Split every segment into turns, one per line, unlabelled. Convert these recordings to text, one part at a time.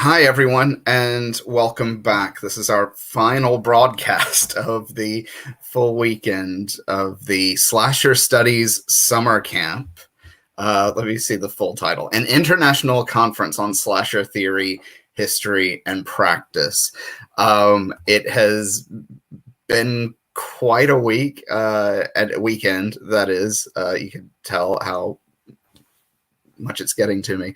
Hi, everyone, and welcome back. This is our final broadcast of the full weekend of the Slasher Studies Summer Camp. Let me see the full title. An International Conference on Slasher Theory, History, and Practice. It has been quite a week, and a weekend, that is. You can tell how much it's getting to me.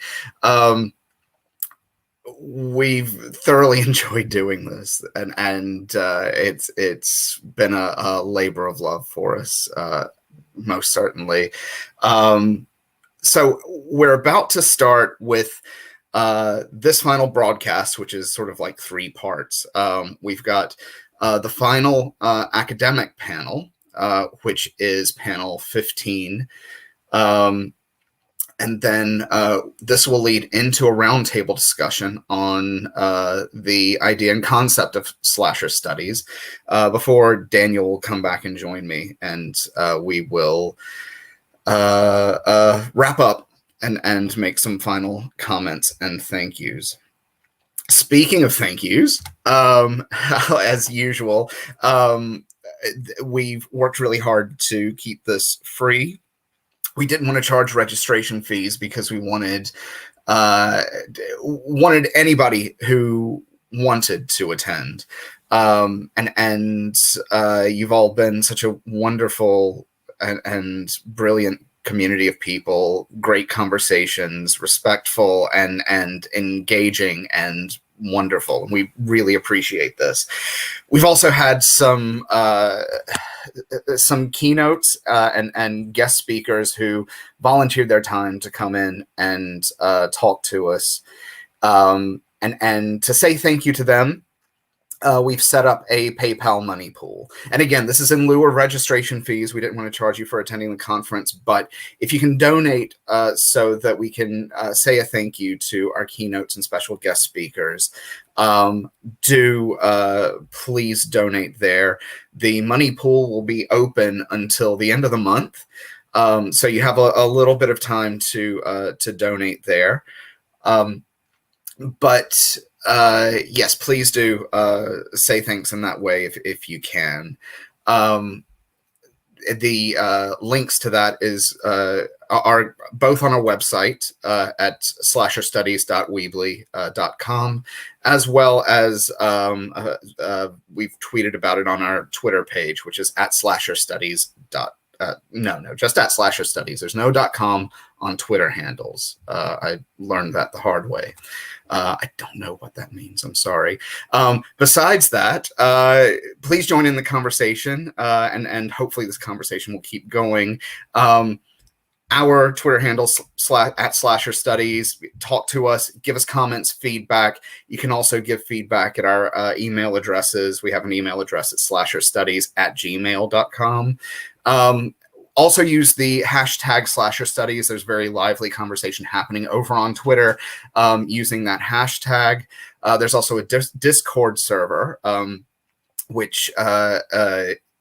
We've thoroughly enjoyed doing this, and it's been a labor of love for us, most certainly. So we're about to start with this final broadcast, which is sort of like three parts. We've got the final academic panel, which is panel 15. And then this will lead into a roundtable discussion on the idea and concept of slasher studies before Daniel will come back and join me, and we will wrap up and make some final comments and thank yous. Speaking of thank yous, as usual, we've worked really hard to keep this free. We didn't want to charge registration fees because we wanted anybody who wanted to attend. And you've all been such a wonderful and brilliant community of people, great conversations, respectful and engaging and wonderful. We really appreciate this. We've also had some keynotes and guest speakers who volunteered their time to come in and talk to us. And to say thank you to them, we've set up a PayPal money pool. And again, this is in lieu of registration fees. We didn't want to charge you for attending the conference, but if you can donate so that we can say a thank you to our keynotes and special guest speakers, do please donate there. The money pool will be open until the end of the month. So you have a little bit of time to donate there. But yes, please do say thanks in that way if you can. The links to that are both on our website at slasherstudies.weebly.com, as well as we've tweeted about it on our Twitter page, which is at slasherstudies. Just at Slasher Studies. There's no .com on Twitter handles. I learned that the hard way. I don't know what that means. I'm sorry. Besides that, please join in the conversation, and hopefully this conversation will keep going. Our Twitter handle at Slasher Studies. Talk to us, give us comments, feedback. You can also give feedback at our email addresses. We have an email address at slasherstudies@gmail.com. Also use the hashtag Slasher Studies. There's very lively conversation happening over on Twitter using that hashtag. There's also a Discord server, which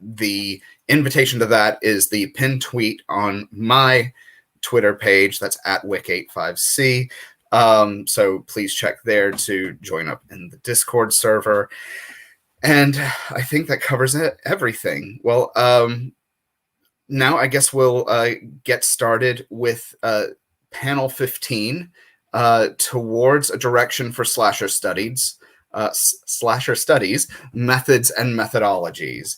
the invitation to that is the pinned tweet on my Twitter page. That's at Wick85C. So please check there to join up in the Discord server. And I think that covers everything. Well, now I guess we'll get started with panel 15, towards a direction for slasher studies, methods and methodologies.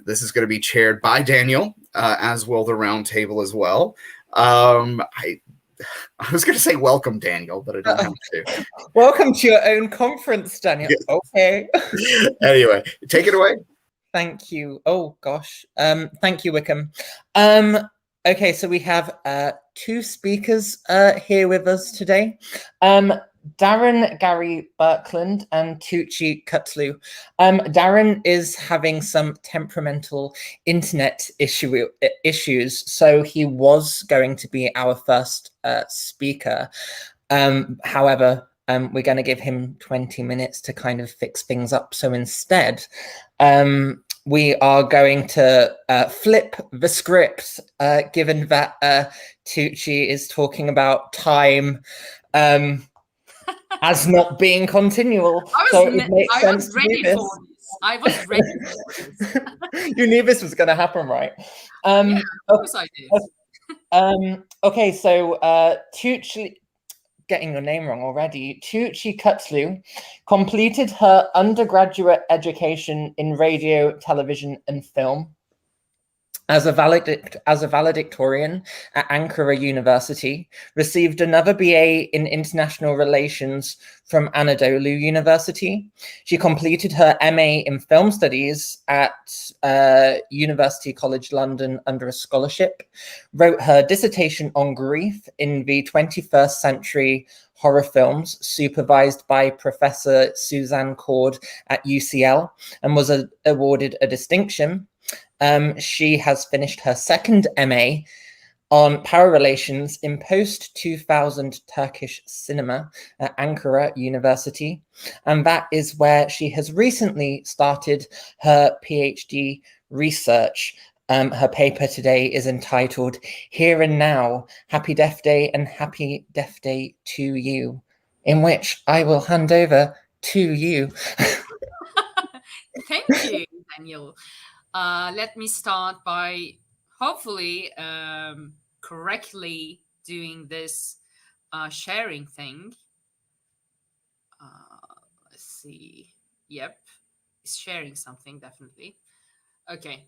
This is going to be chaired by Daniel, as will the roundtable as well. I was going to say welcome, Daniel, but I don't have to.
Welcome to your own conference, Daniel. Yes. Okay.
Anyway, take it away.
Thank you. Oh, gosh. Thank you, Wickham. Okay, so we have two speakers here with us today. Darren Gary Berkland and Tugce Kutlu. Darren is having some temperamental internet issues, so he was going to be our first speaker. However, we're going to give him 20 minutes to kind of fix things up. So instead, we are going to flip the script, given that Tugce is talking about time. as not being continual.
I
So
was,
it makes
I
sense
was
to do
ready
this.
for this. I was ready for this.
You knew this was going to happen, right?
Yeah, of course I did.
Okay, so Tugce, getting your name wrong already, Tugce Kutlu completed her undergraduate education in radio, television, and film. As a valedictorian at Ankara University, received another BA in International Relations from Anadolu University. She completed her MA in Film Studies at University College London under a scholarship, wrote her dissertation on grief in the 21st century horror films, supervised by Professor Suzanne Cord at UCL, and was awarded a distinction. She has finished her second MA on power relations in post-2000 Turkish cinema at Ankara University. And that is where she has recently started her PhD research. Her paper today is entitled Here and Now, Happy Death Day and Happy Death Day to You, in which I will hand over to you.
Thank you, Daniel. Let me start by hopefully correctly doing this sharing thing. Let's see. Yep, it's sharing something, definitely. Okay.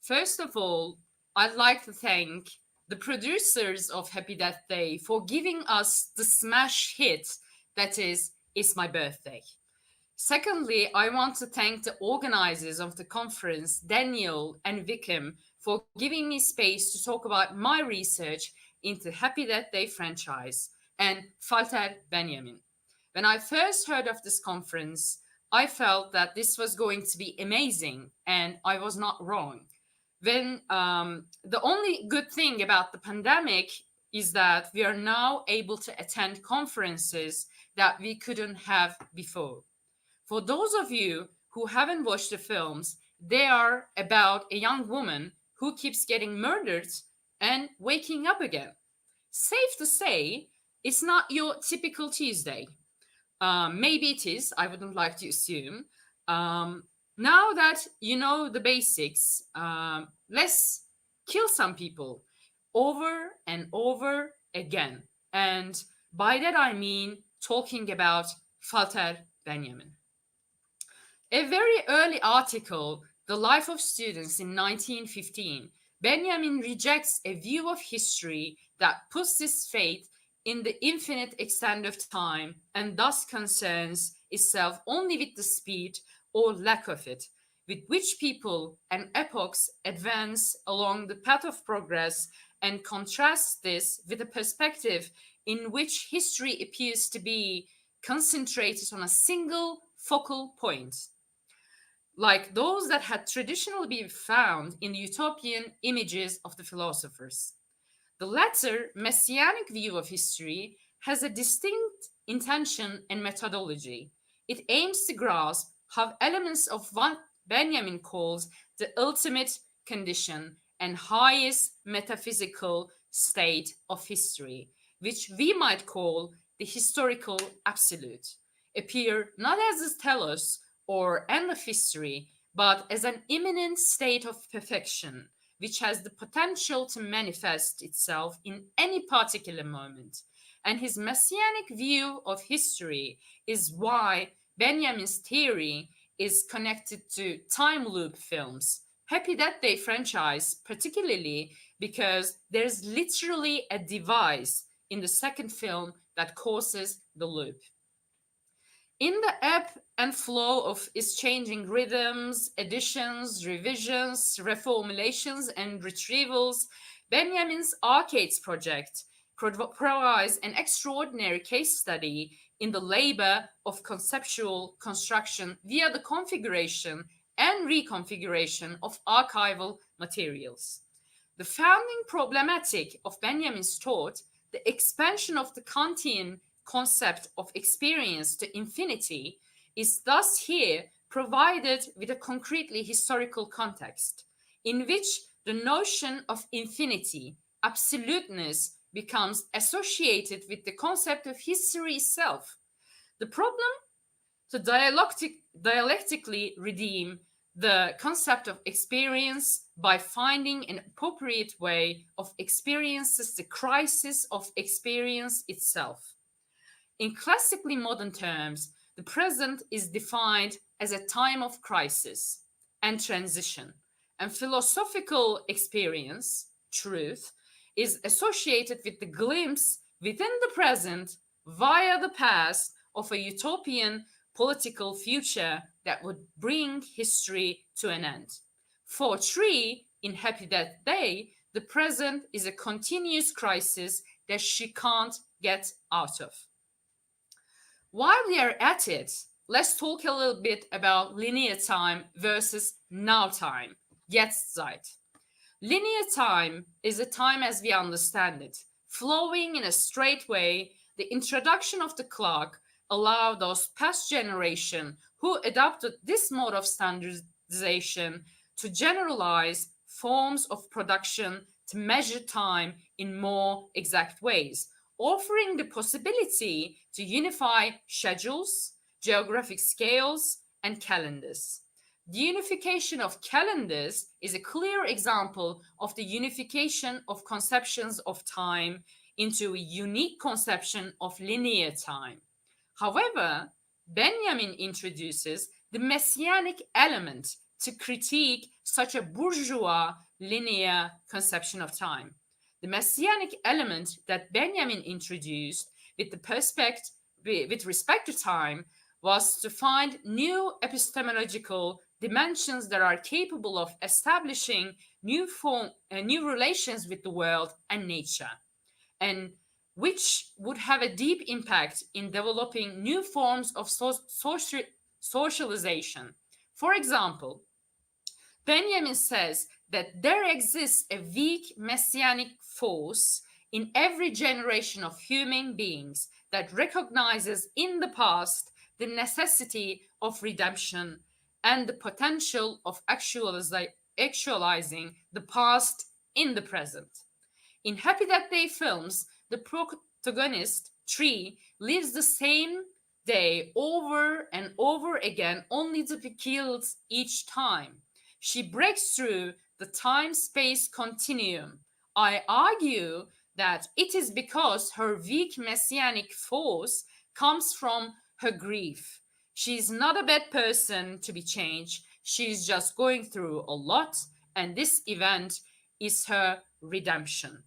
First of all, I'd like to thank the producers of Happy Death Day for giving us the smash hit that is It's My Birthday. Secondly, I want to thank the organizers of the conference, Daniel and Wickham, for giving me space to talk about my research into Happy Death Day franchise and Walter Benjamin. When I first heard of this conference, I felt that this was going to be amazing, and I was not wrong. When the only good thing about the pandemic is that we are now able to attend conferences that we couldn't have before. For those of you who haven't watched the films, they are about a young woman who keeps getting murdered and waking up again. Safe to say, it's not your typical Tuesday. Maybe it is, I wouldn't like to assume. Now that you know the basics, let's kill some people over and over again. And by that I mean talking about Walter Benjamin. A very early article, The Life of Students in 1915, Benjamin rejects a view of history that puts this fate in the infinite extent of time and thus concerns itself only with the speed or lack of it, with which people and epochs advance along the path of progress, and contrasts this with a perspective in which history appears to be concentrated on a single focal point, like those that had traditionally been found in the utopian images of the philosophers. The latter, messianic view of history, has a distinct intention and methodology. It aims to grasp how elements of what Benjamin calls the ultimate condition and highest metaphysical state of history, which we might call the historical absolute, appear not as a telos or end of history, but as an imminent state of perfection, which has the potential to manifest itself in any particular moment. And his messianic view of history is why Benjamin's theory is connected to time loop films. Happy Death Day franchise, particularly because there's literally a device in the second film that causes the loop. In the ebb and flow of its changing rhythms, additions, revisions, reformulations, and retrievals, Benjamin's Arcades project provides an extraordinary case study in the labor of conceptual construction via the configuration and reconfiguration of archival materials. The founding problematic of Benjamin's thought, the expansion of the Kantian concept of experience to infinity, is thus here provided with a concretely historical context, in which the notion of infinity, absoluteness, becomes associated with the concept of history itself. The problem? To dialectically redeem the concept of experience by finding an appropriate way of experiences the crisis of experience itself. In classically modern terms, the present is defined as a time of crisis and transition, and philosophical experience, truth, is associated with the glimpse within the present via the past of a utopian political future that would bring history to an end. For Tree, in Happy Death Day, the present is a continuous crisis that she can't get out of. While we are at it, let's talk a little bit about linear time versus now time, Jetztzeit. Linear time is a time as we understand it, flowing in a straight way. The introduction of the clock allowed those past generation who adopted this mode of standardization to generalize forms of production to measure time in more exact ways, offering the possibility to unify schedules, geographic scales, and calendars. The unification of calendars is a clear example of the unification of conceptions of time into a unique conception of linear time. However, Benjamin introduces the messianic element to critique such a bourgeois linear conception of time. The messianic element that Benjamin introduced with respect to time was to find new epistemological dimensions that are capable of establishing new relations with the world and nature, and which would have a deep impact in developing new forms of socialization. For example, Benjamin says that there exists a weak messianic force in every generation of human beings that recognizes in the past the necessity of redemption and the potential of actualizing the past in the present. In Happy Death Day films, the protagonist, Tree, lives the same day over and over again, only to be killed each time. She breaks through the time-space continuum. I argue that it is because her weak messianic force comes from her grief. She is not a bad person to be changed. She is just going through a lot, and this event is her redemption.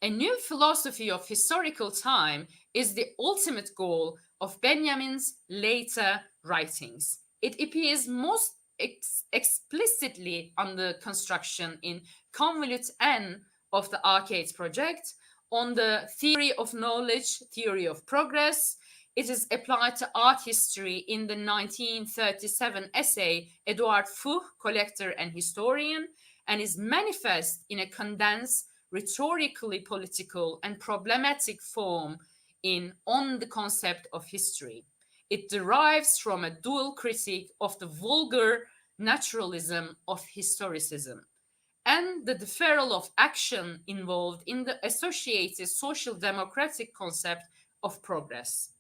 A new philosophy of historical time is the ultimate goal of Benjamin's later writings. It appears most explicitly under construction in Convolute N of the Arcades Project, on the theory of knowledge, theory of progress. It is applied to art history in the 1937 essay Edouard Fouch, Collector and Historian, and is manifest in a condensed, rhetorically political and problematic form in On the Concept of History. It derives from a dual critique of the vulgar naturalism of historicism and the deferral of action involved in the associated social democratic concept of progress.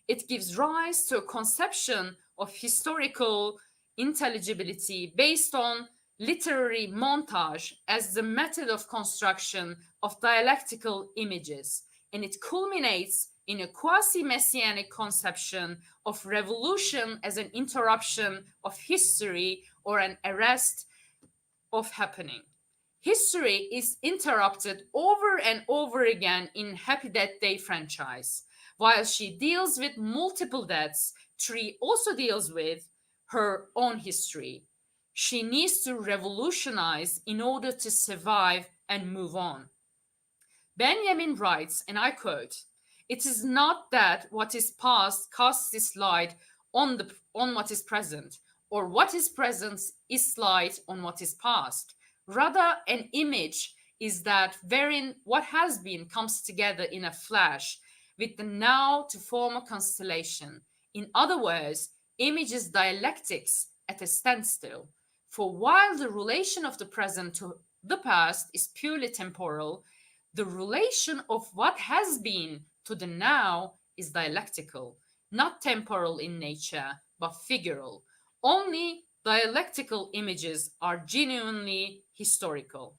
It gives rise to a conception of historical intelligibility based on literary montage as the method of construction of dialectical images, and it culminates in a quasi-messianic conception of revolution as an interruption of history or an arrest of happening. History is interrupted over and over again in Happy Death Day franchise. While she deals with multiple deaths, Tree also deals with her own history. She needs to revolutionize in order to survive and move on. Benjamin writes, and I quote, "It is not that what is past casts its light on what is present, or what is present is light on what is past. Rather, an image is that wherein what has been comes together in a flash with the now to form a constellation. In other words, image is dialectics at a standstill. For while the relation of the present to the past is purely temporal, the relation of what has been to the now is dialectical, not temporal in nature, but figural. Only dialectical images are genuinely historical.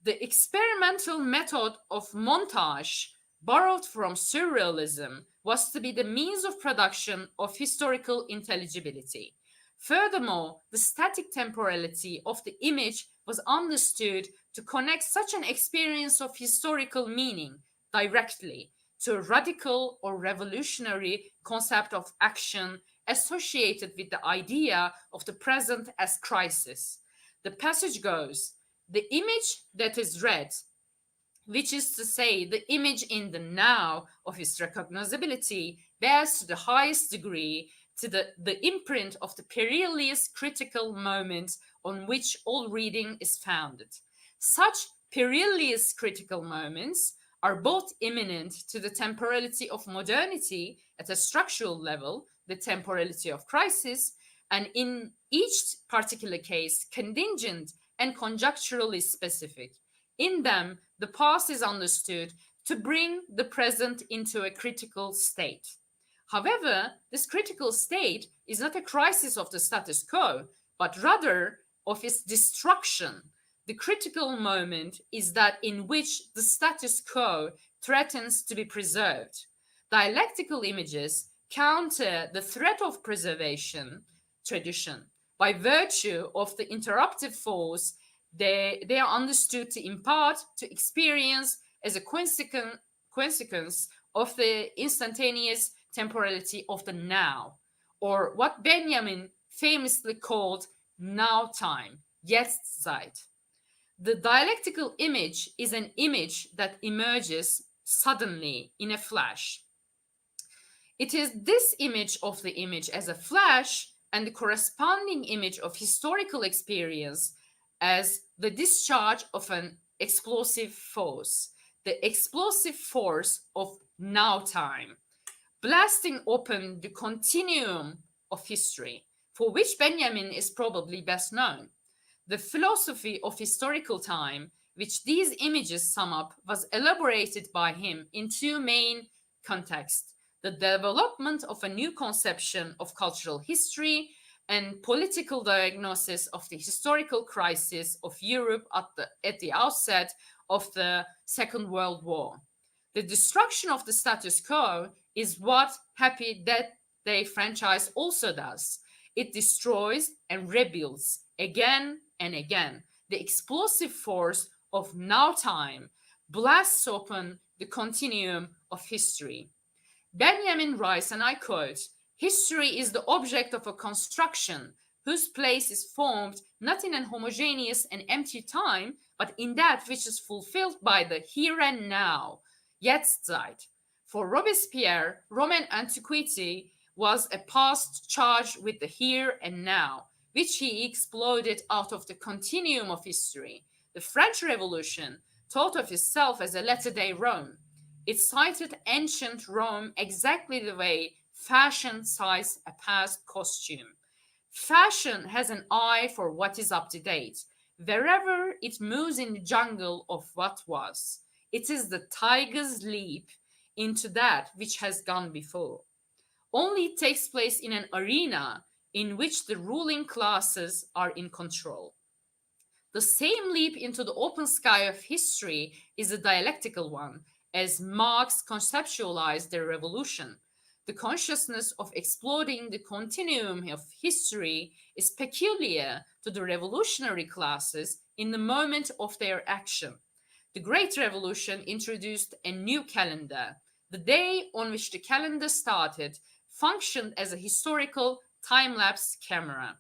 The experimental method of montage, borrowed from surrealism, was to be the means of production of historical intelligibility. Furthermore, the static temporality of the image was understood to connect such an experience of historical meaning directly to a radical or revolutionary concept of action associated with the idea of the present as crisis. The passage goes, the image that is read, which is to say, the image in the now of its recognizability, bears to the highest degree to the imprint of the perilous critical moment on which all reading is founded. Such perilous critical moments are both imminent to the temporality of modernity at a structural level, the temporality of crisis, and in each particular case, contingent and conjuncturally specific. In them, the past is understood to bring the present into a critical state. However, this critical state is not a crisis of the status quo, but rather of its destruction. The critical moment is that in which the status quo threatens to be preserved. Dialectical images counter the threat of preservation tradition by virtue of the interruptive force they are understood to impart to experience as a consequence of the instantaneous temporality of the now, or what Benjamin famously called now time, Jetztzeit. The dialectical image is an image that emerges suddenly in a flash. It is this image of the image as a flash and the corresponding image of historical experience as the discharge of an explosive force, the explosive force of now time, blasting open the continuum of history, for which Benjamin is probably best known. The philosophy of historical time, which these images sum up, was elaborated by him in two main contexts: the development of a new conception of cultural history and political diagnosis of the historical crisis of Europe at the outset of the Second World War. The destruction of the status quo is what Happy Death Day franchise also does. It destroys and rebuilds again and again. The explosive force of now time blasts open the continuum of history. Benjamin writes, and I quote, "History is the object of a construction whose place is formed not in an homogeneous and empty time, but in that which is fulfilled by the here and now, Jetztzeit." For Robespierre, Roman antiquity was a past charged with the here and now, which he exploded out of the continuum of history. The French Revolution thought of itself as a latter-day Rome. It cited ancient Rome exactly the way fashion cites a past costume. Fashion has an eye for what is up to date. Wherever it moves in the jungle of what was, it is the tiger's leap into that which has gone before. Only it takes place in an arena in which the ruling classes are in control. The same leap into the open sky of history is a dialectical one, as Marx conceptualized the revolution. The consciousness of exploding the continuum of history is peculiar to the revolutionary classes in the moment of their action. The Great Revolution introduced a new calendar. The day on which the calendar started functioned as a historical time-lapse camera,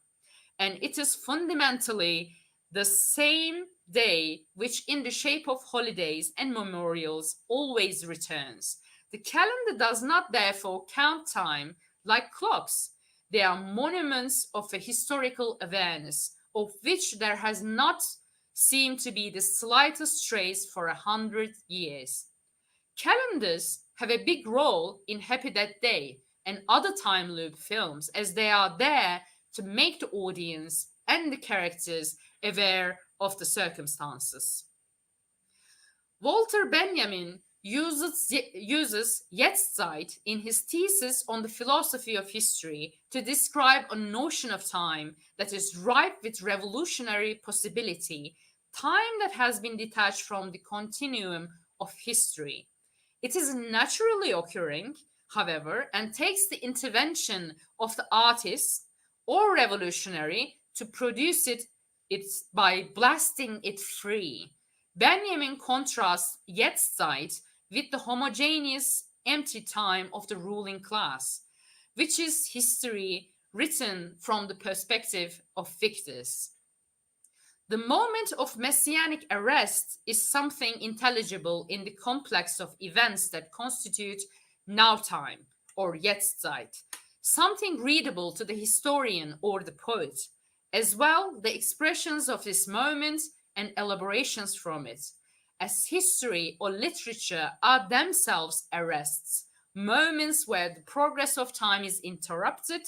and it is fundamentally the same day which, in the shape of holidays and memorials, always returns. The calendar does not therefore count time like clocks. They are monuments of a historical awareness, of which there has not seem to be the slightest trace for 100 years. Calendars have a big role in Happy Death Day and other time loop films, as they are there to make the audience and the characters aware of the circumstances. Walter Benjamin uses Jetztzeit in his thesis on the philosophy of history to describe a notion of time that is ripe with revolutionary possibility, time that has been detached from the continuum of history. It is naturally occurring, however, and takes the intervention of the artist or revolutionary to produce it by blasting it free. Benjamin contrasts Jetztzeit with the homogeneous, empty time of the ruling class, which is history written from the perspective of victors. The moment of messianic arrest is something intelligible in the complex of events that constitute now time, or Jetztzeit, something readable to the historian or the poet, as well the expressions of this moment and elaborations from it, as history or literature are themselves arrests, moments where the progress of time is interrupted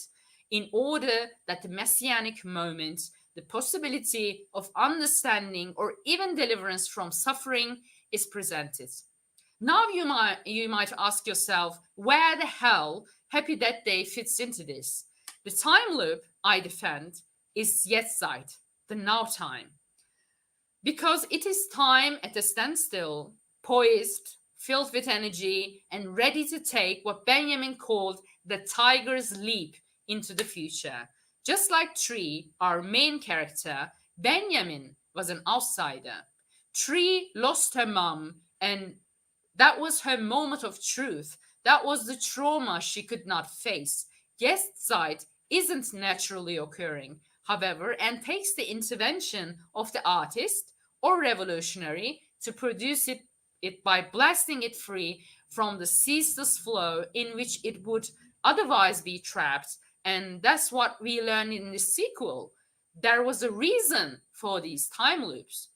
in order that the messianic moment, the possibility of understanding or even deliverance from suffering, is presented. Now you might ask yourself, where the hell Happy Death Day fits into this? The time loop I defend is Jetztzeit, the now time. Because it is time at a standstill, poised, filled with energy, and ready to take what Benjamin called the tiger's leap into the future. Just like Tree, our main character, Benjamin was an outsider. Tree lost her mum, and that was her moment of truth. That was the trauma she could not face. Jetztzeit isn't naturally occurring, however, and takes the intervention of the artist or revolutionary to produce it by blasting it free from the ceaseless flow in which it would otherwise be trapped. And that's what we learn in the sequel. There was a reason for these time loops.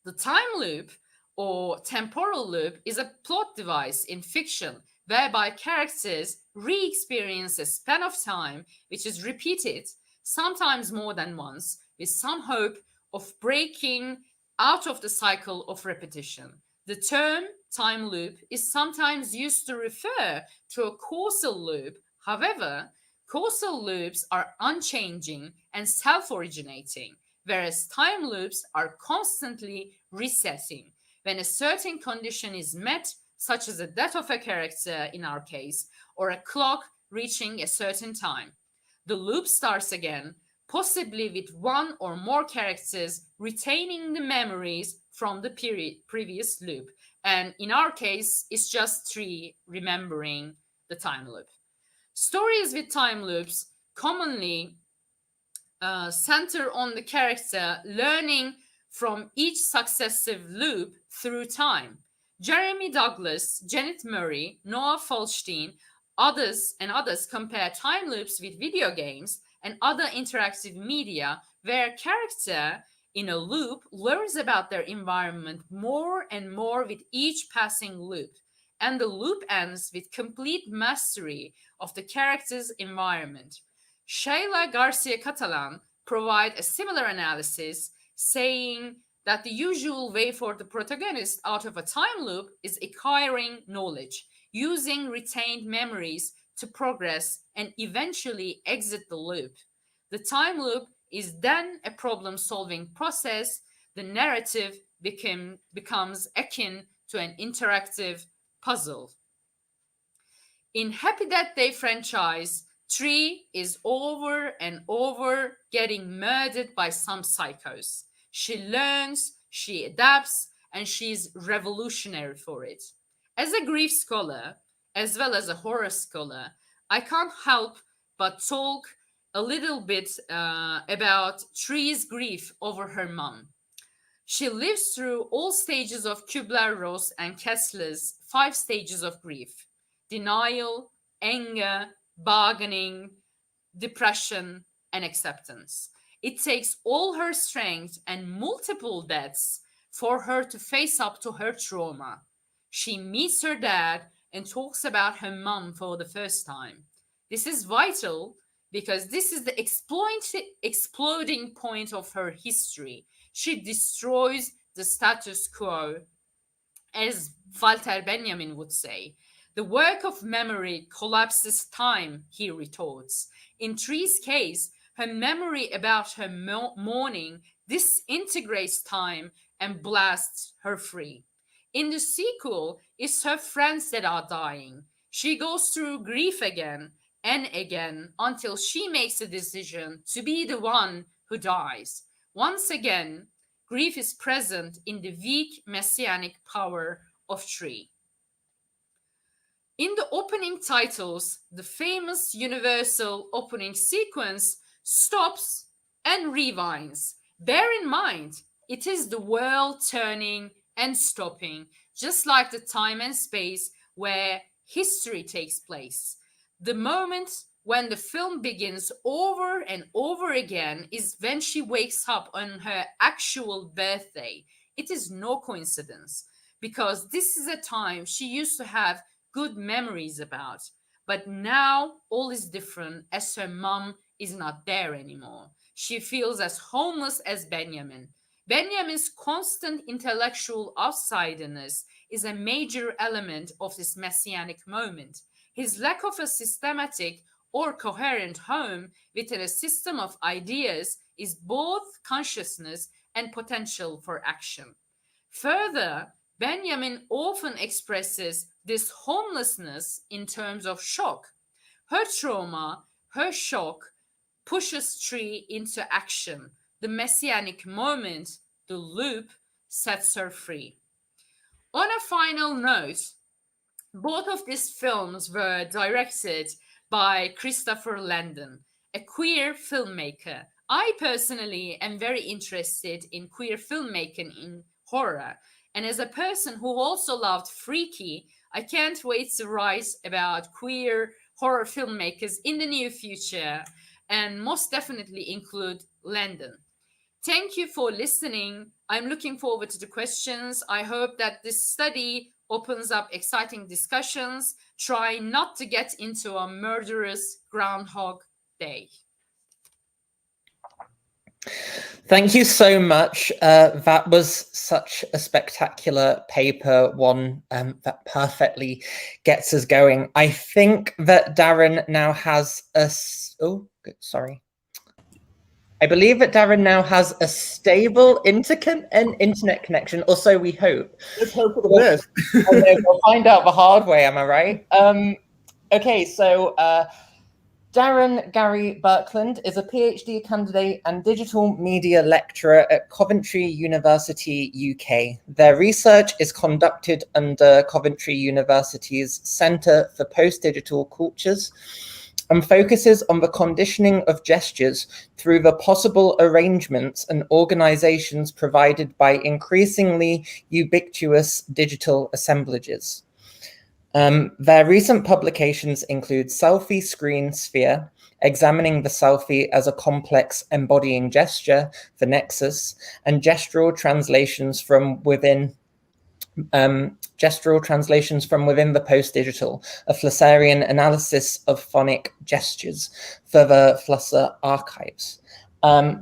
The time loop or temporal loop is a plot device in fiction whereby characters re-experience a span of time which is repeated, sometimes more than once, with some hope of breaking out of the cycle of repetition. The term time loop is sometimes used to refer to a causal loop. However, causal loops are unchanging and self-originating, whereas time loops are constantly resetting. When a certain condition is met, such as the death of a character in our case, or a clock reaching a certain time, the loop starts again, possibly with one or more characters retaining the memories from the previous loop. And in our case, it's just Tree remembering the time loop. Stories with time loops commonly center on the character learning from each successive loop through time. Jeremy Douglas, Janet Murray, Noah Falstein, others compare time loops with video games and other interactive media where a character in a loop learns about their environment more and more with each passing loop, and the loop ends with complete mastery of the character's environment. Sheila Garcia Catalan provides a similar analysis, saying that the usual way for the protagonist out of a time loop is acquiring knowledge, using retained memories to progress and eventually exit the loop. The time loop is then a problem-solving process. The narrative becomes akin to an interactive puzzle. In Happy Death Day franchise, Tree is over and over getting murdered by some psychos. She learns, she adapts, and she's revolutionary for it. As a grief scholar, as well as a horror scholar, I can't help but talk a little bit about Tree's grief over her mum. She lives through all stages of Kübler-Ross and Kessler's 5 stages of grief: denial, anger, bargaining, depression, and acceptance. It takes all her strength and multiple deaths for her to face up to her trauma. She meets her dad and talks about her mum for the first time. This is vital because this is the exploding point of her history. She destroys the status quo, as Walter Benjamin would say. The work of memory collapses time, he retorts. In Tree's case, her memory about her mourning disintegrates time and blasts her free. In the sequel, it's her friends that are dying. She goes through grief again and again until she makes a decision to be the one who dies. Once again, grief is present in the weak messianic power of Tree. In the opening titles, the famous universal opening sequence stops and rewinds. Bear in mind, it is the world turning and stopping, just like the time and space where history takes place. The moment when the film begins over and over again is when she wakes up on her actual birthday. It is no coincidence, because this is a time she used to have good memories about. But now all is different, as her mom is not there anymore. She feels as homeless as Benjamin. Benjamin's constant intellectual outsiderness is a major element of this messianic moment. His lack of a systematic or coherent home within a system of ideas is both consciousness and potential for action. Further, Benjamin often expresses this homelessness in terms of shock. Her trauma, her shock, pushes Tree into action. The messianic moment, the loop, sets her free. On a final note, both of these films were directed by Christopher Landon, a queer filmmaker. I personally am very interested in queer filmmaking in horror. And as a person who also loved Freaky, I can't wait to write about queer horror filmmakers in the near future, and most definitely include Landon. Thank you for listening. I'm looking forward to the questions. I hope that this study opens up exciting discussions. Try not to get into a murderous Groundhog Day.
Thank you so much. That was such a spectacular paper, one that perfectly gets us going. I think that Darren now has a... I believe that Darren now has a stable internet connection, or so we hope.
Let's hope for the best.
We'll find out the hard way, am I right? Okay, so Darren Gary Berkland is a PhD candidate and digital media lecturer at Coventry University, UK. Their research is conducted under Coventry University's Centre for Post-Digital Cultures and focuses on the conditioning of gestures through the possible arrangements and organizations provided by increasingly ubiquitous digital assemblages. Their recent publications include Selfie Screen Sphere, examining the selfie as a complex embodying gesture for Nexus, and gestural translations from within the post-digital, a Flusserian analysis of phonic gestures for the Flusser archives.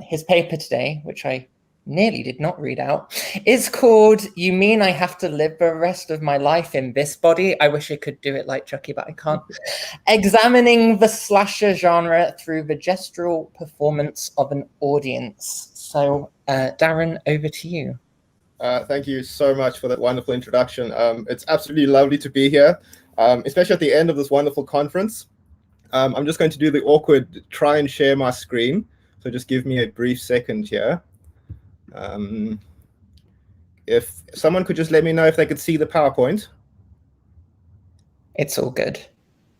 His paper today, which I nearly did not read out, is called "You Mean I Have to Live the Rest of My Life in This Body?" I wish I could do it like Chucky, but I can't. Examining the slasher genre through the gestural performance of an audience. So, Darren, over to you.
Thank you so much for that wonderful introduction. It's absolutely lovely to be here, especially at the end of this wonderful conference. I'm just going to do the awkward try and share my screen. So just give me a brief second here. If someone could just let me know if they could see the PowerPoint.
It's all good.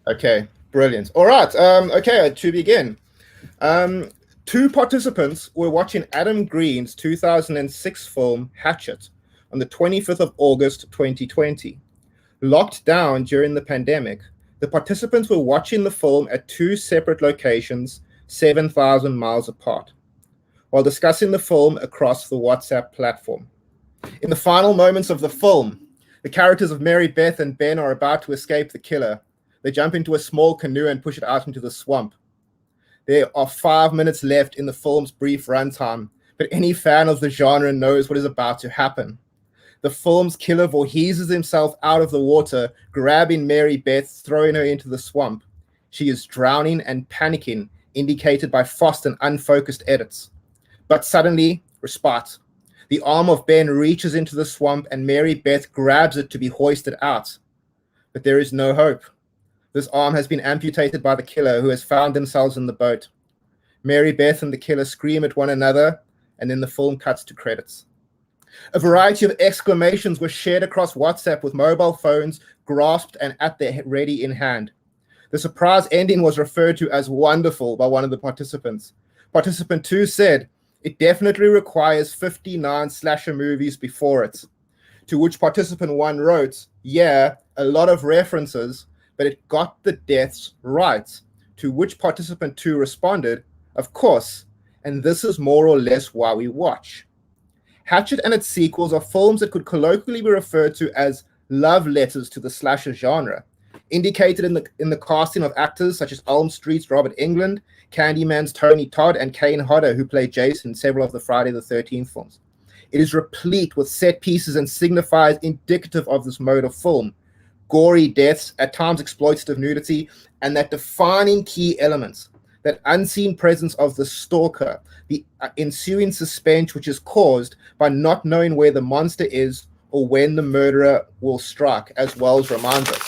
Okay, brilliant. All right, okay, to begin. Two participants were watching Adam Green's 2006 film Hatchet on the 25th of August, 2020. Locked down during the pandemic, the participants were watching the film at two separate locations, 7,000 miles apart. while discussing the film across the WhatsApp platform. In the final moments of the film, the characters of Mary Beth and Ben are about to escape the killer. They jump into a small canoe and push it out into the swamp. There are 5 minutes left in the film's brief runtime, but any fan of the genre knows what is about to happen. The film's killer Voorheeses himself out of the water, grabbing Mary Beth, throwing her into the swamp. She is drowning and panicking, indicated by fast and unfocused edits. But suddenly, respite. The arm of Ben reaches into the swamp and Mary Beth grabs it to be hoisted out. But there is no hope. This arm has been amputated by the killer, who has found themselves in the boat. Mary Beth and the killer scream at one another, and then the film cuts to credits. A variety of exclamations were shared across WhatsApp with mobile phones grasped and at their ready in hand. The surprise ending was referred to as wonderful by one of the participants. Participant 2 said, "It definitely requires 59 slasher movies before it." To which participant 1 wrote, "Yeah, a lot of references, but it got the deaths right." To which participant 2 responded, "Of course, and this is more or less why we watch." Hatchet and its sequels are films that could colloquially be referred to as love letters to the slasher genre, indicated in the casting of actors such as Elm Street's Robert Englund, Candyman's Tony Todd, and Kane Hodder, who played Jason in several of the Friday the 13th films. It is replete with set pieces and signifies indicative of this mode of film: gory deaths, at times exploitative nudity, and that defining key elements, that unseen presence of the stalker, the ensuing suspense which is caused by not knowing where the monster is or when the murderer will strike, as Wells reminds us.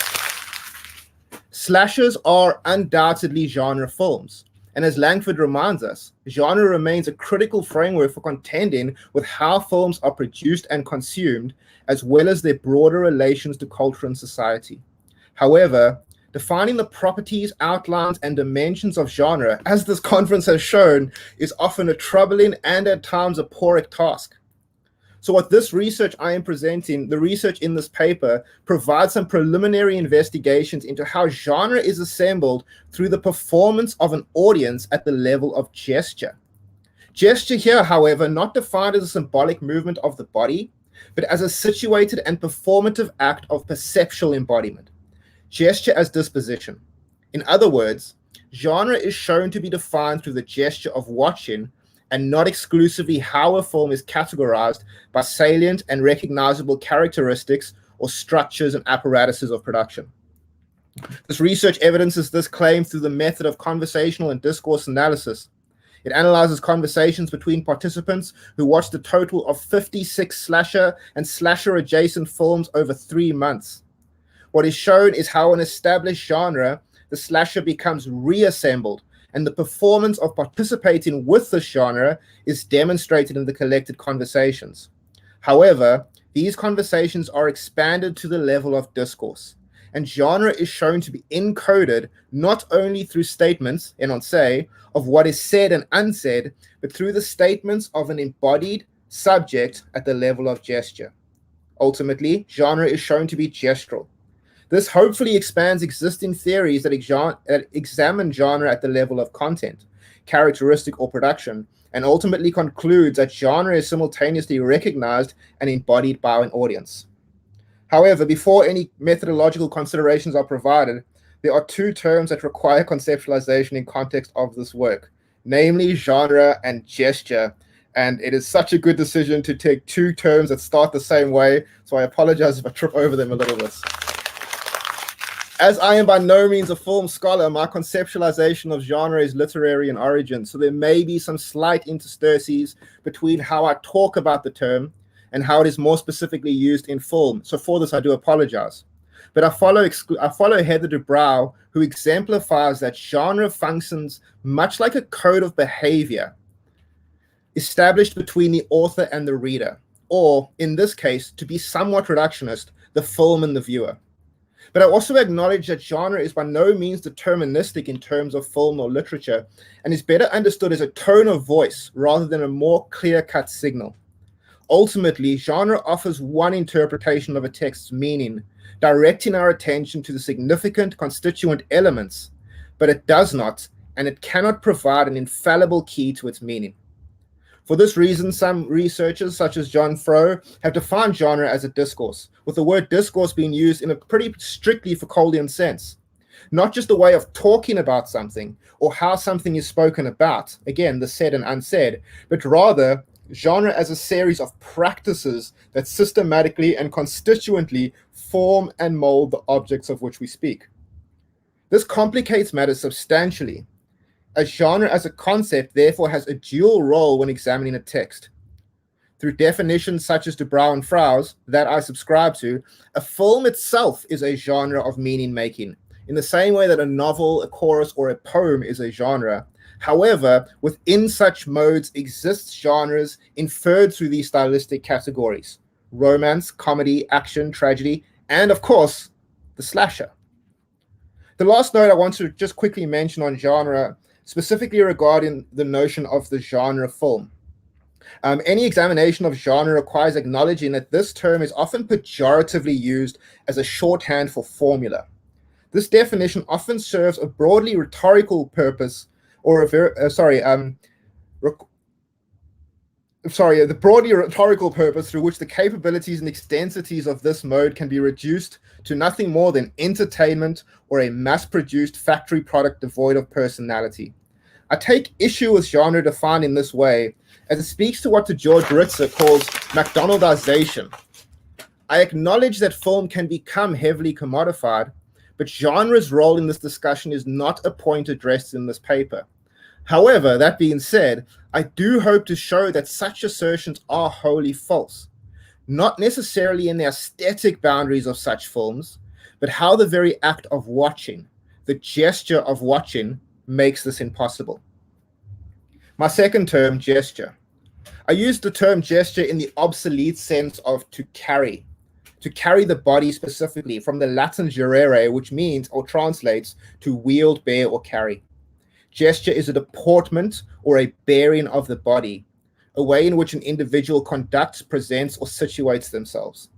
Slashers are undoubtedly genre films, and as Langford reminds us, genre remains a critical framework for contending with how films are produced and consumed, as well as their broader relations to culture and society. However, defining the properties, outlines, and dimensions of genre, as this conference has shown, is often a troubling and at times a poric task. So what this research I am presenting, the research in this paper, provides some preliminary investigations into how genre is assembled through the performance of an audience at the level of gesture. Gesture here, however, not defined as a symbolic movement of the body, but as a situated and performative act of perceptual embodiment. Gesture as disposition. In other words, genre is shown to be defined through the gesture of watching, and not exclusively how a film is categorized by salient and recognizable characteristics or structures and apparatuses of production. This research evidences this claim through the method of conversational and discourse analysis. It analyzes conversations between participants who watched a total of 56 slasher and slasher-adjacent films over 3 months. What is shown is how an established genre, the slasher, becomes reassembled, and the performance of participating with the genre is demonstrated in the collected conversations. However, these conversations are expanded to the level of discourse, and genre is shown to be encoded not only through statements, énoncé, of what is said and unsaid, but through the statements of an embodied subject at the level of gesture. Ultimately, genre is shown to be gestural. This hopefully expands existing theories that examine genre at the level of content, characteristic, or production, and ultimately concludes that genre is simultaneously recognized and embodied by an audience. However, before any methodological considerations are provided, there are 2 terms that require conceptualization in context of this work, namely genre and gesture. And it is such a good decision to take 2 terms that start the same way, so I apologize if I trip over them a little bit. As I am by no means a film scholar, my conceptualization of genre is literary in origin, so there may be some slight interstices between how I talk about the term and how it is more specifically used in film. So for this, I do apologize. But I follow Heather Dubrow, who exemplifies that genre functions much like a code of behavior established between the author and the reader, or in this case, to be somewhat reductionist, the film and the viewer. But I also acknowledge that genre is by no means deterministic in terms of film or literature, and is better understood as a tone of voice rather than a more clear-cut signal. Ultimately, genre offers one interpretation of a text's meaning, directing our attention to the significant constituent elements, but it does not, and it cannot provide an infallible key to its meaning. For this reason, some researchers, such as John Froh, have defined genre as a discourse, with the word discourse being used in a pretty strictly Foucauldian sense. Not just a way of talking about something or how something is spoken about, again, the said and unsaid, but rather genre as a series of practices that systematically and constituently form and mold the objects of which we speak. This complicates matters substantially. A genre as a concept therefore has a dual role when examining a text. Through definitions such as de Brouw and Frou's that I subscribe to, a film itself is a genre of meaning making, in the same way that a novel, a chorus, or a poem is a genre. However, within such modes exist genres inferred through these stylistic categories: romance, comedy, action, tragedy, and of course, the slasher. The last note I want to just quickly mention on genre, specifically regarding the notion of the genre film. Any examination of genre requires acknowledging that this term is often pejoratively used as a shorthand for formula. This definition often serves a broadly rhetorical purpose, or the broadly rhetorical purpose through which the capabilities and extensities of this mode can be reduced to nothing more than entertainment or a mass-produced factory product devoid of personality. I take issue with genre defined in this way, as it speaks to what George Ritzer calls McDonaldization. I acknowledge that film can become heavily commodified, but genre's role in this discussion is not a point addressed in this paper. However, that being said, I do hope to show that such assertions are wholly false, not necessarily in the aesthetic boundaries of such films, but how the very act of watching, the gesture of watching, makes this impossible. My second term, gesture. I use the term gesture in the obsolete sense of to carry the body specifically, from the Latin gerere, which means or translates to wield, bear, or carry. Gesture is a deportment or a bearing of the body, a way in which an individual conducts, presents, or situates themselves.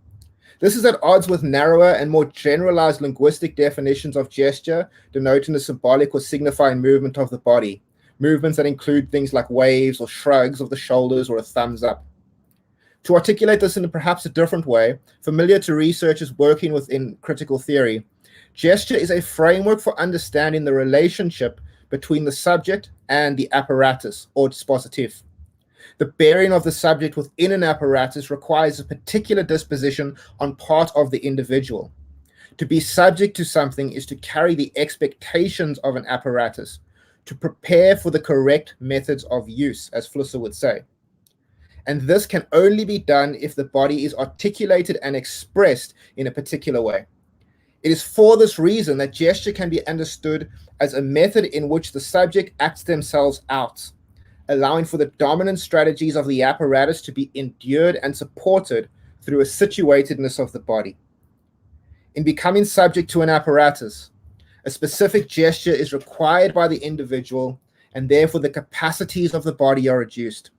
This is at odds with narrower and more generalized linguistic definitions of gesture, denoting the symbolic or signifying movement of the body, movements that include things like waves or shrugs of the shoulders or a thumbs up. To articulate this in perhaps a different way, familiar to researchers working within critical theory, gesture is a framework for understanding the relationship between the subject and the apparatus, or dispositif. The bearing of the subject within an apparatus requires a particular disposition on part of the individual. To be subject to something is to carry the expectations of an apparatus, to prepare for the correct methods of use, as Flusser would say. And this can only be done if the body is articulated and expressed in a particular way. It is for this reason that gesture can be understood as a method in which the subject acts themselves out, allowing for the dominant strategies of the apparatus to be endured and supported through a situatedness of the body. In becoming subject to an apparatus, a specific gesture is required by the individual, and therefore the capacities of the body are reduced.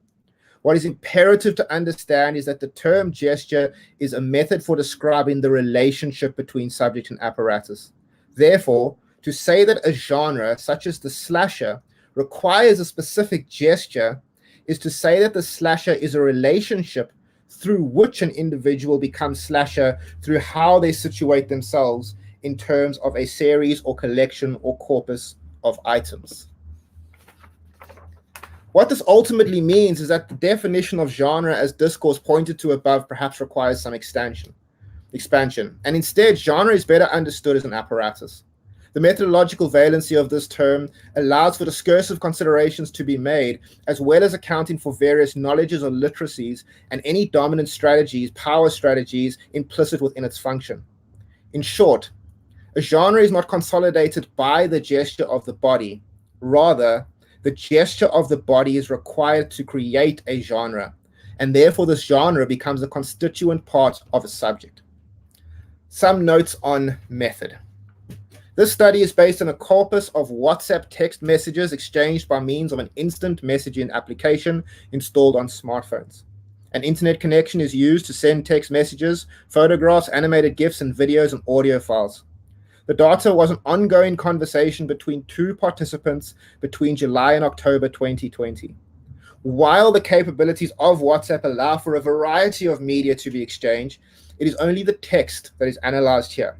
What is imperative to understand is that the term gesture is a method for describing the relationship between subject and apparatus. Therefore, to say that a genre, such as the slasher, requires a specific gesture is to say that the slasher is a relationship through which an individual becomes slasher through how they situate themselves in terms of a series or collection or corpus of items. What this ultimately means is that the definition of genre as discourse pointed to above perhaps requires some expansion, and instead genre is better understood as an apparatus. The methodological valency of this term allows for discursive considerations to be made, as well as accounting for various knowledges or literacies and any dominant strategies, power strategies implicit within its function. In short, a genre is not consolidated by the gesture of the body. Rather, the gesture of the body is required to create a genre, and therefore this genre becomes a constituent part of a subject. Some notes on method. This study is based on a corpus of WhatsApp text messages exchanged by means of an instant messaging application installed on smartphones. An internet connection is used to send text messages, photographs, animated GIFs, and videos and audio files. The data was an ongoing conversation between two participants between July and October 2020. While the capabilities of WhatsApp allow for a variety of media to be exchanged, it is only the text that is analyzed here.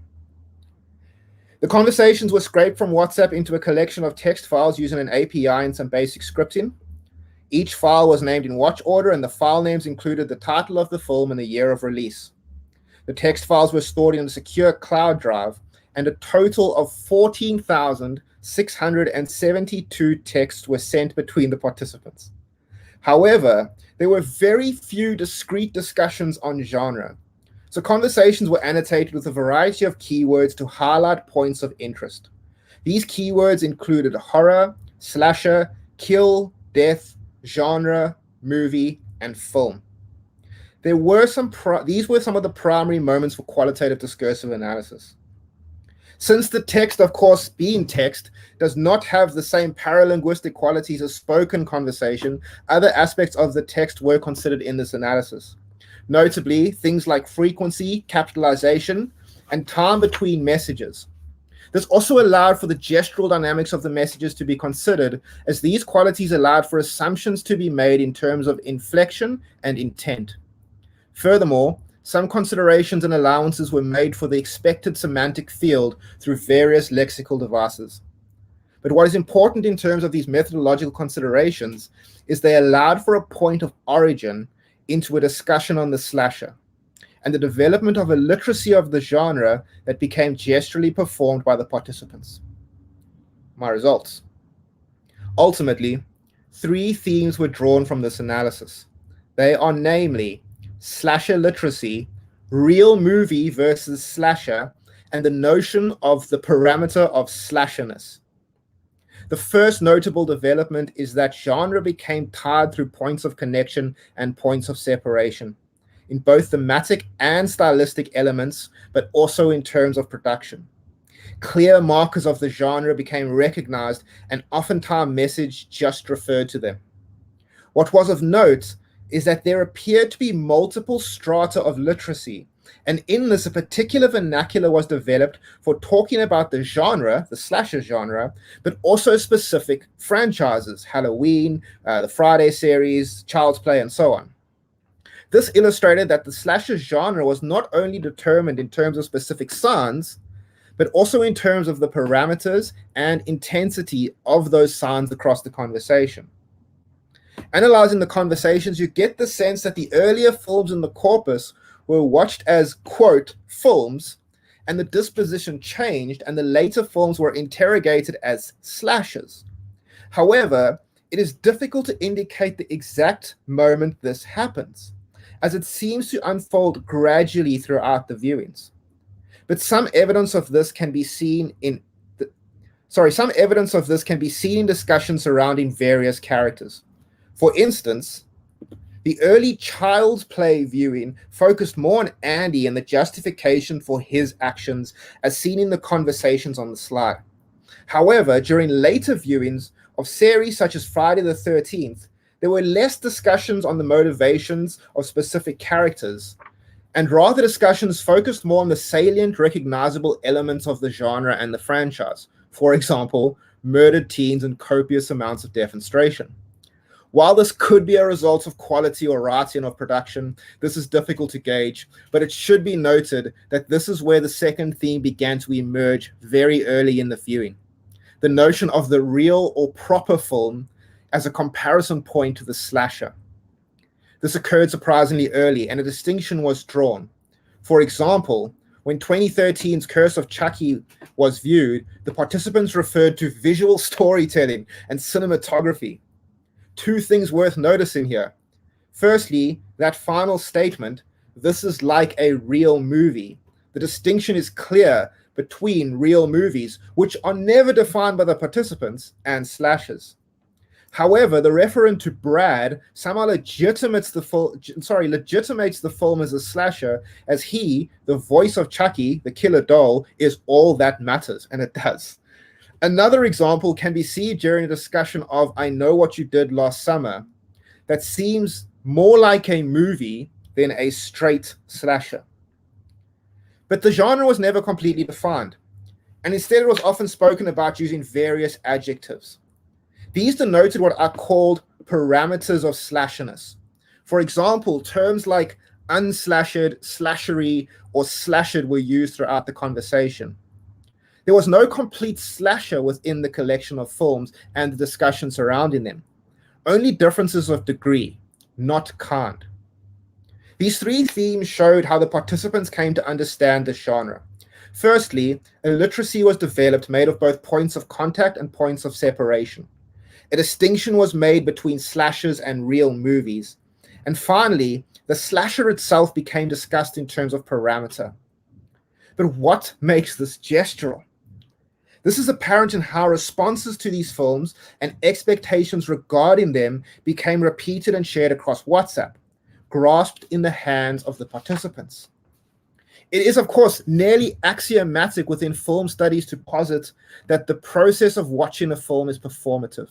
The conversations were scraped from WhatsApp into a collection of text files using an API and some basic scripting. Each file was named in watch order, and the file names included the title of the film and the year of release. The text files were stored in a secure cloud drive, and a total of 14,672 texts were sent between the participants. However, there were very few discrete discussions on genre, so conversations were annotated with a variety of keywords to highlight points of interest. These keywords included horror, slasher, kill, death, genre, movie, and film. These were some of the primary moments for qualitative discursive analysis. Since the text, of course, being text, does not have the same paralinguistic qualities as spoken conversation, other aspects of the text were considered in this analysis. Notably, things like frequency, capitalization, and time between messages. This also allowed for the gestural dynamics of the messages to be considered, as these qualities allowed for assumptions to be made in terms of inflection and intent. Furthermore, some considerations and allowances were made for the expected semantic field through various lexical devices. But what is important in terms of these methodological considerations is they allowed for a point of origin into a discussion on the slasher, and the development of a literacy of the genre that became gesturally performed by the participants. My results. Ultimately, 3 themes were drawn from this analysis. They are namely slasher literacy, real movie versus slasher, and the notion of the parameter of slasherness. The first notable development is that genre became tied through points of connection and points of separation, in both thematic and stylistic elements, but also in terms of production. Clear markers of the genre became recognized, and oftentimes message just referred to them. What was of note is that there appeared to be multiple strata of literacy, and in this a particular vernacular was developed for talking about the genre, the slasher genre, but also specific franchises, Halloween, the Friday series, Child's Play, and so on. This illustrated that the slasher genre was not only determined in terms of specific signs, but also in terms of the parameters and intensity of those signs across the conversation. Analyzing the conversations, you get the sense that the earlier films in the corpus were watched as, quote, films, and the disposition changed, and the later films were interrogated as slashers. However, it is difficult to indicate the exact moment this happens, as it seems to unfold gradually throughout the viewings. But some evidence of this can be seen in discussions surrounding various characters. For instance, the early Child's Play viewing focused more on Andy and the justification for his actions as seen in the conversations on the slide. However, during later viewings of series such as Friday the 13th, there were less discussions on the motivations of specific characters, and rather discussions focused more on the salient, recognizable elements of the genre and the franchise. For example, murdered teens and copious amounts of defenestration. While this could be a result of quality or writing of production, this is difficult to gauge, but it should be noted that this is where the second theme began to emerge very early in the viewing. The notion of the real or proper film as a comparison point to the slasher. This occurred surprisingly early, and a distinction was drawn. For example, when 2013's Curse of Chucky was viewed, the participants referred to visual storytelling and cinematography. 2 things worth noticing here. Firstly, that final statement, this is like a real movie. The distinction is clear between real movies, which are never defined by the participants, and slashers. However, the referent to Brad somehow legitimates the film as a slasher, as he, the voice of Chucky, the killer doll, is all that matters, and it does. Another example can be seen during a discussion of I Know What You Did Last Summer that seems more like a movie than a straight slasher. But the genre was never completely defined, and instead it was often spoken about using various adjectives. These denoted what are called parameters of slasherness. For example, terms like unslashed, slashery, or slashed were used throughout the conversation. There was no complete slasher within the collection of films and the discussion surrounding them. Only differences of degree, not kind. These three themes showed how the participants came to understand the genre. Firstly, a literacy was developed made of both points of contact and points of separation. A distinction was made between slashers and real movies. And finally, the slasher itself became discussed in terms of parameter. But what makes this gestural? This is apparent in how responses to these films and expectations regarding them became repeated and shared across WhatsApp, grasped in the hands of the participants. It is, of course, nearly axiomatic within film studies to posit that the process of watching a film is performative.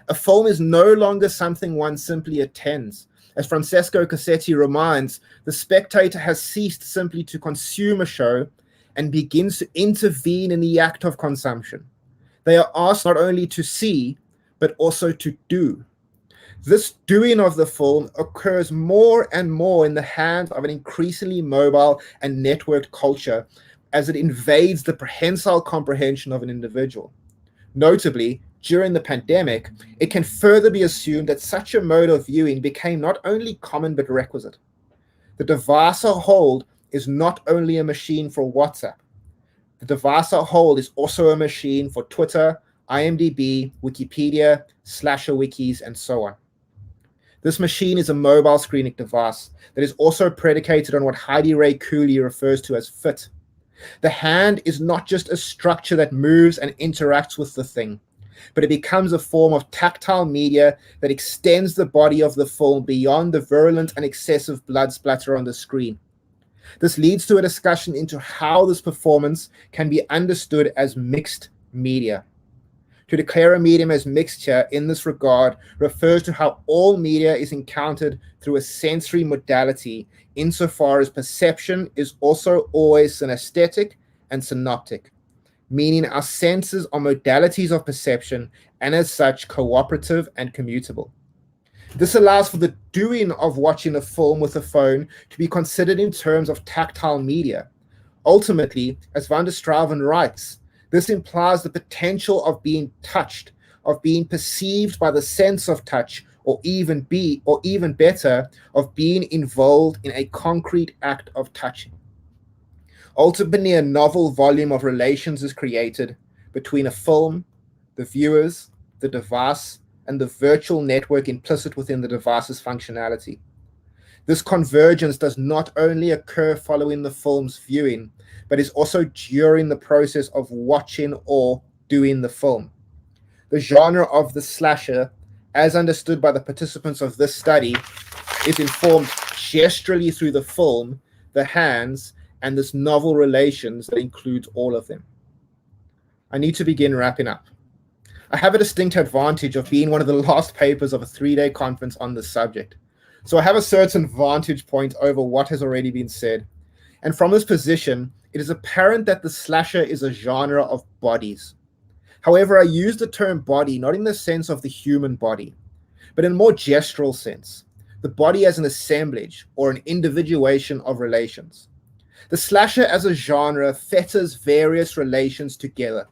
A film is no longer something one simply attends. As Francesco Cassetti reminds, the spectator has ceased simply to consume a show and begins to intervene in the act of consumption. They are asked not only to see, but also to do. This doing of the film occurs more and more in the hands of an increasingly mobile and networked culture as it invades the prehensile comprehension of an individual. Notably, during the pandemic, it can further be assumed that such a mode of viewing became not only common but requisite. The device at hold is not only a machine for WhatsApp. The device at hold is also a machine for Twitter, IMDb, Wikipedia, slasher wikis, and so on. This machine is a mobile screening device that is also predicated on what Heidi Ray Cooley refers to as fit. The hand is not just a structure that moves and interacts with the thing, but it becomes a form of tactile media that extends the body of the film beyond the virulent and excessive blood splatter on the screen. This leads to a discussion into how this performance can be understood as mixed media. To declare a medium as mixture in this regard refers to how all media is encountered through a sensory modality, insofar as perception is also always synesthetic and synoptic, meaning our senses are modalities of perception and as such cooperative and commutable. This allows for the doing of watching a film with a phone to be considered in terms of tactile media. Ultimately, as van der Straven writes, this implies the potential of being touched, of being perceived by the sense of touch, or even better, of being involved in a concrete act of touching. Ultimately, a novel volume of relations is created between a film, the viewers, the device, and the virtual network implicit within the device's functionality. This convergence does not only occur following the film's viewing, but is also during the process of watching or doing the film. The genre of the slasher, as understood by the participants of this study, is informed gesturally through the film, the hands, and this novel relations that includes all of them. I need to begin wrapping up. I have a distinct advantage of being one of the last papers of a 3-day conference on this subject. So I have a certain vantage point over what has already been said. And from this position, it is apparent that the slasher is a genre of bodies. However, I use the term body not in the sense of the human body, but in a more gestural sense, the body as an assemblage or an individuation of relations. The slasher as a genre fetters various relations together.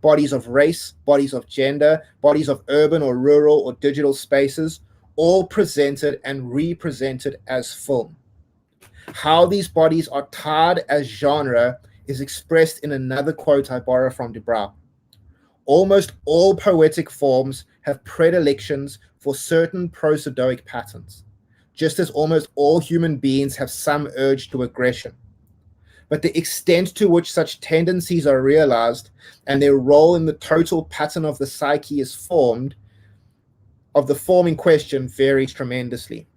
Bodies of race, bodies of gender, bodies of urban or rural or digital spaces, all presented and represented as film. How these bodies are tied as genre is expressed in another quote I borrow from Dubrow. Almost all poetic forms have predilections for certain prosodoic patterns, just as almost all human beings have some urge to aggression. But the extent to which such tendencies are realized and their role in the total pattern of the psyche is formed, of the form in question, varies tremendously.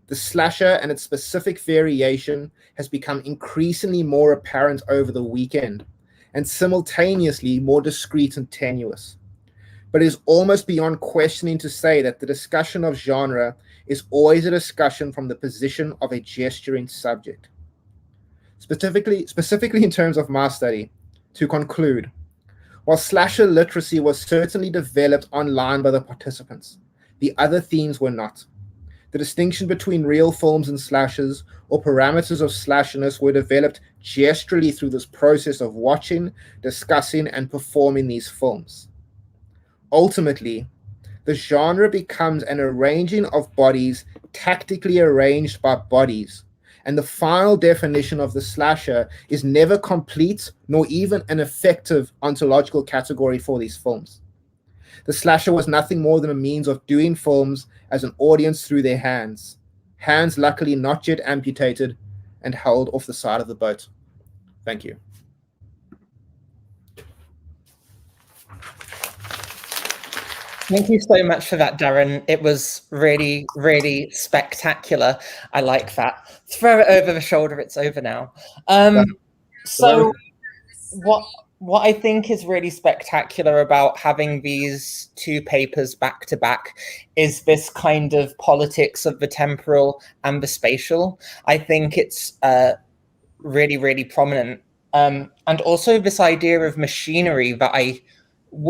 The slasher and its specific variation has become increasingly more apparent over the weekend, and simultaneously more discreet and tenuous. But it is almost beyond questioning to say that the discussion of genre is always a discussion from the position of a gesturing subject. Specifically in terms of my study, to conclude, while slasher literacy was certainly developed online by the participants, The other themes were not. The distinction between real films and slashers, or parameters of slashiness, were developed gesturally through this process of watching, discussing, and performing these films. Ultimately, the genre becomes an arranging of bodies tactically arranged by bodies, and the final definition of the slasher is never complete nor even an effective ontological category for these films. The slasher was nothing more than a means of doing films as an audience through their hands luckily not yet amputated and held off the side of the boat. Thank you.
Thank you so much for that, Darren. It was really, really spectacular. I like that. Throw it over the shoulder. It's over now. So what I think is really spectacular about having these two papers back to back is this kind of politics of the temporal and the spatial. I think it's really, really prominent. And also this idea of machinery that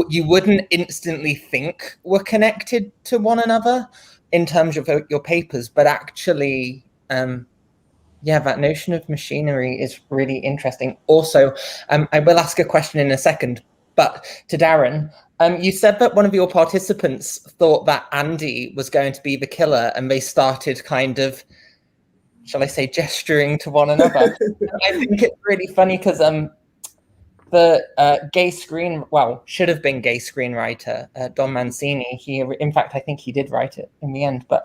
you wouldn't instantly think were connected to one another in terms of your papers, but actually, that notion of machinery is really interesting. Also, I will ask a question in a second, but to Darren, you said that one of your participants thought that Andy was going to be the killer, and they started kind of, shall I say, gesturing to one another. I think it's really funny because the should have been gay screenwriter, Don Mancini. In fact, I think he did write it in the end. But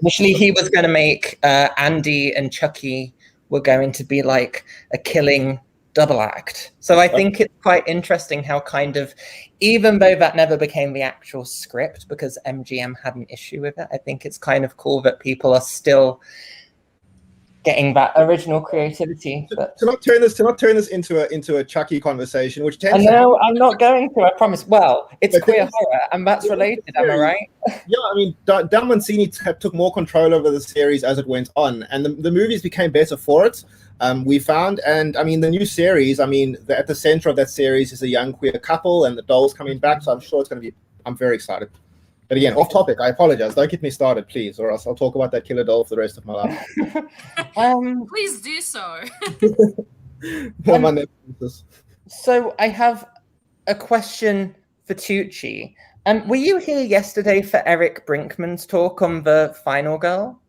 initially, he was going to make Andy and Chucky were going to be like a killing double act. So I think it's quite interesting how kind of, even though that never became the actual script because MGM had an issue with it, I think it's kind of cool that people are still getting that original creativity. But
to not turn this into a Chucky conversation, which tends
I'm not going to, I promise. Well, it's queer horror, and that's related, am I right?
Yeah, I mean, Don Mancini took more control over the series as it went on, and the movies became better for it. We found, and I mean, the new series, I mean, at the center of that series is a young queer couple, and the doll's coming back, so I'm sure it's going to be. I'm very excited. But again, off topic. I apologize. Don't get me started, please, or else I'll talk about that killer doll for the rest of my life.
Please do so.
So I have a question for Tugce. Were you here yesterday for Eric Brinkman's talk on the Final Girl?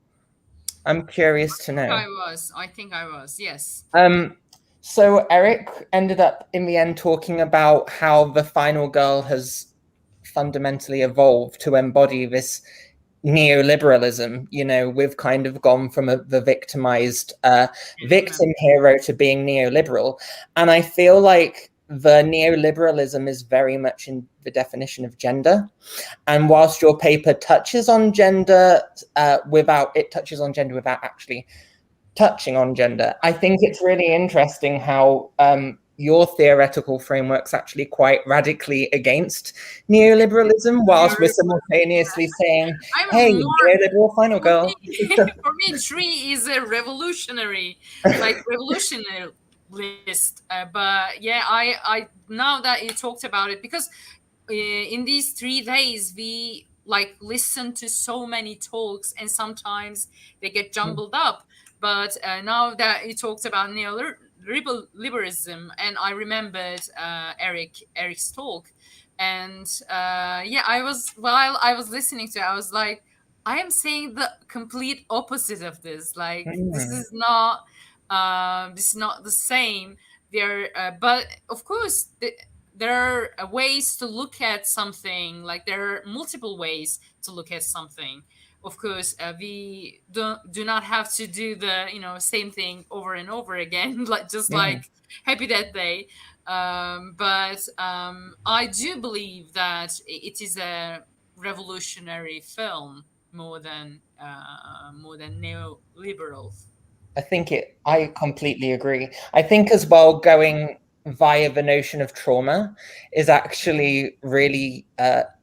I'm curious to know.
I think I was. Yes.
So Eric ended up in the end talking about how the Final Girl has fundamentally evolved to embody this neoliberalism. You know, we've kind of gone from the victimized victim hero to being neoliberal. And I feel like the neoliberalism is very much in the definition of gender. And whilst your paper touches on gender without actually touching on gender, I think it's really interesting how your theoretical framework's actually quite radically against neoliberalism, whilst we're simultaneously saying, hey, neoliberal Final Girl.
For me, Tree is a revolutionary, list. But yeah, I now that you talked about it, because in these 3 days, we listen to so many talks, and sometimes they get jumbled up. But now that you talked about neoliberalism, and I remembered Eric's talk, and while I was listening to it, I was like, I am saying the complete opposite of this. This is not the same. But of course, there are ways to look at something. There are multiple ways to look at something. Of course, we do not have to do the same thing over and over again, like Happy Death Day. But I do believe that it is a revolutionary film more than neoliberal.
I completely agree. I think as well, going via the notion of trauma is actually really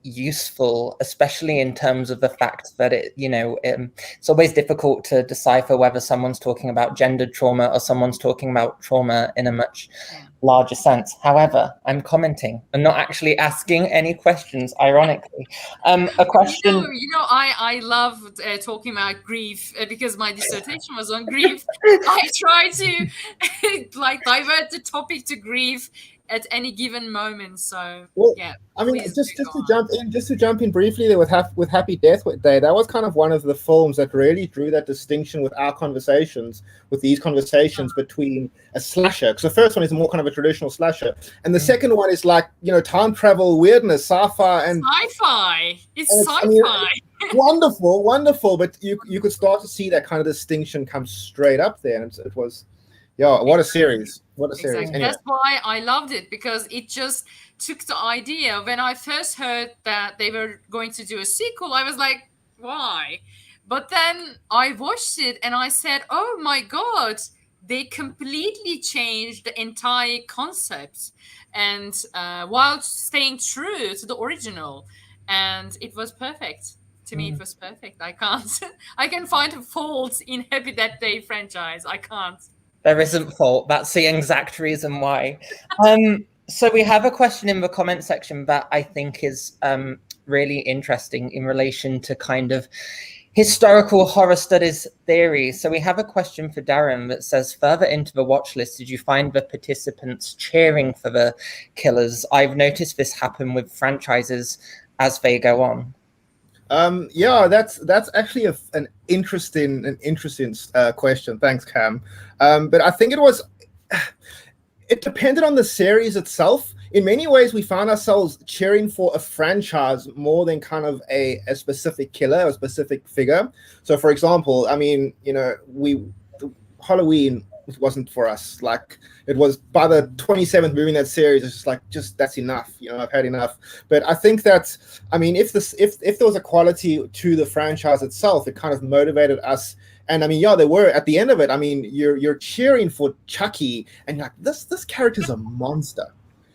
useful, especially in terms of the fact that it's always difficult to decipher whether someone's talking about gendered trauma or someone's talking about trauma in a much larger sense. However, I'm commenting and not actually asking any questions, ironically. A question...
I love talking about grief because my dissertation was on grief. I try to divert the topic to grief at any given moment. So
I mean, just to jump in briefly there with Happy Death Day, that was kind of one of the films that really drew that distinction with these conversations between a slasher, because the first one is more kind of a traditional slasher, and the second one is like, time travel weirdness, sci-fi.
It's sci-fi.
Wonderful, but you could start to see that kind of distinction come straight up there, and it was, what a series.
Exactly.
Anyway.
That's why I loved it, because it just took the idea. When I first heard that they were going to do a sequel, I was like, why? But then I watched it and I said, oh my God, they completely changed the entire concept, and while staying true to the original. And it was perfect. To me, it was perfect. I can find a fault in Happy Death Day franchise. I can't.
There isn't fault. That's the exact reason why. So we have a question in the comment section that I think is really interesting in relation to kind of historical horror studies theory. So we have a question for Darren that says, further into the watch list, did you find the participants cheering for the killers? I've noticed this happen with franchises as they go on. That's actually an interesting question. Thanks, Cam. But I think it depended on the series itself. In many ways, we found ourselves cheering for a franchise more than kind of a specific killer or a specific figure. So, for example, I mean, Halloween wasn't for us. Like, it was by the 27th movie in that series, it's just that's enough. I've had enough. But I think that, I mean, if there was a quality to the franchise itself, it kind of motivated us. And I mean, they were at the end of it. I mean, you're cheering for Chucky, and you're like, this character's a monster.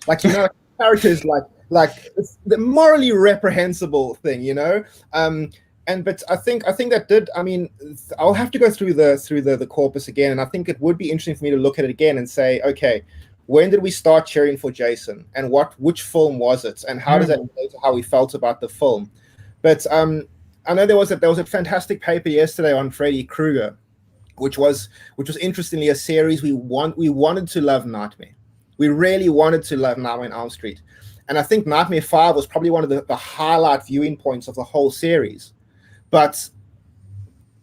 Like, character is like it's the morally reprehensible thing, But I think that did. I mean, I'll have to go through the corpus again, and I think it would be interesting for me to look at it again and say, okay, when did we start cheering for Jason, and which film was it, and how does that relate to how we felt about the film? But I know there was a fantastic paper yesterday on Freddy Krueger, which was interestingly a series we wanted to love Nightmare. We really wanted to love Nightmare on Elm Street, and I think Nightmare 5 was probably one of the highlight viewing points of the whole series. But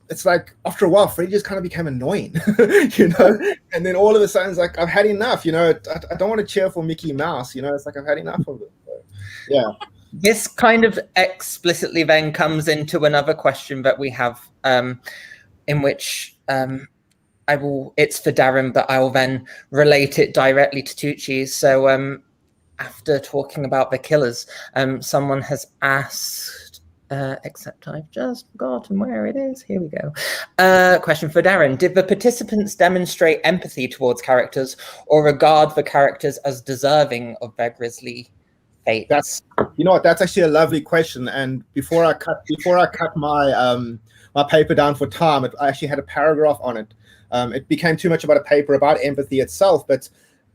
it's like, after a while, Freddy just kind of became annoying, And then all of a sudden, it's like, I've had enough, I don't want to cheer for Mickey Mouse, It's like, I've had enough of it. So, yeah. This kind of explicitly then comes into another question that we have, in which it's for Darren, but I'll then relate it directly to Tugce. So after talking about the killers, someone has asked, except I've just forgotten where it is. Here we go. Question for Darren. Did the participants demonstrate empathy towards characters or regard the characters as deserving of their grisly fate?
That's actually a lovely question. And before I cut my my paper down for time, I actually had a paragraph on it. It became too much about a paper about empathy itself, but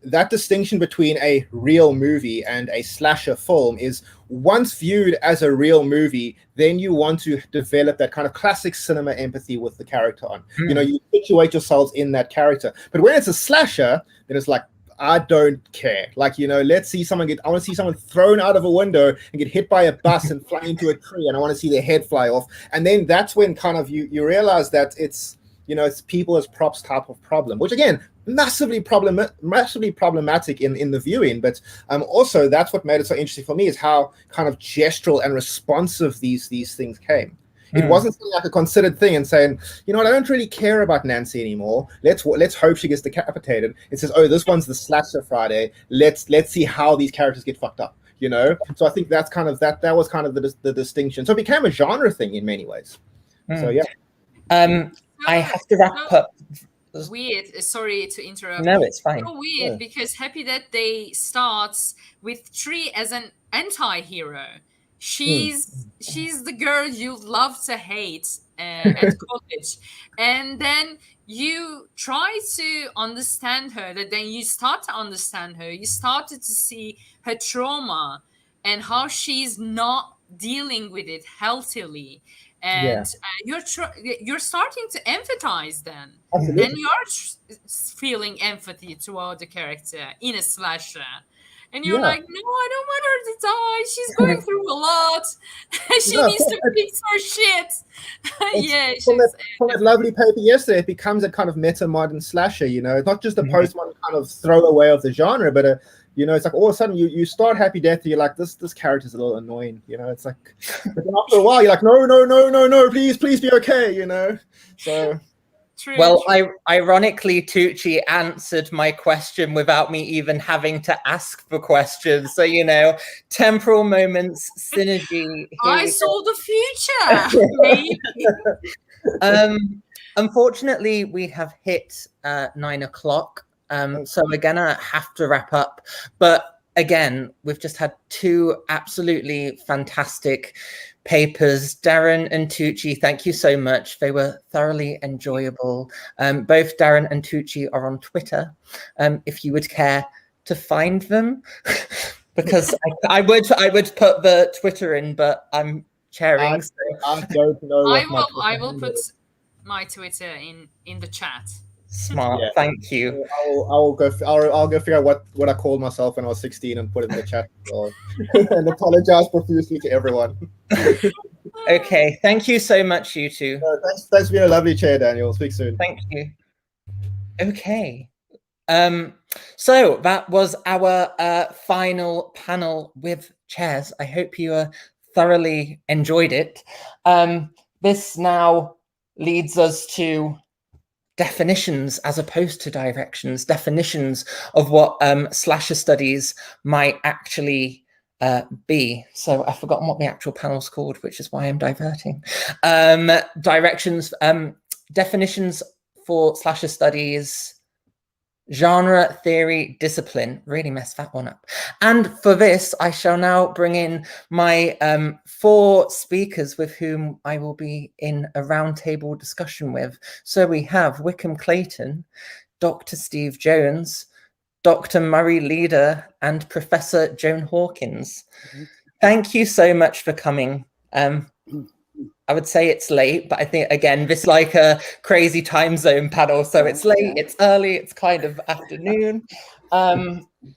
that distinction between a real movie and a slasher film is, once viewed as a real movie, then you want to develop that kind of classic cinema empathy with the character on. You situate yourselves in that character. But when it's a slasher, then it's like, I don't care. Like, let's see someone I want to see someone thrown out of a window and get hit by a bus and fly into a tree, and I want to see their head fly off. And then that's when kind of you realize that it's people as props type of problem, which again, massively problematic in the viewing. But also that's what made it so interesting for me, is how kind of gestural and responsive these things came. It wasn't like a considered thing and saying, I don't really care about Nancy anymore. Let's hope she gets decapitated. It says, oh, this one's the slasher Friday. Let's see how these characters get fucked up. So I think that's kind of that was kind of the distinction. So it became a genre thing in many ways. So yeah.
I have to wrap up.
Weird. Sorry to interrupt.
No, it's fine.
So weird, because Happy Death Day starts with Tree as an anti-hero. She's the girl you love to hate at college, and then you try to understand her. That then you start to understand her. You started to see her trauma and how she's not dealing with it healthily, and you're starting to empathize then.
Absolutely.
And you're feeling empathy toward the character in a slasher. And you're like, no, I don't want her to die. She's going through a lot. She needs to fix her shit.
From that lovely paper yesterday, it becomes a kind of meta-modern slasher, you know. It's not just a postmodern kind of throwaway of the genre, but you know, it's like all of a sudden you start Happy Death, you're like, this character's a little annoying, you know. It's like, but then after a while, you're like, no, please be okay, you know. So...
True. Ironically, Tugce answered my question without me even having to ask for questions. So, you know, temporal moments, synergy.
I saw the future.
Unfortunately, we have hit 9 o'clock. So we're going to have to wrap up. But again, we've just had 2 absolutely fantastic papers. Darren and Tugce, thank you so much. They were thoroughly enjoyable. Both Darren and Tugce are on Twitter, if you would care to find them, because I would put the Twitter in, but I'm chairing.
I don't know.
I will put my Twitter in the chat.
Smart, thank you.
I'll go figure out what I called myself when I was 16 and put it in the chat as well. And apologize profusely to everyone.
Okay, thank you so much, you two.
Thanks for being a lovely chair, Daniel. Speak soon.
Thank you. Okay. So that was our final panel with chairs. I hope you thoroughly enjoyed it. This now leads us to definitions as opposed to directions, definitions of what slasher studies might actually be. So I've forgotten what the actual panel's called, which is why I'm diverting. Directions, definitions for slasher studies, genre, theory, discipline. Really messed that one up. And for this, I shall now bring in my 4 speakers with whom I will be in a roundtable discussion with. So we have Wickham Clayton, Dr. Steve Jones, Dr. Murray Leeder, and Professor Joan Hawkins. Thank you so much for coming. I would say it's late, but I think, again, this is like a crazy time zone panel. So it's late, it's early, it's kind of afternoon.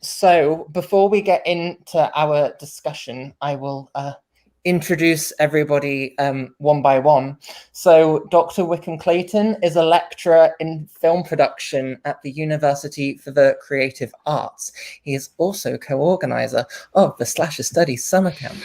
So before we get into our discussion, I will introduce everybody one by one. So Dr. Wickham Clayton is a lecturer in film production at the University for the Creative Arts. He is also co-organizer of the Slasher Studies Summer Camp.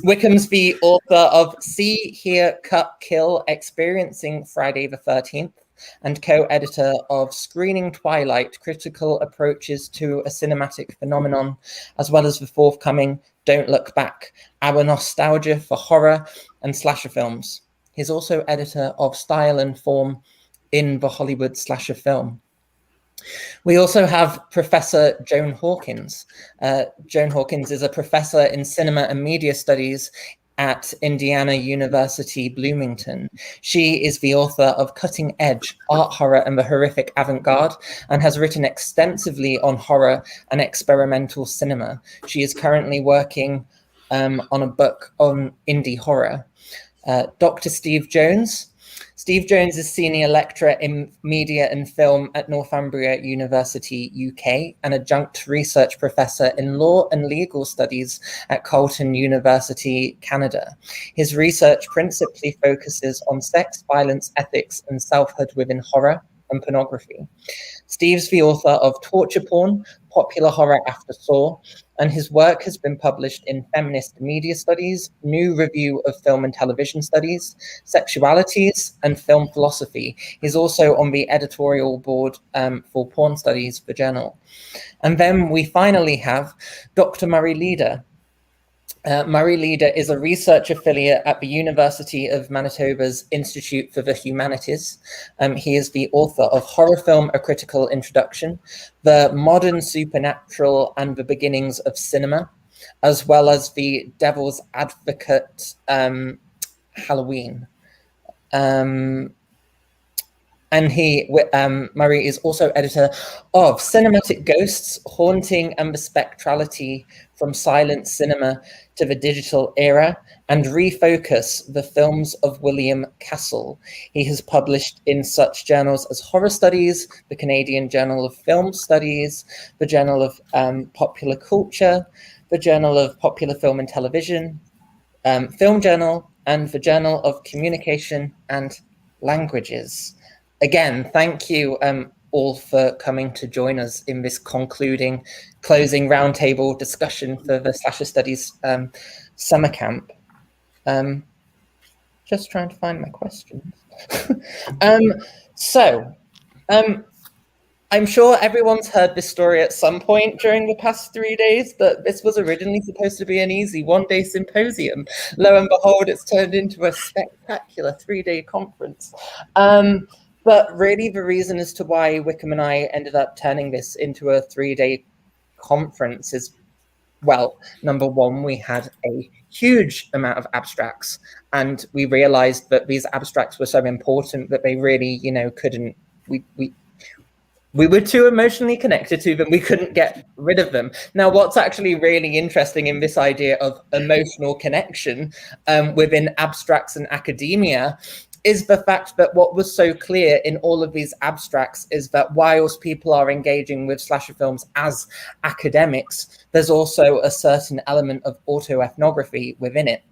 Wickham's the author of See, Hear, Cut, Kill, Experiencing Friday the 13th, and co-editor of Screening Twilight, Critical Approaches to a Cinematic Phenomenon, as well as the forthcoming Don't Look Back, Our Nostalgia for Horror and Slasher Films. He's also editor of Style and Form in the Hollywood Slasher Film. We also have Professor Joan Hawkins. Joan Hawkins is a professor in cinema and media studies at Indiana University, Bloomington. She is the author of Cutting Edge, Art, Horror, and the Horrific Avant-Garde, and has written extensively on horror and experimental cinema. She is currently working on a book on indie horror. Dr. Steve Jones. Steve Jones is Senior Lecturer in Media and Film at Northumbria University, UK, and Adjunct Research Professor in Law and Legal Studies at Clayton University, Canada. His research principally focuses on sex, violence, ethics, and selfhood within horror and pornography. Steve's the author of Torture Porn, Popular Horror After Saw, and his work has been published in Feminist Media Studies, New Review of Film and Television Studies, Sexualities, and Film Philosophy. He's also on the editorial board for Porn Studies, the journal. And then we finally have Dr. Murray Leeder. Murray Leeder is a research affiliate at the University of Manitoba's Institute for the Humanities. He is the author of Horror Film, A Critical Introduction, The Modern Supernatural and the Beginnings of Cinema, as well as the Devil's Advocate Halloween. And Murray is also editor of Cinematic Ghosts, Haunting and Spectrality from Silent Cinema to the Digital Era, and Refocus, the Films of William Castle. He has published in such journals as Horror Studies, the Canadian Journal of Film Studies, the Journal of Popular Culture, the Journal of Popular Film and Television, Film Journal, and the Journal of Communication and Languages. Again, thank you all for coming to join us in this closing roundtable discussion for the Slasher Studies summer camp. Just trying to find my questions. I'm sure everyone's heard this story at some point during the past 3 days, but this was originally supposed to be an easy one-day symposium. Lo and behold, it's turned into a spectacular 3-day conference. But really the reason as to why Wickham and I ended up turning this into a 3-day conference is, well, number one, we had a huge amount of abstracts, and we realized that these abstracts were so important that they really, couldn't, we were too emotionally connected to them. We couldn't get rid of them. Now, what's actually really interesting in this idea of emotional connection within abstracts and academia is the fact that what was so clear in all of these abstracts is that whilst people are engaging with slasher films as academics, there's also a certain element of autoethnography within it.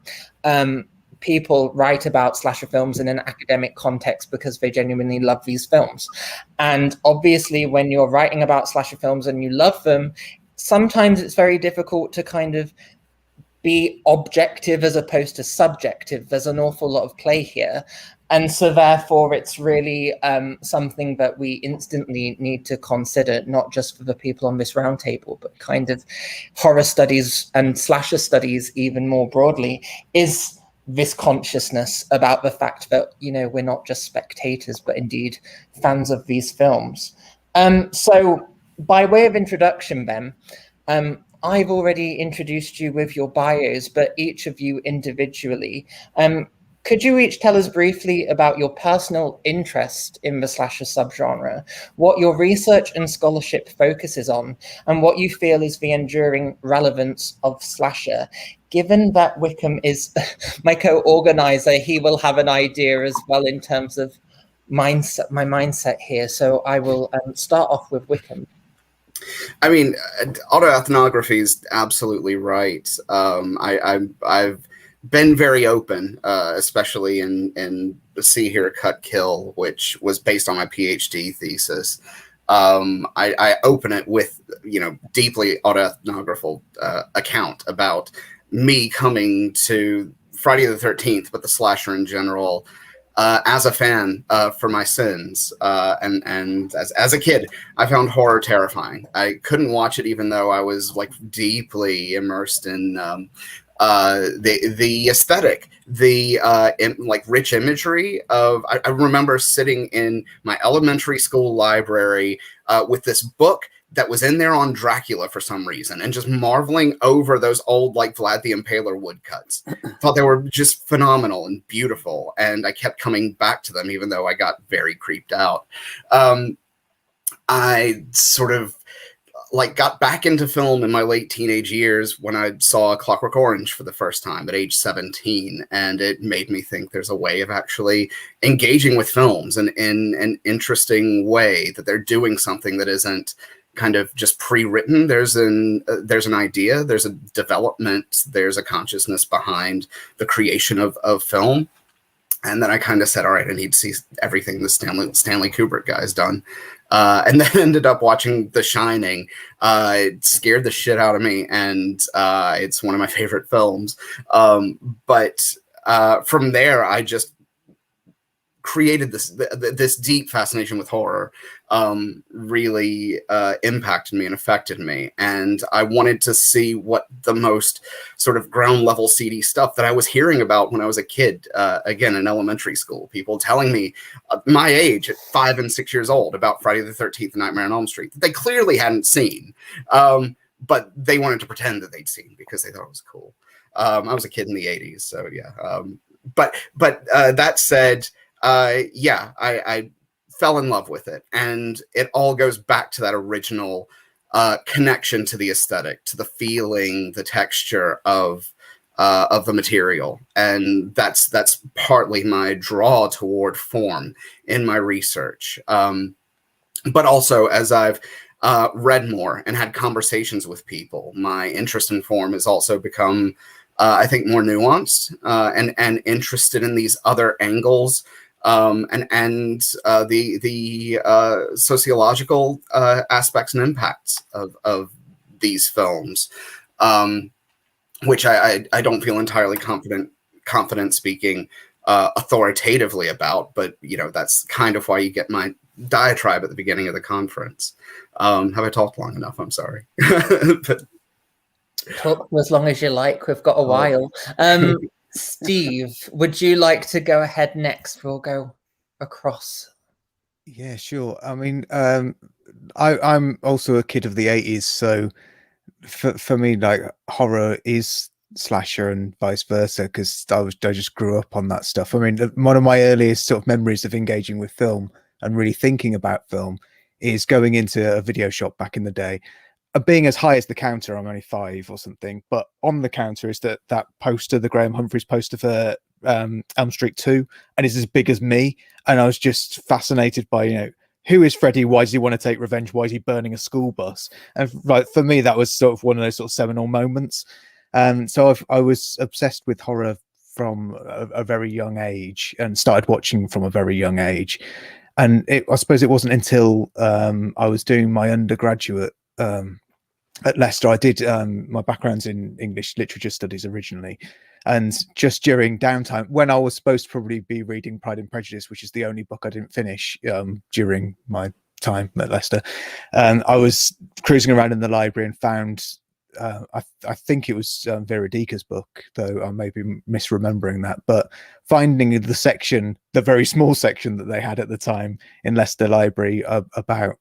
People write about slasher films in an academic context because they genuinely love these films. And obviously, when you're writing about slasher films and you love them, sometimes it's very difficult to kind of be objective as opposed to subjective. There's an awful lot of play here. And so therefore, it's really something that we instantly need to consider, not just for the people on this roundtable, but kind of horror studies and slasher studies even more broadly, is this consciousness about the fact that, we're not just spectators, but indeed fans of these films. So by way of introduction, then, I've already introduced you with your bios, but each of you individually, could you each tell us briefly about your personal interest in the slasher subgenre, what your research and scholarship focuses on, and what you feel is the enduring relevance of slasher? Given that Wickham is my co-organizer, he will have an idea as well in terms of my mindset here. So I will start off with Wickham.
I mean, autoethnography is absolutely right. I've been very open, especially in the See, Hear, Cut, Kill, which was based on my PhD thesis. I open it with, deeply autoethnographical account about me coming to Friday the 13th, but the slasher in general, as a fan for my sins. And as a kid, I found horror terrifying. I couldn't watch it even though I was deeply immersed in the aesthetic, the rich imagery of. I remember sitting in my elementary school library with this book that was in there on Dracula for some reason, and just marveling over those old Vlad the Impaler woodcuts. Thought they were just phenomenal and beautiful, and I kept coming back to them even though I got very creeped out. I sort of got back into film in my late teenage years when I saw Clockwork Orange for the first time at age 17, and it made me think there's a way of actually engaging with films in an interesting way, that they're doing something that isn't kind of just pre-written. There's an idea, there's a development, there's a consciousness behind the creation of film. And then I kind of said, all right, I need to see everything the Stanley Kubrick guy's done. And then ended up watching The Shining. It scared the shit out of me, and it's one of my favorite films. But from there, I just created this deep fascination with horror. Really impacted me and affected me, and I wanted to see what the most sort of ground level seedy stuff that I was hearing about when I was a kid, again in elementary school, people telling me my age at 5 and 6 years old about Friday the 13th and Nightmare on Elm Street that they clearly hadn't seen, but they wanted to pretend that they'd seen because they thought it was cool. I was a kid in the 80s, so yeah. But that said, yeah, I fell in love with it, and it all goes back to that original connection to the aesthetic, to the feeling, the texture of the material, and that's partly my draw toward form in my research. But also, as I've read more and had conversations with people, my interest in form has also become, I think, more nuanced and interested in these other angles, and the sociological aspects and impacts of these films, which I don't feel entirely confident speaking authoritatively about, but that's kind of why you get my diatribe at the beginning of the conference. Have I talked long enough? I'm sorry. But,
talk for as long as you like. We've got a while. Steve, would you like to go ahead next? We'll go across.
Yeah, sure. I mean, I'm also a kid of the 80s, so for me, like, horror is slasher and vice versa, because I just grew up on that stuff. I mean, one of my earliest sort of memories of engaging with film and really thinking about film is going into a video shop back in the day. Being as high as the counter, I'm only 5 or something, but on the counter is that poster, the Graham Humphreys poster for Elm Street 2, and it's as big as me. And I was just fascinated by, who is Freddy? Why does he want to take revenge? Why is he burning a school bus? And right, for me, that was sort of one of those sort of seminal moments. So I was obsessed with horror from a very young age, and started watching from a very young age. And I suppose it wasn't until I was doing my undergraduate at Leicester. I did my background's in English literature studies originally, and just during downtime, when I was supposed to probably be reading Pride and Prejudice, which is the only book I didn't finish during my time at Leicester, I was cruising around in the library and found I think it was Verodeca's book, though I may be misremembering that, but finding the very small section that they had at the time in Leicester Library about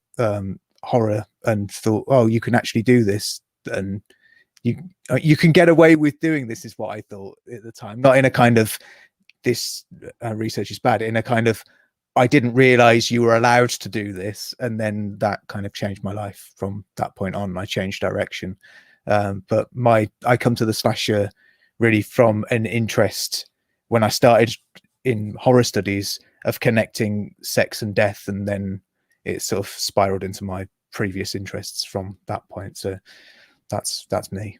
horror, and thought, oh, you can actually do this, and you can get away with doing this, is what I thought at the time. Not in a kind of this research is bad, in a kind of I didn't realize you were allowed to do this, and then that kind of changed my life. From that point on, I changed direction. But I come to the slasher really from an interest when I started in horror studies of connecting sex and death, and then it sort of spiraled into my previous interests from that point. So that's me.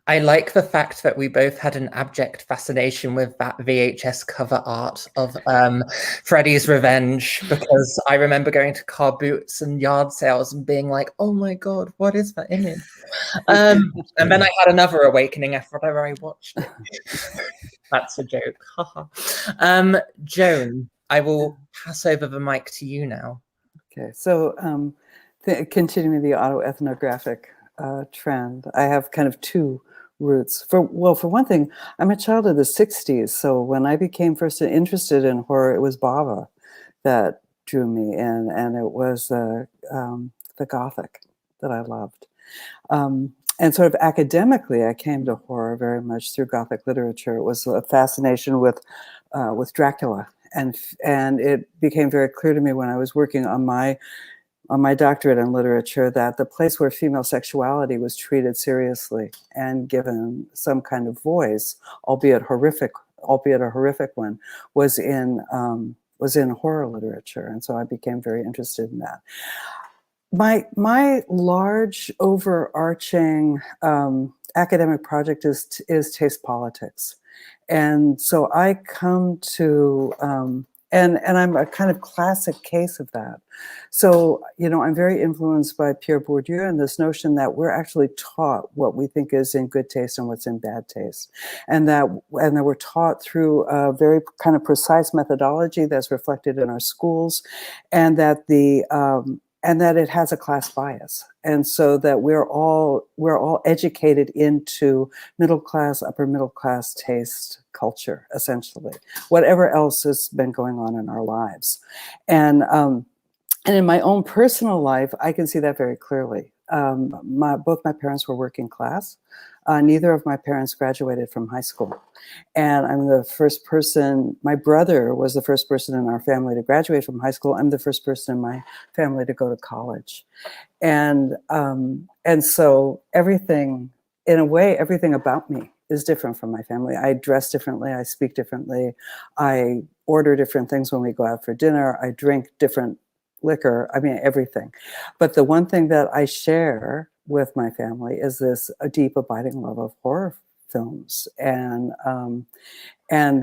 I like the fact that we both had an abject fascination with that VHS cover art of Freddy's Revenge, because I remember going to car boots and yard sales and being like, oh my God, what is that image? And then I had another awakening after I watched it. That's a joke. Joan, I will pass over the mic to you now.
Okay, so continuing the autoethnographic trend, I have kind of two roots. For one thing, I'm a child of the 60s, so when I became first interested in horror, it was Bava that drew me in, and it was the Gothic that I loved. And sort of academically, I came to horror very much through Gothic literature. It was a fascination with Dracula, and it became very clear to me when I was working on my doctorate in literature that the place where female sexuality was treated seriously and given some kind of voice, albeit a horrific one, was in horror literature, and so I became very interested in that. My large overarching academic project is taste politics, and so I come to and I'm a kind of classic case of that. So, I'm very influenced by Pierre Bourdieu and this notion that we're actually taught what we think is in good taste and what's in bad taste. And that we're taught through a very kind of precise methodology that's reflected in our schools, and that it has a class bias. And so that we're all educated into middle class, upper middle class taste culture, essentially, whatever else has been going on in our lives. And in my own personal life, I can see that very clearly, both my parents were working class. Neither of my parents graduated from high school. And I'm the first person, my brother was the first person in our family to graduate from high school. I'm the first person in my family to go to college. And so everything, in a way, everything about me is different from my family. I dress differently, I speak differently, I order different things when we go out for dinner, I drink different liquor, I mean, everything. But the one thing that I share with my family is this a deep abiding love of horror films, and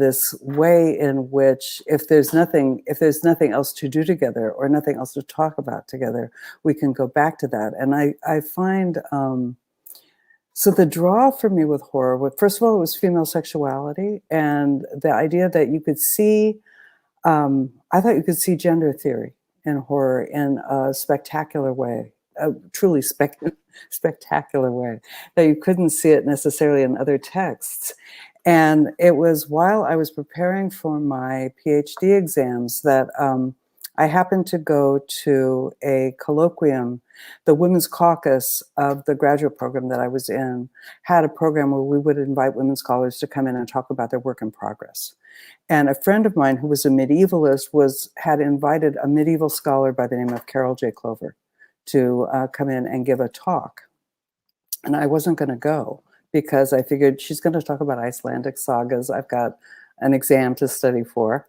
this way in which if there's nothing else to do together or nothing else to talk about together, we can go back to that. And I find so the draw for me with horror, first of all, it was female sexuality and the idea that you could see, I thought you could see gender theory in horror in a spectacular way, a truly spectacular way, that you couldn't see it necessarily in other texts. And it was while I was preparing for my PhD exams that I happened to go to a colloquium. The Women's Caucus of the graduate program that I was in had a program where we would invite women scholars to come in and talk about their work in progress. And a friend of mine who was a medievalist had invited a medieval scholar by the name of Carol J. Clover to come in and give a talk. And I wasn't going to go because I figured she's going to talk about Icelandic sagas. I've got an exam to study for.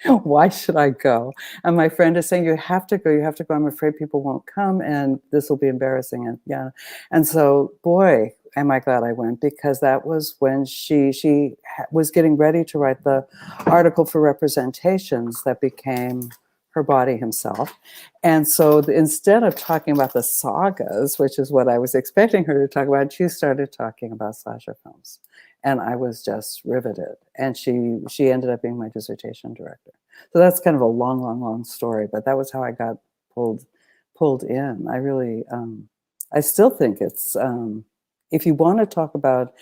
Why should I go? And my friend is saying, you have to go, you have to go. I'm afraid people won't come and this will be embarrassing. And yeah. And so, boy, am I glad I went, because that was when she was getting ready to write the article for Representations that became Her Body Himself. And so instead of talking about the sagas, which is what I was expecting her to talk about, she started talking about slasher films. And I was just riveted. And she ended up being my dissertation director. So that's kind of a long, long, long story, but that was how I got pulled in. I really, I still think it's, if you want to talk about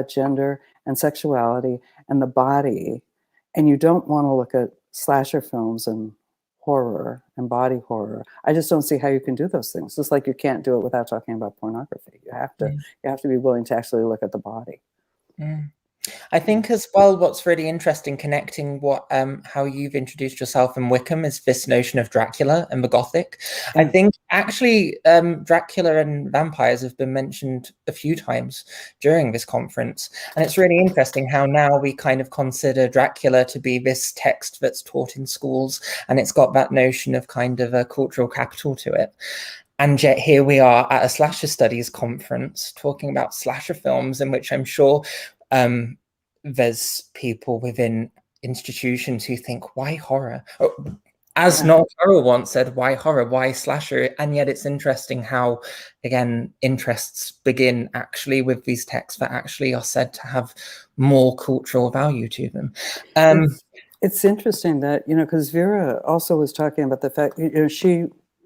gender and sexuality and the body, and you don't want to look at slasher films and horror and body horror, I just don't see how you can do those things. Just like you can't do it without talking about pornography. You have to be willing to actually look at the body.
I think as well, what's really interesting connecting what how you've introduced yourself in Wickham is this notion of Dracula and the Gothic. I think actually Dracula and vampires have been mentioned a few times during this conference. And it's really interesting how now we kind of consider Dracula to be this text that's taught in schools, and it's got that notion of kind of a cultural capital to it. And yet here we are at a slasher studies conference talking about slasher films, in which I'm sure there's people within institutions who think, why horror? As Not Horror once said, why horror? Why slasher? And yet it's interesting how, again, interests begin actually with these texts that actually are said to have more cultural value to them.
It's interesting that, because Vera also was talking about the fact,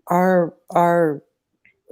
our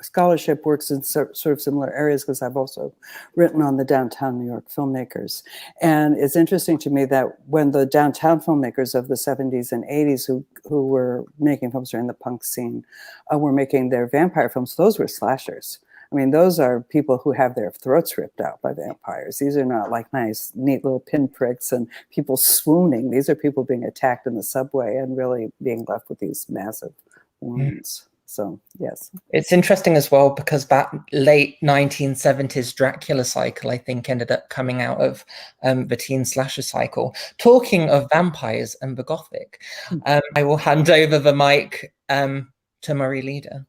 scholarship works in sort of similar areas, because I've also written on the downtown New York filmmakers. And it's interesting to me that when the downtown filmmakers of the 70s and 80s who were making films during the punk scene were making their vampire films, those were slashers. I mean, those are people who have their throats ripped out by vampires. These are not like nice, neat little pinpricks and people swooning. These are people being attacked in the subway and really being left with these massive wounds. So, yes.
It's interesting as well, because that late 1970s Dracula cycle, I think, ended up coming out of the teen slasher cycle. Talking of vampires and the Gothic, I will hand over the mic to Murray Leeder.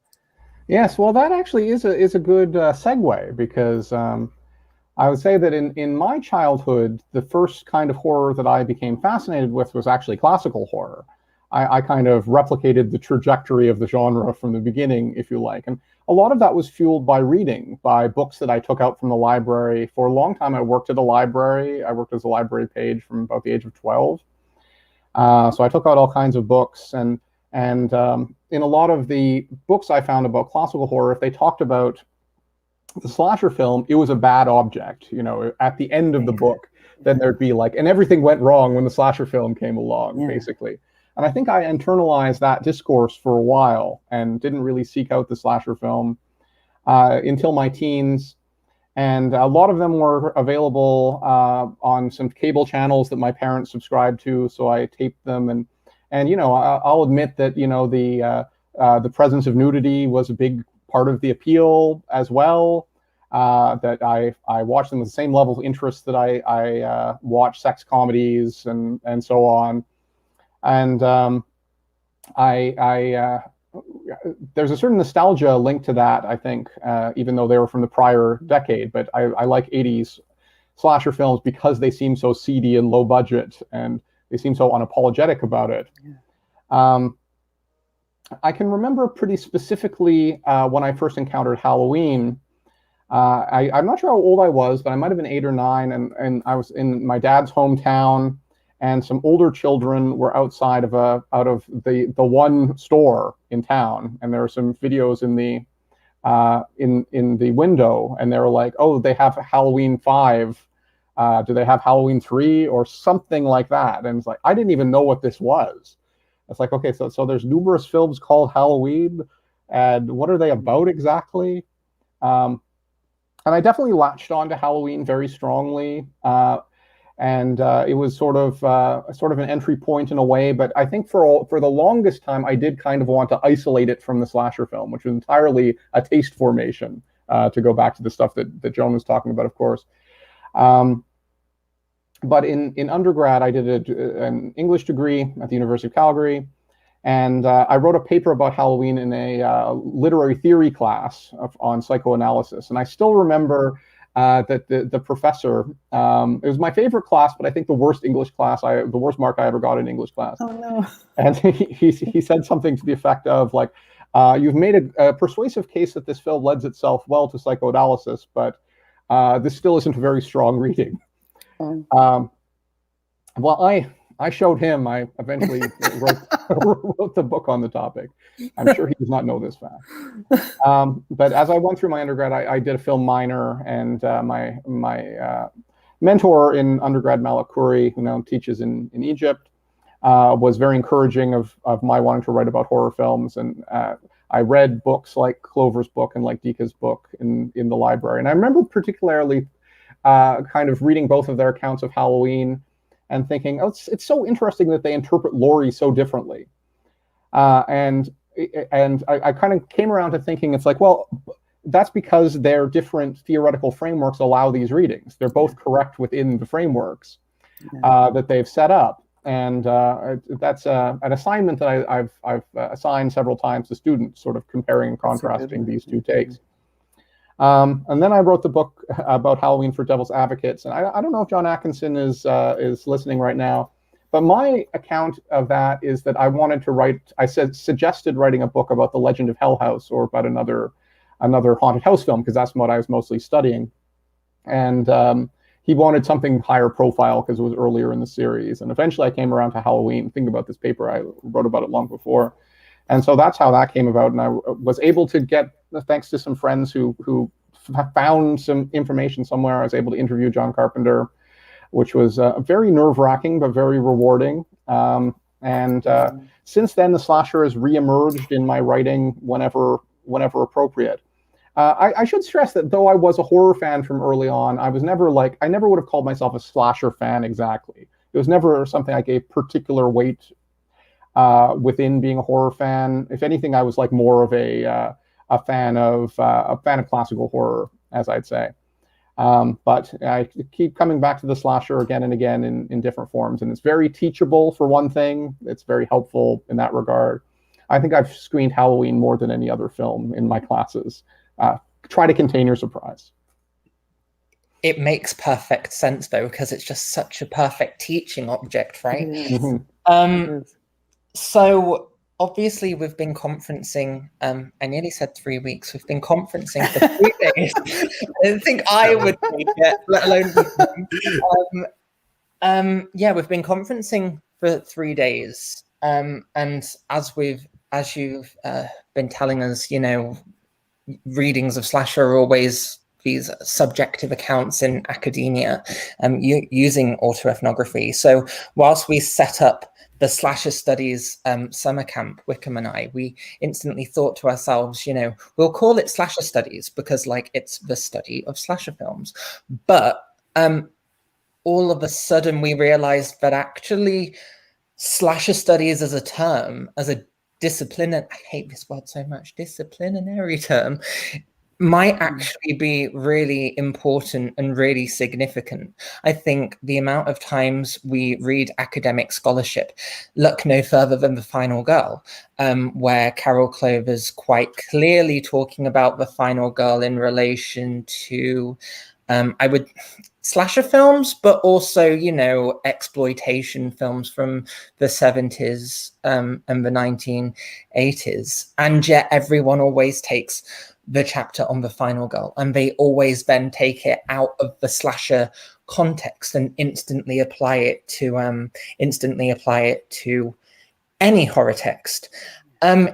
Yes, well, that actually is a good segue, because I would say that in my childhood, the first kind of horror that I became fascinated with was actually classical horror. I kind of replicated the trajectory of the genre from the beginning, if you like. And a lot of that was fueled by reading, by books that I took out from the library. For a long time, I worked at a library. I worked as a library page from about the age of 12. So I took out all kinds of books. And in a lot of the books I found about classical horror, if they talked about the slasher film, it was a bad object. At the end of the book, then there'd be like, and everything went wrong when the slasher film came along, basically. And I think I internalized that discourse for a while and didn't really seek out the slasher film until my teens. And a lot of them were available on some cable channels that my parents subscribed to, so I taped them. And you know, I'll admit that, you know, the presence of nudity was a big part of the appeal as well. That I watched them with the same level of interest that I watch sex comedies and so on. And there's a certain nostalgia linked to that, I think, even though they were from the prior decade. But I like 80s slasher films because they seem so seedy and low budget, and they seem so unapologetic about it. Yeah. I can remember pretty specifically when I first encountered Halloween. I'm not sure how old I was, but I might have been 8 or 9, and I was in my dad's hometown, and some older children were outside of the one store in town, and there were some videos in the window, and they were like, "Oh, they have Halloween 5. Do they have Halloween 3 or something like that?" And it's like, I didn't even know what this was. It's like, okay, so there's numerous films called Halloween, and what are they about exactly? And I definitely latched on to Halloween very strongly. And it was sort of an entry point in a way, but I think for the longest time I did kind of want to isolate it from the slasher film, which was entirely a taste formation, to go back to the stuff that Joan was talking about, of course. But in undergrad, I did an English degree at the University of Calgary, and I wrote a paper about Halloween in a literary theory class on psychoanalysis, and I still remember that the professor, it was my favorite class, but I think the worst English class, the worst mark I ever got in English class.
Oh no!
And he said something to the effect of like, "You've made a persuasive case that this film lends itself well to psychoanalysis, but this still isn't a very strong reading." Well, I showed him. I eventually wrote the book on the topic. I'm sure he does not know this fact. But as I went through my undergrad, I did a film minor, and my mentor in undergrad, Malik Khoury, who now teaches in Egypt, was very encouraging of my wanting to write about horror films. And I read books like Clover's book and like Dika's book in the library. And I remember particularly kind of reading both of their accounts of Halloween and thinking, oh, it's so interesting that they interpret Laurie so differently. And I kind of came around to thinking, it's like, well, that's because their different theoretical frameworks allow these readings. They're both correct within the frameworks that they've set up. And that's an assignment that I've assigned several times to students, sort of comparing and contrasting these two takes. And then I wrote the book about Halloween for Devil's Advocates. And I don't know if John Atkinson is listening right now, but my account of that is that I wanted to write, suggested writing a book about the Legend of Hell House, or about another haunted house film, because that's what I was mostly studying. And he wanted something higher profile because it was earlier in the series. And eventually I came around to Halloween. Think about this paper, I wrote about it long before. And so that's how that came about. And I was able to get, thanks to some friends who found some information somewhere, I was able to interview John Carpenter, which was very nerve-wracking, but very rewarding. Since then, the slasher has reemerged in my writing whenever appropriate. I should stress that though I was a horror fan from early on, I never would have called myself a slasher fan exactly. It was never something I gave particular weight within being a horror fan. If anything, I was like more of a fan of classical horror, as I'd say. But I keep coming back to the slasher again and again in different forms, and it's very teachable for one thing. It's very helpful in that regard. I think I've screened Halloween more than any other film in my classes. Try to contain your surprise.
It makes perfect sense though, because it's just such a perfect teaching object, right?
Mm-hmm.
So obviously we've been conferencing, I nearly said 3 weeks, we've been conferencing for 3 days. I didn't think I would take it, let alone we've been conferencing for 3 days. And as you've been telling us, you know, readings of slasher are always these subjective accounts in academia, using autoethnography. So whilst we set up the slasher studies summer camp, Wickham and I, we instantly thought to ourselves, you know, we'll call it slasher studies because like it's the study of slasher films. But all of a sudden we realized that actually slasher studies as a term, as a discipline, I hate this word so much, disciplinary term, might actually be really important and really significant. I think the amount of times we read academic scholarship, look no further than The Final Girl, where Carol Clover's quite clearly talking about the final girl in relation to, slasher films, but also, you know, exploitation films from the 70s and the 1980s. And yet everyone always takes the chapter on the final girl, and they always then take it out of the slasher context and instantly apply it to any horror text.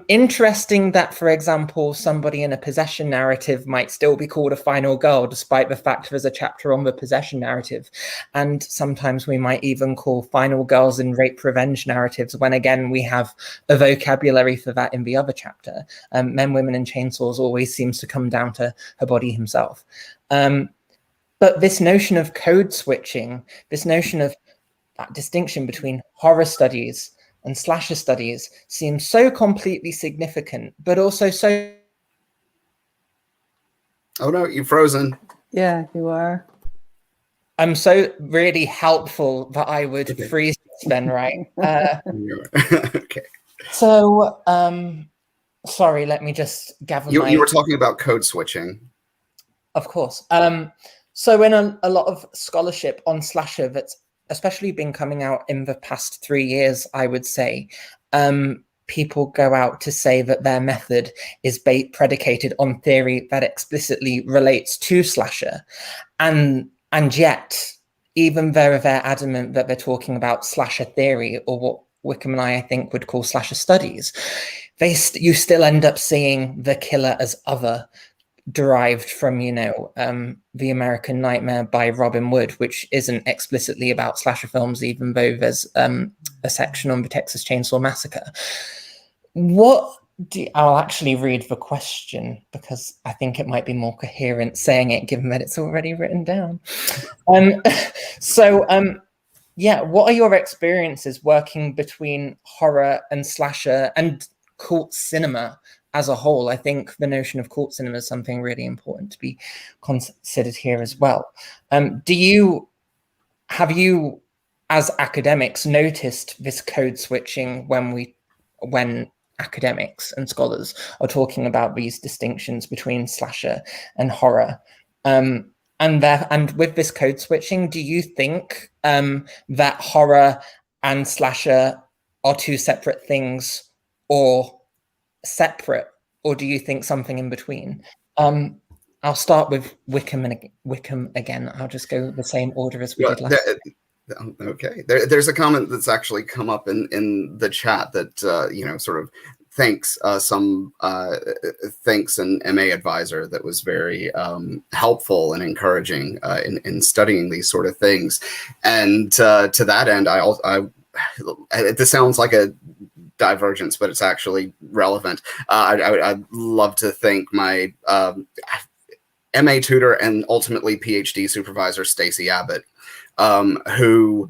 Interesting that, for example, somebody in a possession narrative might still be called a final girl, despite the fact there's a chapter on the possession narrative. And sometimes we might even call final girls in rape revenge narratives, when again, we have a vocabulary for that in the other chapter. Men, Women and Chainsaws always seems to come down to her body himself. But this notion of code switching, this notion of that distinction between horror studies and slasher studies seems so completely significant, but also so...
Oh no, you're frozen.
Yeah, you are.
I'm so really helpful that I would freeze then, right?
Okay.
So, sorry, let me just gather
You were talking about code switching.
Of course. So in a lot of scholarship on slasher that's especially been coming out in the past 3 years, I would say, people go out to say that their method is predicated on theory that explicitly relates to slasher. And yet, even though they're adamant that they're talking about slasher theory, or what Wickham and I think, would call slasher studies, you still end up seeing the killer as other, derived from, you know, The American Nightmare by Robin Wood, which isn't explicitly about slasher films, even though there's a section on the Texas Chainsaw Massacre. I'll actually read the question because I think it might be more coherent saying it, given that it's already written down. Yeah, what are your experiences working between horror and slasher and cult cinema as a whole? I think the notion of cult cinema is something really important to be considered here as well. Have you, as academics, noticed this code switching when academics and scholars are talking about these distinctions between slasher and horror? And with this code switching, do you think that horror and slasher are two separate things, or separate, or do you think something in between? I'll start with Wickham again. I'll just go the same order as we did last time.
Okay. There's a comment that's actually come up in the chat that you know, sort of thanks thanks an MA advisor that was very helpful and encouraging in studying these sort of things. And to that end, this sounds like a divergence, but it's actually relevant. I'd love to thank my MA tutor and ultimately PhD supervisor, Stacey Abbott, who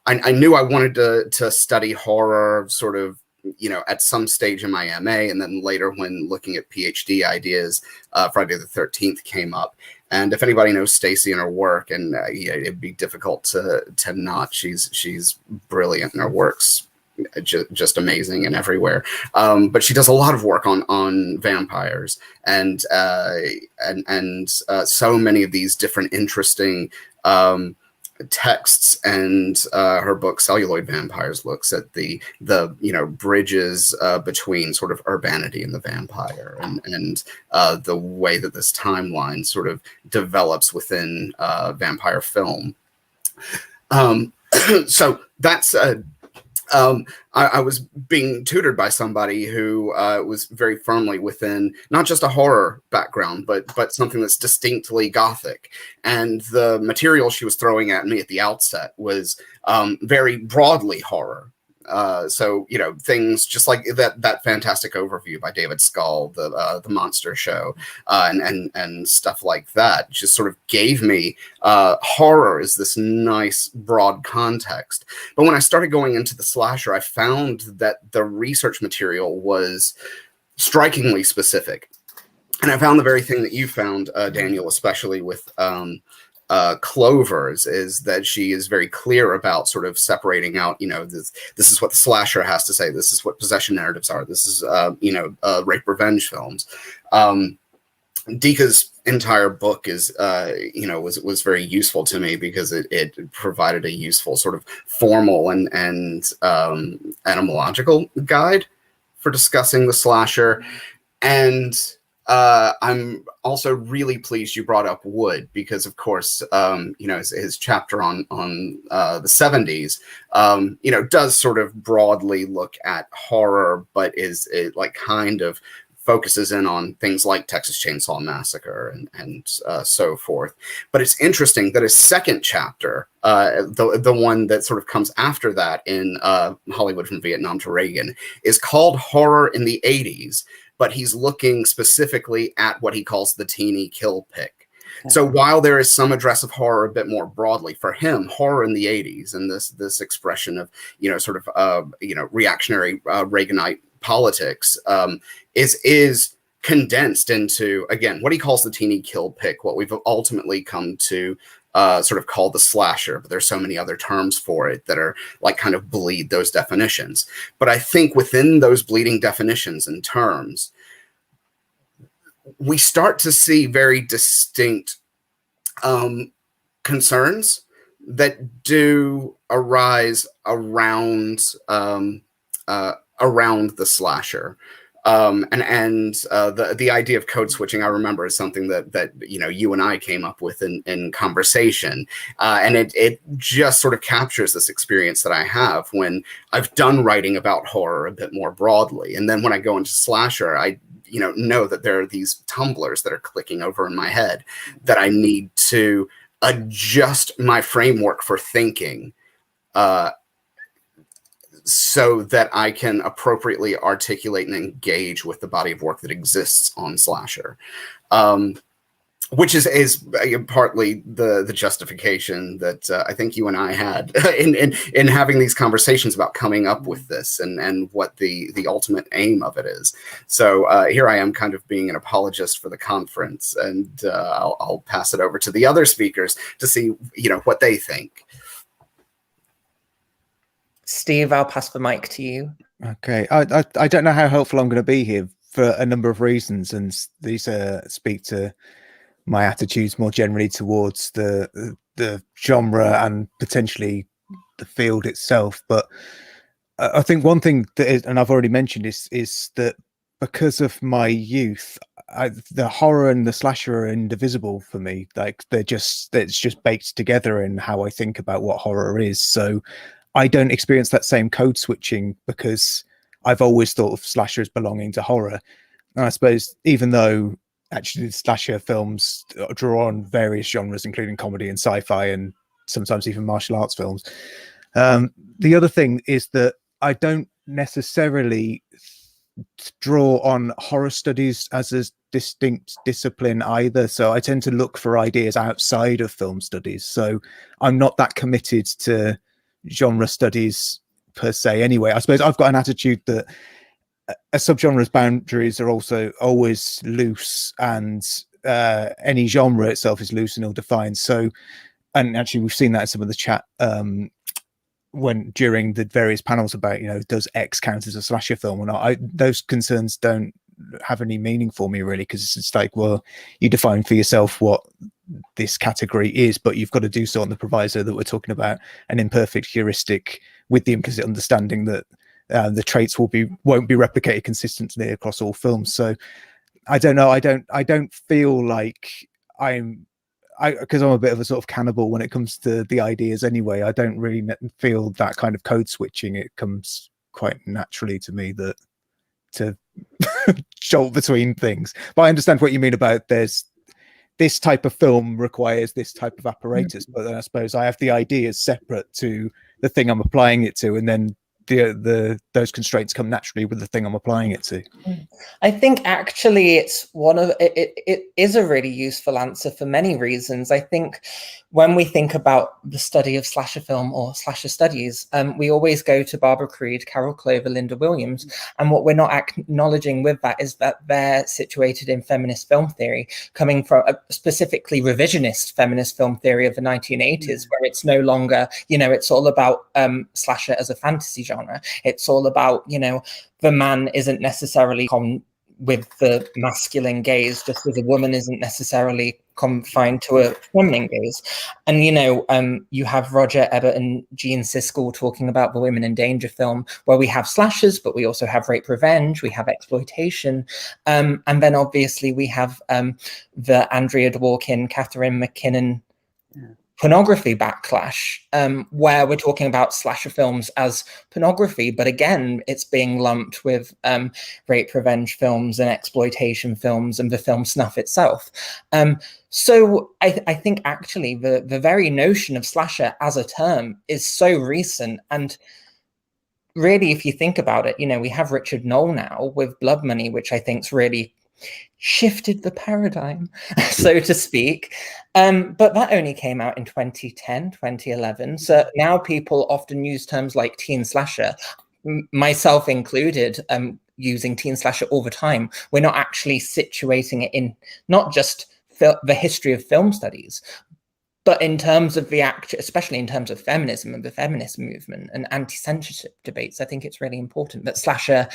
I knew I wanted to study horror sort of, you know, at some stage in my MA, and then later when looking at PhD ideas, Friday the 13th came up. And if anybody knows Stacey and her work, and yeah, it'd be difficult to not. She's brilliant, and her work's just amazing and everywhere. But she does a lot of work on vampires and so many of these different interesting texts, and her book Celluloid Vampires looks at the you know, bridges between sort of urbanity and the vampire, and the way that this timeline sort of develops within vampire film. So that's I was being tutored by somebody who was very firmly within not just a horror background, but something that's distinctly Gothic. And the material she was throwing at me at the outset was very broadly horror, So, you know, things just like that fantastic overview by David Scull, the Monster Show, and stuff like that, just sort of gave me horror as this nice broad context. But when I started going into the slasher, I found that the research material was strikingly specific. And I found the very thing that you found, Daniel, especially with Clovers, is that she is very clear about sort of separating out, you know, this is what the slasher has to say. This is what possession narratives are. This is, you know, rape revenge films. Dika's entire book is, you know, was very useful to me because it provided a useful sort of formal and etymological guide for discussing the slasher. And I'm also really pleased you brought up Wood because, of course, you know, his chapter on the 70s, you know, does sort of broadly look at horror, but it like kind of focuses in on things like Texas Chainsaw Massacre and so forth. But it's interesting that his second chapter, the one that sort of comes after that in Hollywood from Vietnam to Reagan, is called Horror in the 80s. But he's looking specifically at what he calls the teeny kill pick. Okay. So while there is some address of horror a bit more broadly, for him, horror in the 80s and this expression of, you know, sort of, you know, reactionary Reaganite politics is condensed into, again, what he calls the teeny kill pick, what we've ultimately come to sort of call the slasher, but there's so many other terms for it that are like kind of bleed those definitions. But I think within those bleeding definitions and terms, we start to see very distinct concerns that do arise around the slasher. The idea of code switching, I remember, is something that you know, you and I came up with in conversation, and it just sort of captures this experience that I have when I've done writing about horror a bit more broadly, and then when I go into slasher, I know that there are these tumblers that are clicking over in my head that I need to adjust my framework for thinking. So that I can appropriately articulate and engage with the body of work that exists on slasher, which is partly the justification that I think you and I had in having these conversations about coming up with this and what the ultimate aim of it is. So here I am kind of being an apologist for the conference, and I'll pass it over to the other speakers to see, you know, what they think.
Steve, I'll pass the mic to you.
Okay, I don't know how helpful I'm going to be here for a number of reasons, and these speak to my attitudes more generally towards the genre and potentially the field itself. But I think one thing that is, and I've already mentioned, is that because of my youth, the horror and the slasher are indivisible for me. Like it's just baked together in how I think about what horror is. So I don't experience that same code switching because I've always thought of slasher as belonging to horror. And I suppose even though actually slasher films draw on various genres, including comedy and sci-fi and sometimes even martial arts films, the other thing is that I don't necessarily draw on horror studies as a distinct discipline either. So I tend to look for ideas outside of film studies. So I'm not that committed to genre studies per se anyway. I suppose I've got an attitude that a subgenre's boundaries are also always loose, and any genre itself is loose and ill-defined. So, and actually we've seen that in some of the chat when during the various panels about, you know, does X count as a slasher film or not? Those concerns don't have any meaning for me really, because it's like, well, you define for yourself what this category is, but you've got to do so on the proviso that we're talking about an imperfect heuristic with the implicit understanding that the traits won't be replicated consistently across all films. So I don't know. I don't feel like because I'm a bit of a sort of cannibal when it comes to the ideas anyway. I don't really feel that kind of code switching. It comes quite naturally to me to jolt between things. But I understand what you mean about there's this type of film requires this type of apparatus, but then I suppose I have the ideas separate to the thing I'm applying it to, and then those constraints come naturally with the thing I'm applying it to.
I think actually it's it is a really useful answer for many reasons. I think when we think about the study of slasher film or slasher studies, we always go to Barbara Creed, Carol Clover, Linda Williams, and what we're not acknowledging with that is that they're situated in feminist film theory, coming from a specifically revisionist feminist film theory of the 1980s, where it's no longer, you know, it's all about slasher as a fantasy genre. It's all about, you know, the man isn't necessarily with the masculine gaze, just as a woman isn't necessarily confined to a feminine gaze. And, you know, you have Roger Ebert and Gene Siskel talking about the women in danger film, where we have slashers, but we also have rape revenge, we have exploitation. And then obviously we have the Andrea Dworkin, Catherine McKinnon pornography backlash, where we're talking about slasher films as pornography, but again, it's being lumped with rape revenge films and exploitation films and the film snuff itself. So I think actually the very notion of slasher as a term is so recent. And really, if you think about it, you know, we have Richard Knoll now with Blood Money, which I think's really shifted the paradigm, so to speak. But that only came out in 2010, 2011. So now people often use terms like teen slasher, myself included, using teen slasher all the time. We're not actually situating it in not just the history of film studies, but in terms of the especially in terms of feminism and the feminist movement and anti-censorship debates. I think it's really important that slasher,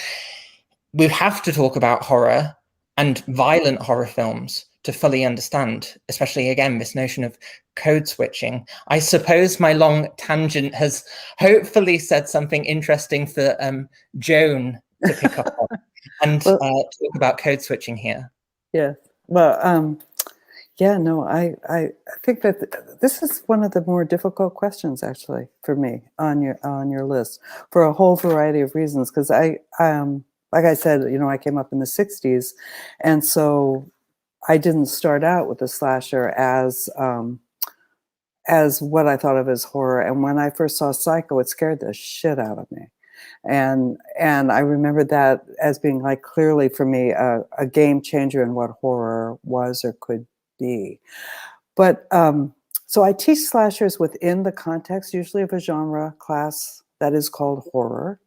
we have to talk about horror and violent horror films to fully understand, especially, again, this notion of code switching. I suppose my long tangent has hopefully said something interesting for Joan to pick up on and talk about code switching here.
Yeah, well, yeah, no, I think that this is one of the more difficult questions, actually, for me on your list, for a whole variety of reasons, because like I said, you know, I came up in the 60s, and so I didn't start out with the slasher as what I thought of as horror. And when I first saw Psycho, it scared the shit out of me. And I remember that as being like clearly for me a game changer in what horror was or could be. But so I teach slashers within the context usually of a genre class that is called horror.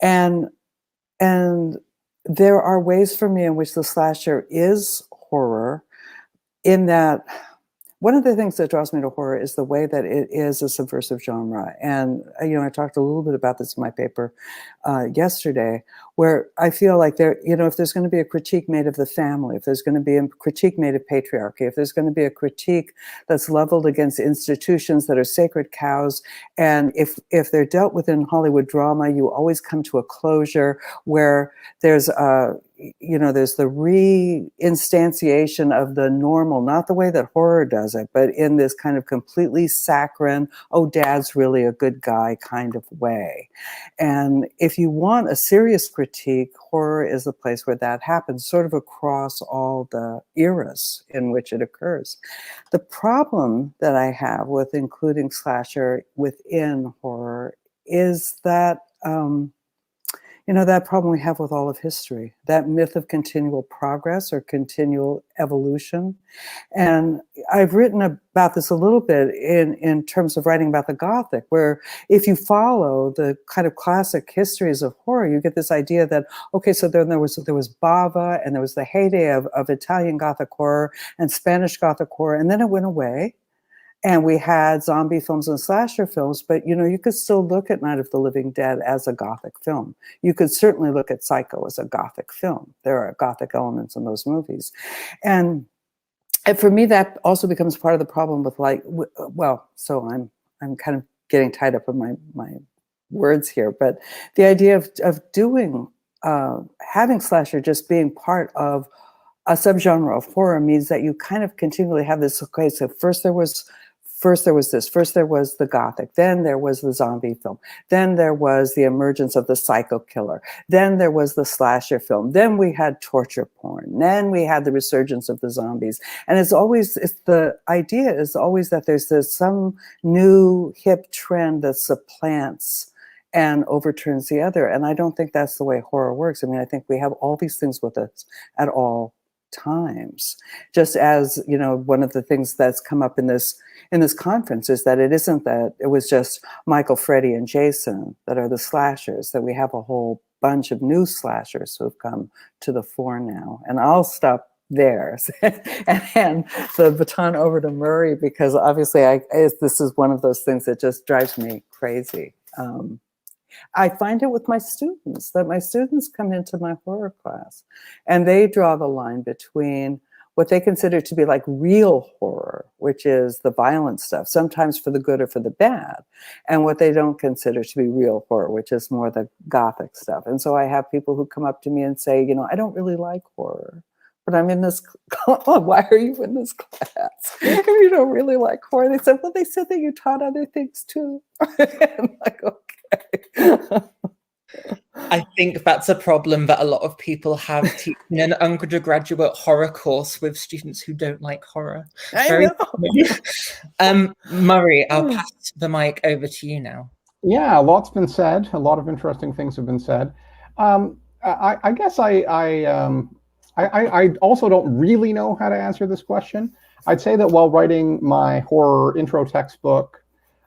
And there are ways for me in which the slasher is horror, in that one of the things that draws me to horror is the way that it is a subversive genre. And, you know, I talked a little bit about this in my paper yesterday, where I feel like there, you know, if there's going to be a critique made of the family, if there's going to be a critique made of patriarchy, if there's going to be a critique that's leveled against institutions that are sacred cows, and if they're dealt with in Hollywood drama, you always come to a closure where there's you know, there's the reinstantiation of the normal, not the way that horror does it, but in this kind of completely saccharine, oh, dad's really a good guy kind of way. And if you want a serious critique, horror is the place where that happens, sort of across all the eras in which it occurs. The problem that I have with including slasher within horror is that, you know, that problem we have with all of history, that myth of continual progress or continual evolution. And I've written about this a little bit in terms of writing about the Gothic, where if you follow the kind of classic histories of horror, you get this idea that, okay, so then there was Bava, and there was the heyday of Italian Gothic horror and Spanish Gothic horror, and then it went away. And we had zombie films and slasher films, but, you know, you could still look at Night of the Living Dead as a Gothic film. You could certainly look at Psycho as a Gothic film. There are Gothic elements in those movies. And for me, that also becomes part of the problem with, like, well, so I'm kind of getting tied up in my words here, but the idea of doing, having slasher just being part of a subgenre of horror means that you kind of continually have this, okay, so first there was the Gothic, then there was the zombie film, then there was the emergence of the psycho killer, then there was the slasher film, then we had torture porn, then we had the resurgence of the zombies. And the idea is always that there's some new hip trend that supplants and overturns the other. And I don't think that's the way horror works. I mean, I think we have all these things with us at all times. Just as, you know, one of the things that's come up in this conference is that it isn't that it was just Michael, Freddie, and Jason that are the slashers, that we have a whole bunch of new slashers who have come to the fore now. And I'll stop there and hand the baton over to Murray, because obviously this is one of those things that just drives me crazy. I find it with my students, that my students come into my horror class and they draw the line between what they consider to be like real horror, which is the violent stuff, sometimes for the good or for the bad, and what they don't consider to be real horror, which is more the gothic stuff. And so I have people who come up to me and say, you know, I don't really like horror, but I'm in this class. Why are you in this class if you don't really like horror? They said, well, they said that you taught other things too. I'm like, okay.
I think that's a problem that a lot of people have teaching an undergraduate horror course with students who don't like horror.
I know.
Murray, I'll pass the mic over to you now.
Yeah, a lot's been said. A lot of interesting things have been said. I guess I also don't really know how to answer this question. I'd say that while writing my horror intro textbook,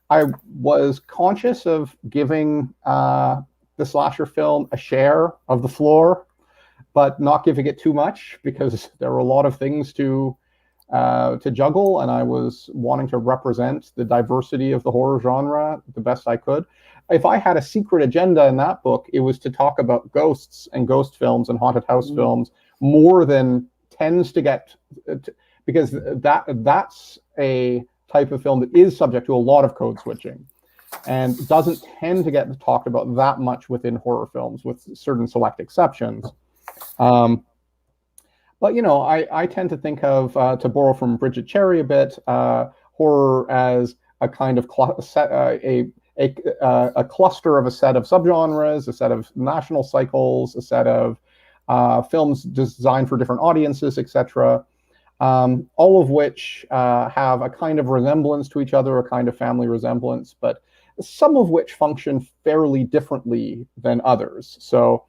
I was conscious of giving the slasher film a share of the floor, but not giving it too much, because there were a lot of things to juggle, and I was wanting to represent the diversity of the horror genre the best I could. If I had a secret agenda in that book, it was to talk about ghosts and ghost films and haunted house films more than tends to get, because that's a type of film that is subject to a lot of code switching and doesn't tend to get talked about that much within horror films, with certain select exceptions. But, you know, I tend to think of, to borrow from Bridget Cherry a bit, horror as a kind of a cluster of a set of subgenres, a set of national cycles, a set of films designed for different audiences, etc. All of which have a kind of resemblance to each other, a kind of family resemblance, but some of which function fairly differently than others. So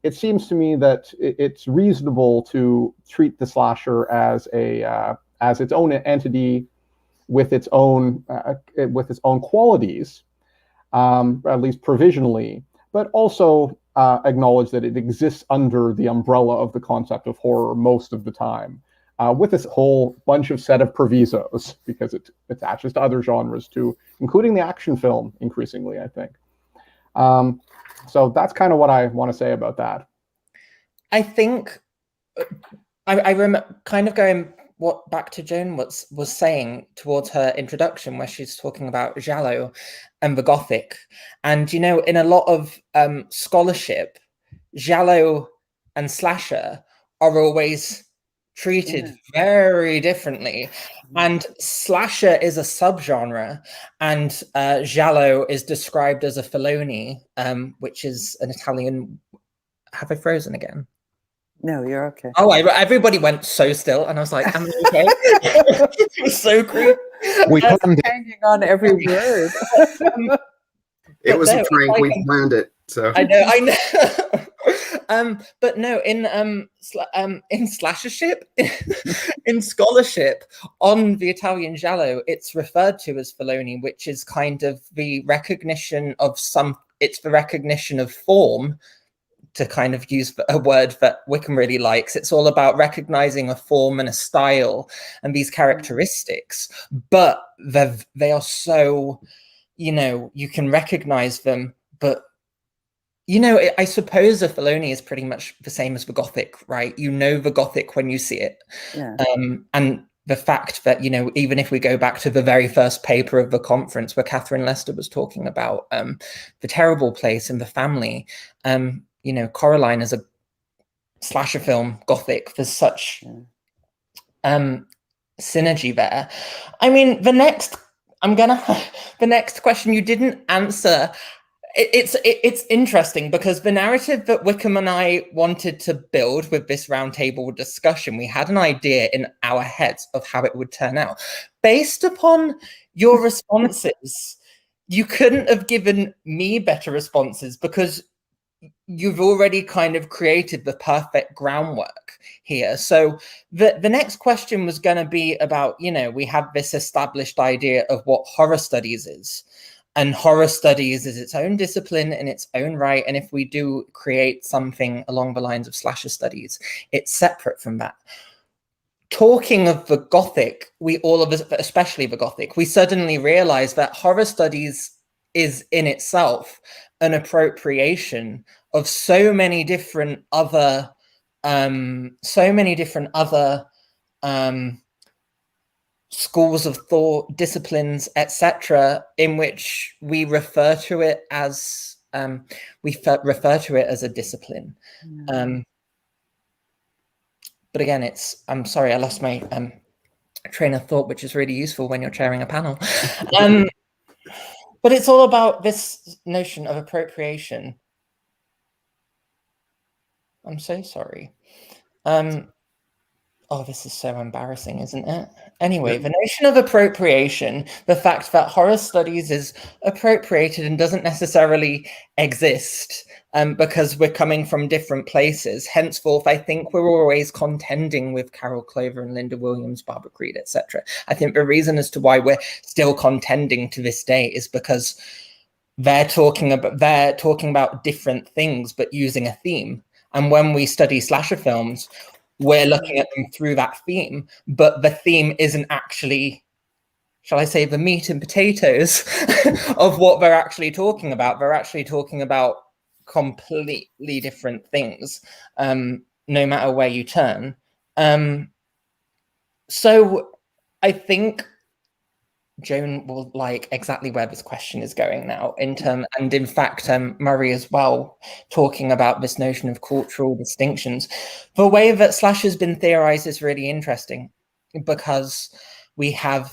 it seems to me that it's reasonable to treat the slasher as its own entity with its own qualities, at least provisionally, but also acknowledge that it exists under the umbrella of the concept of horror most of the time, with this whole bunch of set of provisos, because it attaches to other genres too, including the action film increasingly, I think. So that's kind of what I want to say about that.
I think I remember kind of going what back to Joan was saying towards her introduction, where she's talking about giallo and the Gothic. And, you know, in a lot of scholarship, giallo and slasher are always treated very differently. And slasher is a subgenre, and giallo is described as a filoni, which is an Italian. Have I frozen again?
No, you're okay.
Oh, everybody went so still, and I was like, am I okay? It was so creepy.
We planned it.
Hanging on every word.
It was a prank. We planned it. So
I know. But no, in slashership, in scholarship on the Italian giallo, it's referred to as filoni, which is kind of the recognition of it's the recognition of form, to kind of use a word that Wickham really likes. It's all about recognizing a form and a style and these characteristics, but they are so, you know, you can recognize them, but you know, I suppose a Filoni is pretty much the same as the Gothic, right? You know the Gothic when you see it.
Yeah.
And the fact that, you know, even if we go back to the very first paper of the conference where Catherine Lester was talking about the terrible place in the family, you know, Coraline is a slasher film, Gothic. There's such synergy there. I mean, the next question you didn't answer. It's interesting because the narrative that Wickham and I wanted to build with this roundtable discussion, we had an idea in our heads of how it would turn out. Based upon your responses, you couldn't have given me better responses because you've already kind of created the perfect groundwork here. So the next question was going to be about, you know, we have this established idea of what horror studies is. And horror studies is its own discipline in its own right. And if we do create something along the lines of slasher studies, it's separate from that. Talking of the Gothic, we all of us, especially the Gothic, we suddenly realize that horror studies is in itself an appropriation of so many different other schools of thought, disciplines, etc., in which we refer to it as a discipline. But again, I'm sorry, I lost my train of thought, which is really useful when you're chairing a panel. But it's all about this notion of appropriation. I'm so sorry. Oh, this is so embarrassing, isn't it? Anyway, the notion of appropriation, the fact that horror studies is appropriated and doesn't necessarily exist because we're coming from different places. Henceforth, I think we're always contending with Carol Clover and Linda Williams, Barbara Creed, etc. I think the reason as to why we're still contending to this day is because they're talking about different things, but using a theme. And when we study slasher films, we're looking at them through that theme, but the theme isn't actually, shall I say, the meat and potatoes of what they're actually talking about. They're actually talking about completely different things, no matter where you turn. So I think Joan will like exactly where this question is going now and in fact, Murray as well, talking about this notion of cultural distinctions. The way that slash has been theorized is really interesting because we have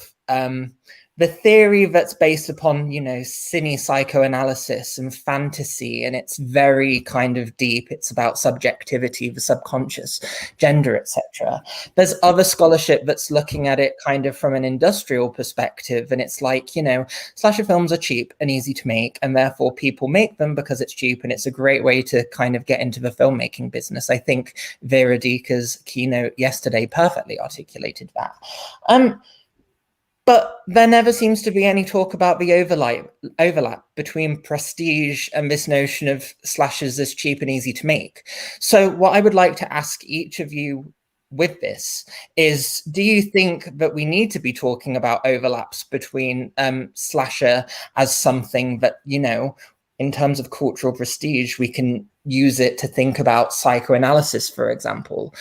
the theory that's based upon, you know, cine psychoanalysis and fantasy, and it's very kind of deep. It's about subjectivity, the subconscious, gender, etc. There's other scholarship that's looking at it kind of from an industrial perspective, and it's like, you know, slasher films are cheap and easy to make, and therefore people make them because it's cheap, and it's a great way to kind of get into the filmmaking business. I think Vera Dika's keynote yesterday perfectly articulated that. But there never seems to be any talk about the overlap between prestige and this notion of slashers as cheap and easy to make. So what I would like to ask each of you with this is, do you think that we need to be talking about overlaps between slasher as something that, you know, in terms of cultural prestige, we can use it to think about psychoanalysis, for example?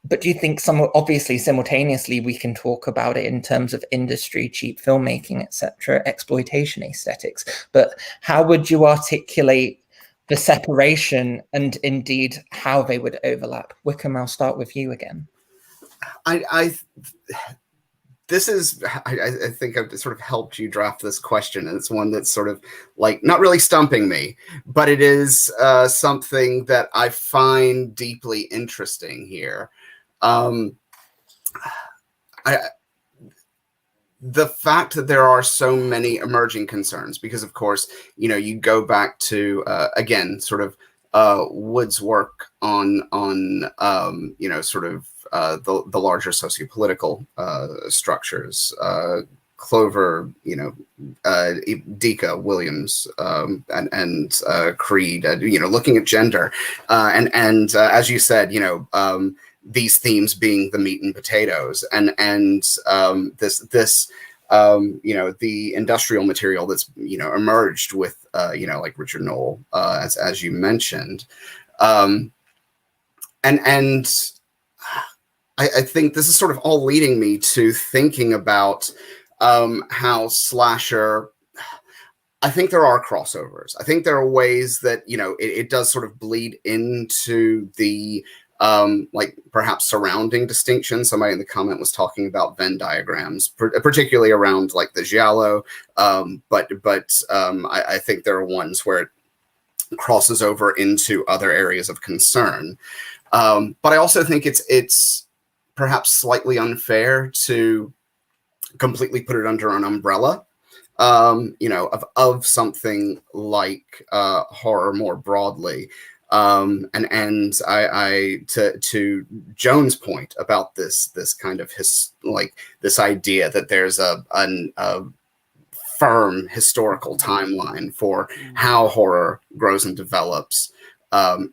But do you think obviously simultaneously we can talk about it in terms of industry, cheap filmmaking, etc., exploitation aesthetics? But how would you articulate the separation and indeed how they would overlap? Wickham, I'll start with you again.
I think I've sort of helped you draft this question, and it's one that's sort of like not really stumping me, but it is something that I find deeply interesting here. The fact that there are so many emerging concerns, because of course, you know, you go back to again, sort of Wood's work on you know, sort of the larger sociopolitical structures. Clover, you know, Dika, Williams, and Creed, you know, looking at gender, and as you said, you know, these themes being the meat and potatoes, and this you know, the industrial material that's, you know, emerged with you know, like Richard Knoll, as you mentioned, and I think this is sort of all leading me to thinking about how slasher, I think there are crossovers. I think there are ways that, you know, it does sort of bleed into the like perhaps surrounding distinctions. Somebody in the comment was talking about Venn diagrams, particularly around like the giallo. But I think there are ones where it crosses over into other areas of concern. But I also think it's perhaps slightly unfair to completely put it under an umbrella. of something like horror more broadly. And I to Joan's point about this kind of this idea that there's a firm historical timeline for how horror grows and develops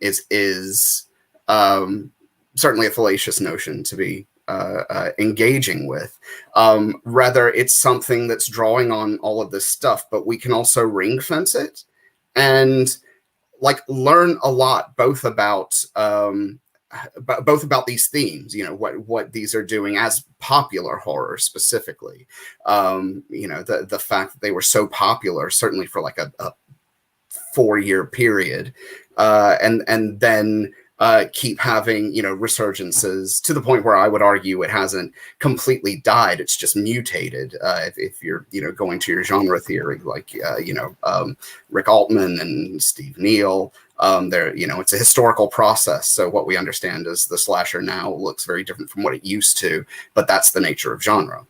is certainly a fallacious notion to be engaging with. Rather, it's something that's drawing on all of this stuff, but we can also ring fence it and learn a lot both about these themes, what these are doing as popular horror specifically. The fact that they were so popular, certainly for a 4-year period, and then keep having resurgences to the point where I would argue it hasn't completely died. It's just mutated. If you're going to your genre theory, Rick Altman and Steve Neal, it's a historical process. So what we understand is the slasher now looks very different from what it used to, but that's the nature of genre.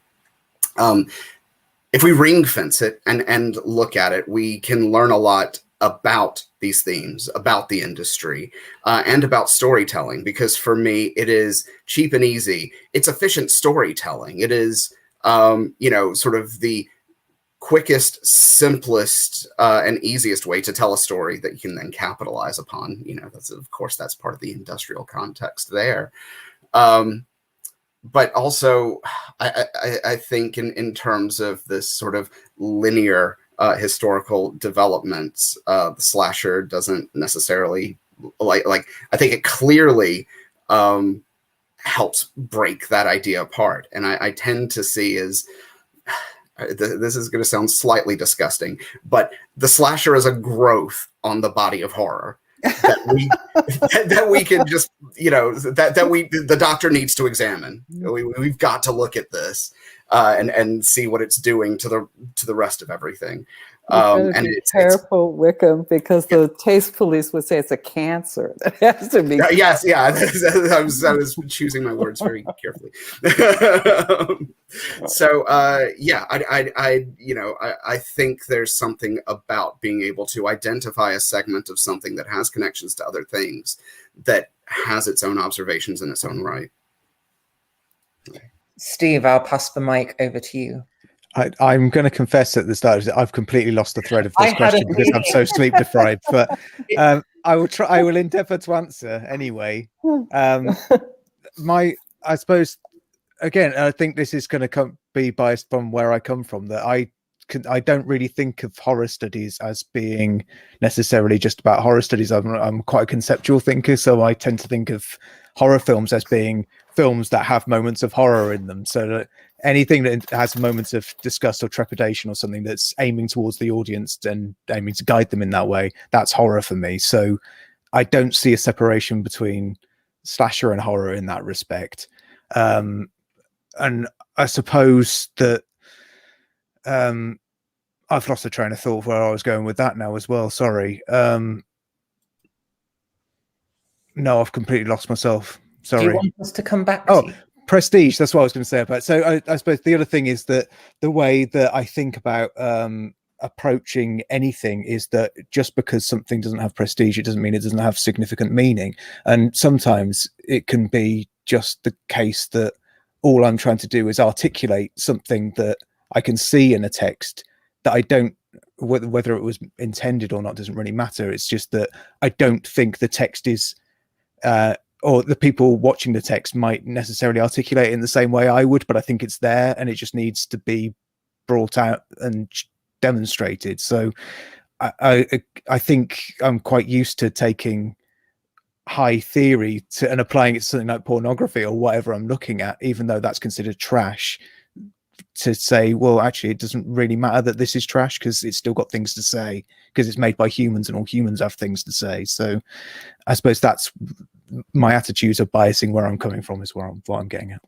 If we ring fence it and look at it, we can learn a lot about these themes, about the industry, and about storytelling, because for me, it is cheap and easy. It's efficient storytelling. It is, sort of the quickest, simplest, and easiest way to tell a story that you can then capitalize upon. That's part of the industrial context there. But also, I think in terms of this sort of linear historical developments, the slasher doesn't necessarily I think it clearly helps break that idea apart. And I tend to see this is going to sound slightly disgusting, but the slasher is a growth on the body of horror that we can just, the doctor needs to examine. We've got to look at this and see what it's doing to the rest of everything.
And it's careful, Wickham, because the taste police would say it's a cancer that has to be.
Yes, yeah. I was choosing my words very carefully. So I think there's something about being able to identify a segment of something that has connections to other things that has its own observations in its own right.
Steve, I'll pass the mic over to you.
I'm going to confess at the start that I've completely lost the thread of this question because I'm so sleep deprived. But I will endeavour to answer anyway. I suppose, again, I think this is going to be biased from where I come from. That I don't really think of horror studies as being necessarily just about horror studies. I'm quite a conceptual thinker, so I tend to think of horror films as being films that have moments of horror in them. So that anything that has moments of disgust or trepidation or something that's aiming towards the audience and aiming to guide them in that way, that's horror for me. So I don't see a separation between slasher and horror in that respect. And I suppose that I've lost the train of thought where I was going with that now as well. Sorry. No, I've completely lost myself. Sorry.
Do you want us to come back to you?
Prestige, that's what I was going to say about. So I suppose the other thing is that the way that I think about approaching anything is that just because something doesn't have prestige, it doesn't mean it doesn't have significant meaning. And sometimes it can be just the case that all I'm trying to do is articulate something that I can see in a text that I don't, whether it was intended or not doesn't really matter. It's just that I don't think the text is or the people watching the text might necessarily articulate it in the same way I would, but I think it's there and it just needs to be brought out and demonstrated. So I think I'm quite used to taking high theory and applying it to something like pornography or whatever I'm looking at, even though that's considered trash, to say, well, actually, it doesn't really matter that this is trash because it's still got things to say because it's made by humans and all humans have things to say. So I suppose that's my attitudes of biasing where I'm coming from is what I'm getting at.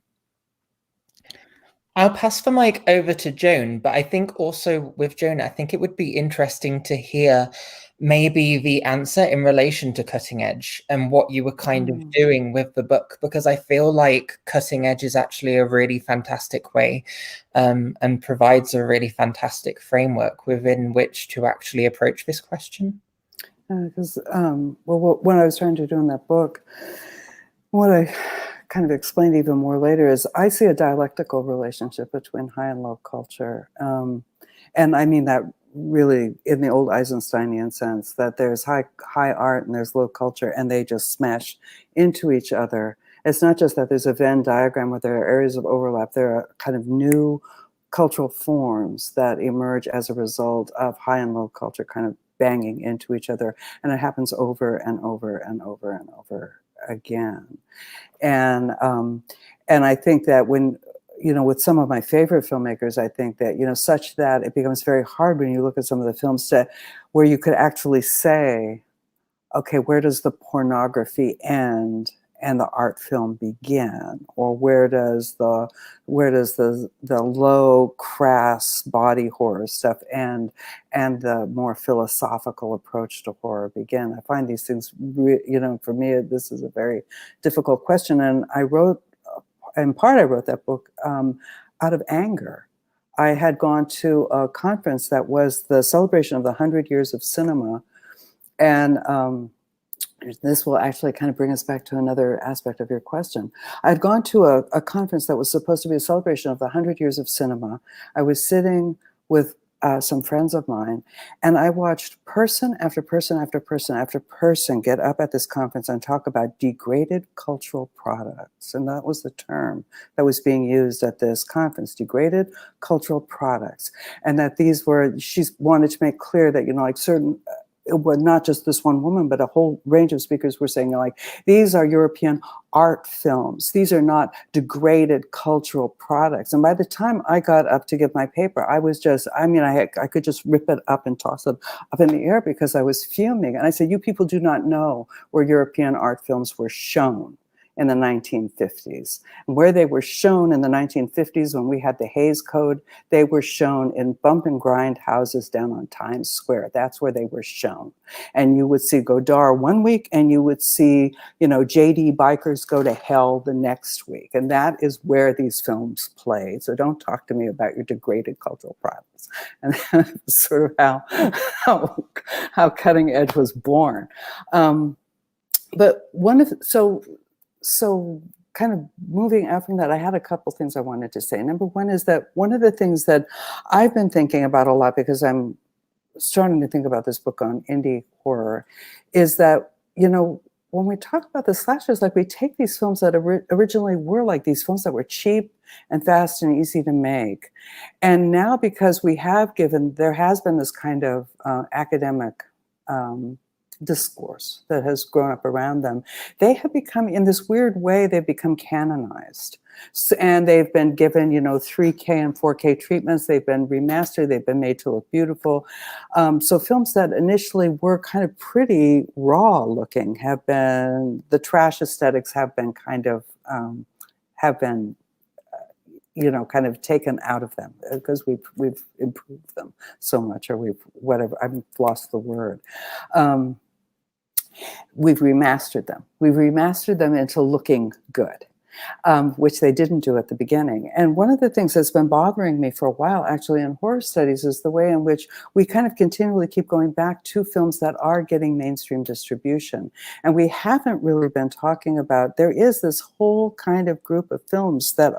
I'll pass the mic over to Joan, but I think also with Joan, I think it would be interesting to hear maybe the answer in relation to Cutting Edge and what you were kind of doing with the book, because I feel like Cutting Edge is actually a really fantastic way and provides a really fantastic framework within which to actually approach this question.
Because, well, what I was trying to do in that book, what I kind of explained even more later is I see a dialectical relationship between high and low culture. And I mean that really in the old Eisensteinian sense, that there's high art and there's low culture, and they just smash into each other. It's not just that there's a Venn diagram where there are areas of overlap. There are kind of new cultural forms that emerge as a result of high and low culture kind of banging into each other. And it happens over and over and over and over again. And I think that when, you know, with some of my favorite filmmakers, I think that, you know, such that it becomes very hard when you look at some of the films where you could actually say, okay, where does the pornography end and the art film begin? Or where does the low, crass body horror stuff end and the more philosophical approach to horror begin? I find these things, you know, for me, this is a very difficult question. And I wrote that book out of anger. I had gone to a conference that was the celebration of the 100 years of cinema. And this will actually kind of bring us back to another aspect of your question. I'd gone to a conference that was supposed to be a celebration of the 100 years of cinema. I was sitting with some friends of mine, and I watched person after person after person after person get up at this conference and talk about degraded cultural products. And that was the term that was being used at this conference, degraded cultural products. And that these were, she wanted to make clear that, you know, like certain, it was not just this one woman, but a whole range of speakers were saying, like, these are European art films. These are not degraded cultural products. And by the time I got up to give my paper, I was just, I mean, I could just rip it up and toss it up in the air because I was fuming. And I said, you people do not know where European art films were shown in the 1950s. And where they were shown in the 1950s, when we had the Hays Code, they were shown in bump and grind houses down on Times Square. That's where they were shown. And you would see Godard one week, and you would see, you know, JD Bikers Go to Hell the next week. And that is where these films played. So don't talk to me about your degraded cultural products. And that's sort of how Cutting Edge was born. But one of, so kind of moving out from that, I had a couple things I wanted to say. Number one is that one of the things that I've been thinking about a lot, because I'm starting to think about this book on indie horror, is that, you know, when we talk about the slashers, like, we take these films that originally were like these films that were cheap and fast and easy to make. And now, because there has been this kind of academic discourse that has grown up around them, they have become, in this weird way, they've become canonized. And they've been given, you know, 3K and 4K treatments. They've been remastered. They've been made to look beautiful. So films that initially were kind of pretty raw looking have been, the trash aesthetics have been kind of, you know, kind of taken out of them because we've improved them so much, or I've lost the word. We've remastered them. We've remastered them into looking good, which they didn't do at the beginning. And one of the things that's been bothering me for a while, actually, in horror studies, is the way in which we kind of continually keep going back to films that are getting mainstream distribution. And we haven't really been talking about, there is this whole kind of group of films that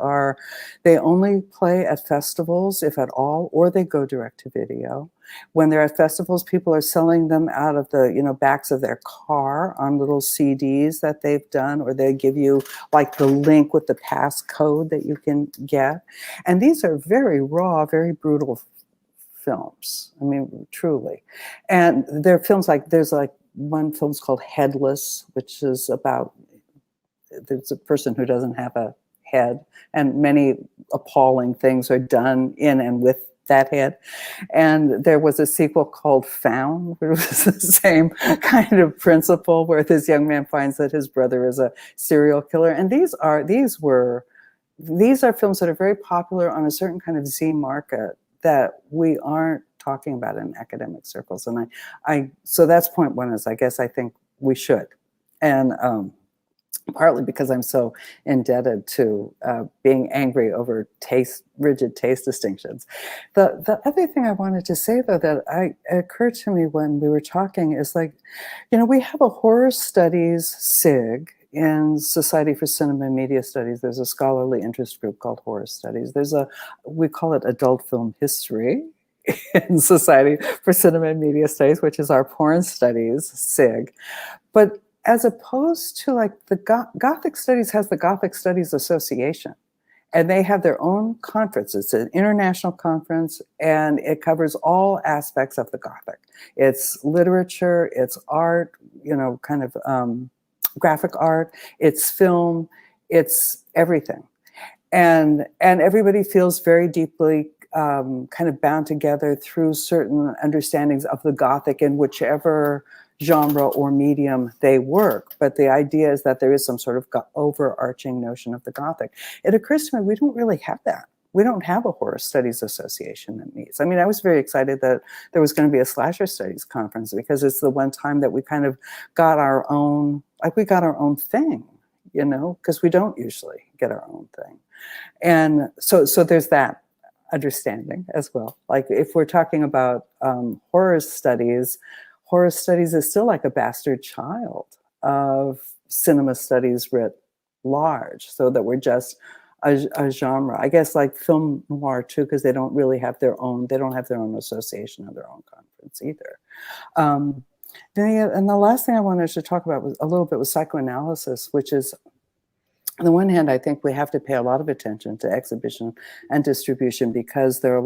they only play at festivals, if at all, or they go direct to video. When they're at festivals, people are selling them out of the, you know, backs of their car on little CDs that they've done, or they give you like the link with the passcode that you can get. And these are very raw, very brutal films. I mean, truly. And there are films like, there's like one film's called Headless, which is about, there's a person who doesn't have a head, and many appalling things are done in and with that head. And there was a sequel called Found, which was the same kind of principle, where this young man finds that his brother is a serial killer. And these were these are films that are very popular on a certain kind of Z market that we aren't talking about in academic circles. And so that's point one, is I guess I think we should. And partly because I'm so indebted to being angry over rigid taste distinctions. The other thing I wanted to say, though, that occurred to me when we were talking is, like, we have a horror studies SIG in Society for Cinema and Media Studies. There's a scholarly interest group called Horror Studies. We call it Adult Film History in Society for Cinema and Media Studies, which is our porn studies SIG. But as opposed to, like, the Gothic Studies has the Gothic Studies Association, and they have their own conference. It's an international conference, and it covers all aspects of the Gothic. It's literature, it's art, kind of graphic art, it's film, it's everything. And everybody feels very deeply kind of bound together through certain understandings of the Gothic in whichever genre or medium they work. But the idea is that there is some sort of overarching notion of the Gothic. It occurs to me we don't really have that. We don't have a horror studies association that meets. I mean, I was very excited that there was going to be a slasher studies conference, because it's the one time that we kind of got our own, like, we got our own thing, because we don't usually get our own thing. And so there's that understanding as well. Like, if we're talking about horror studies is still like a bastard child of cinema studies writ large, so that we're just a genre. I guess, like, film noir too, because they don't have their own association or their own conference either. And the last thing I wanted to talk about was a little bit was psychoanalysis, which is, on the one hand, I think we have to pay a lot of attention to exhibition and distribution, because there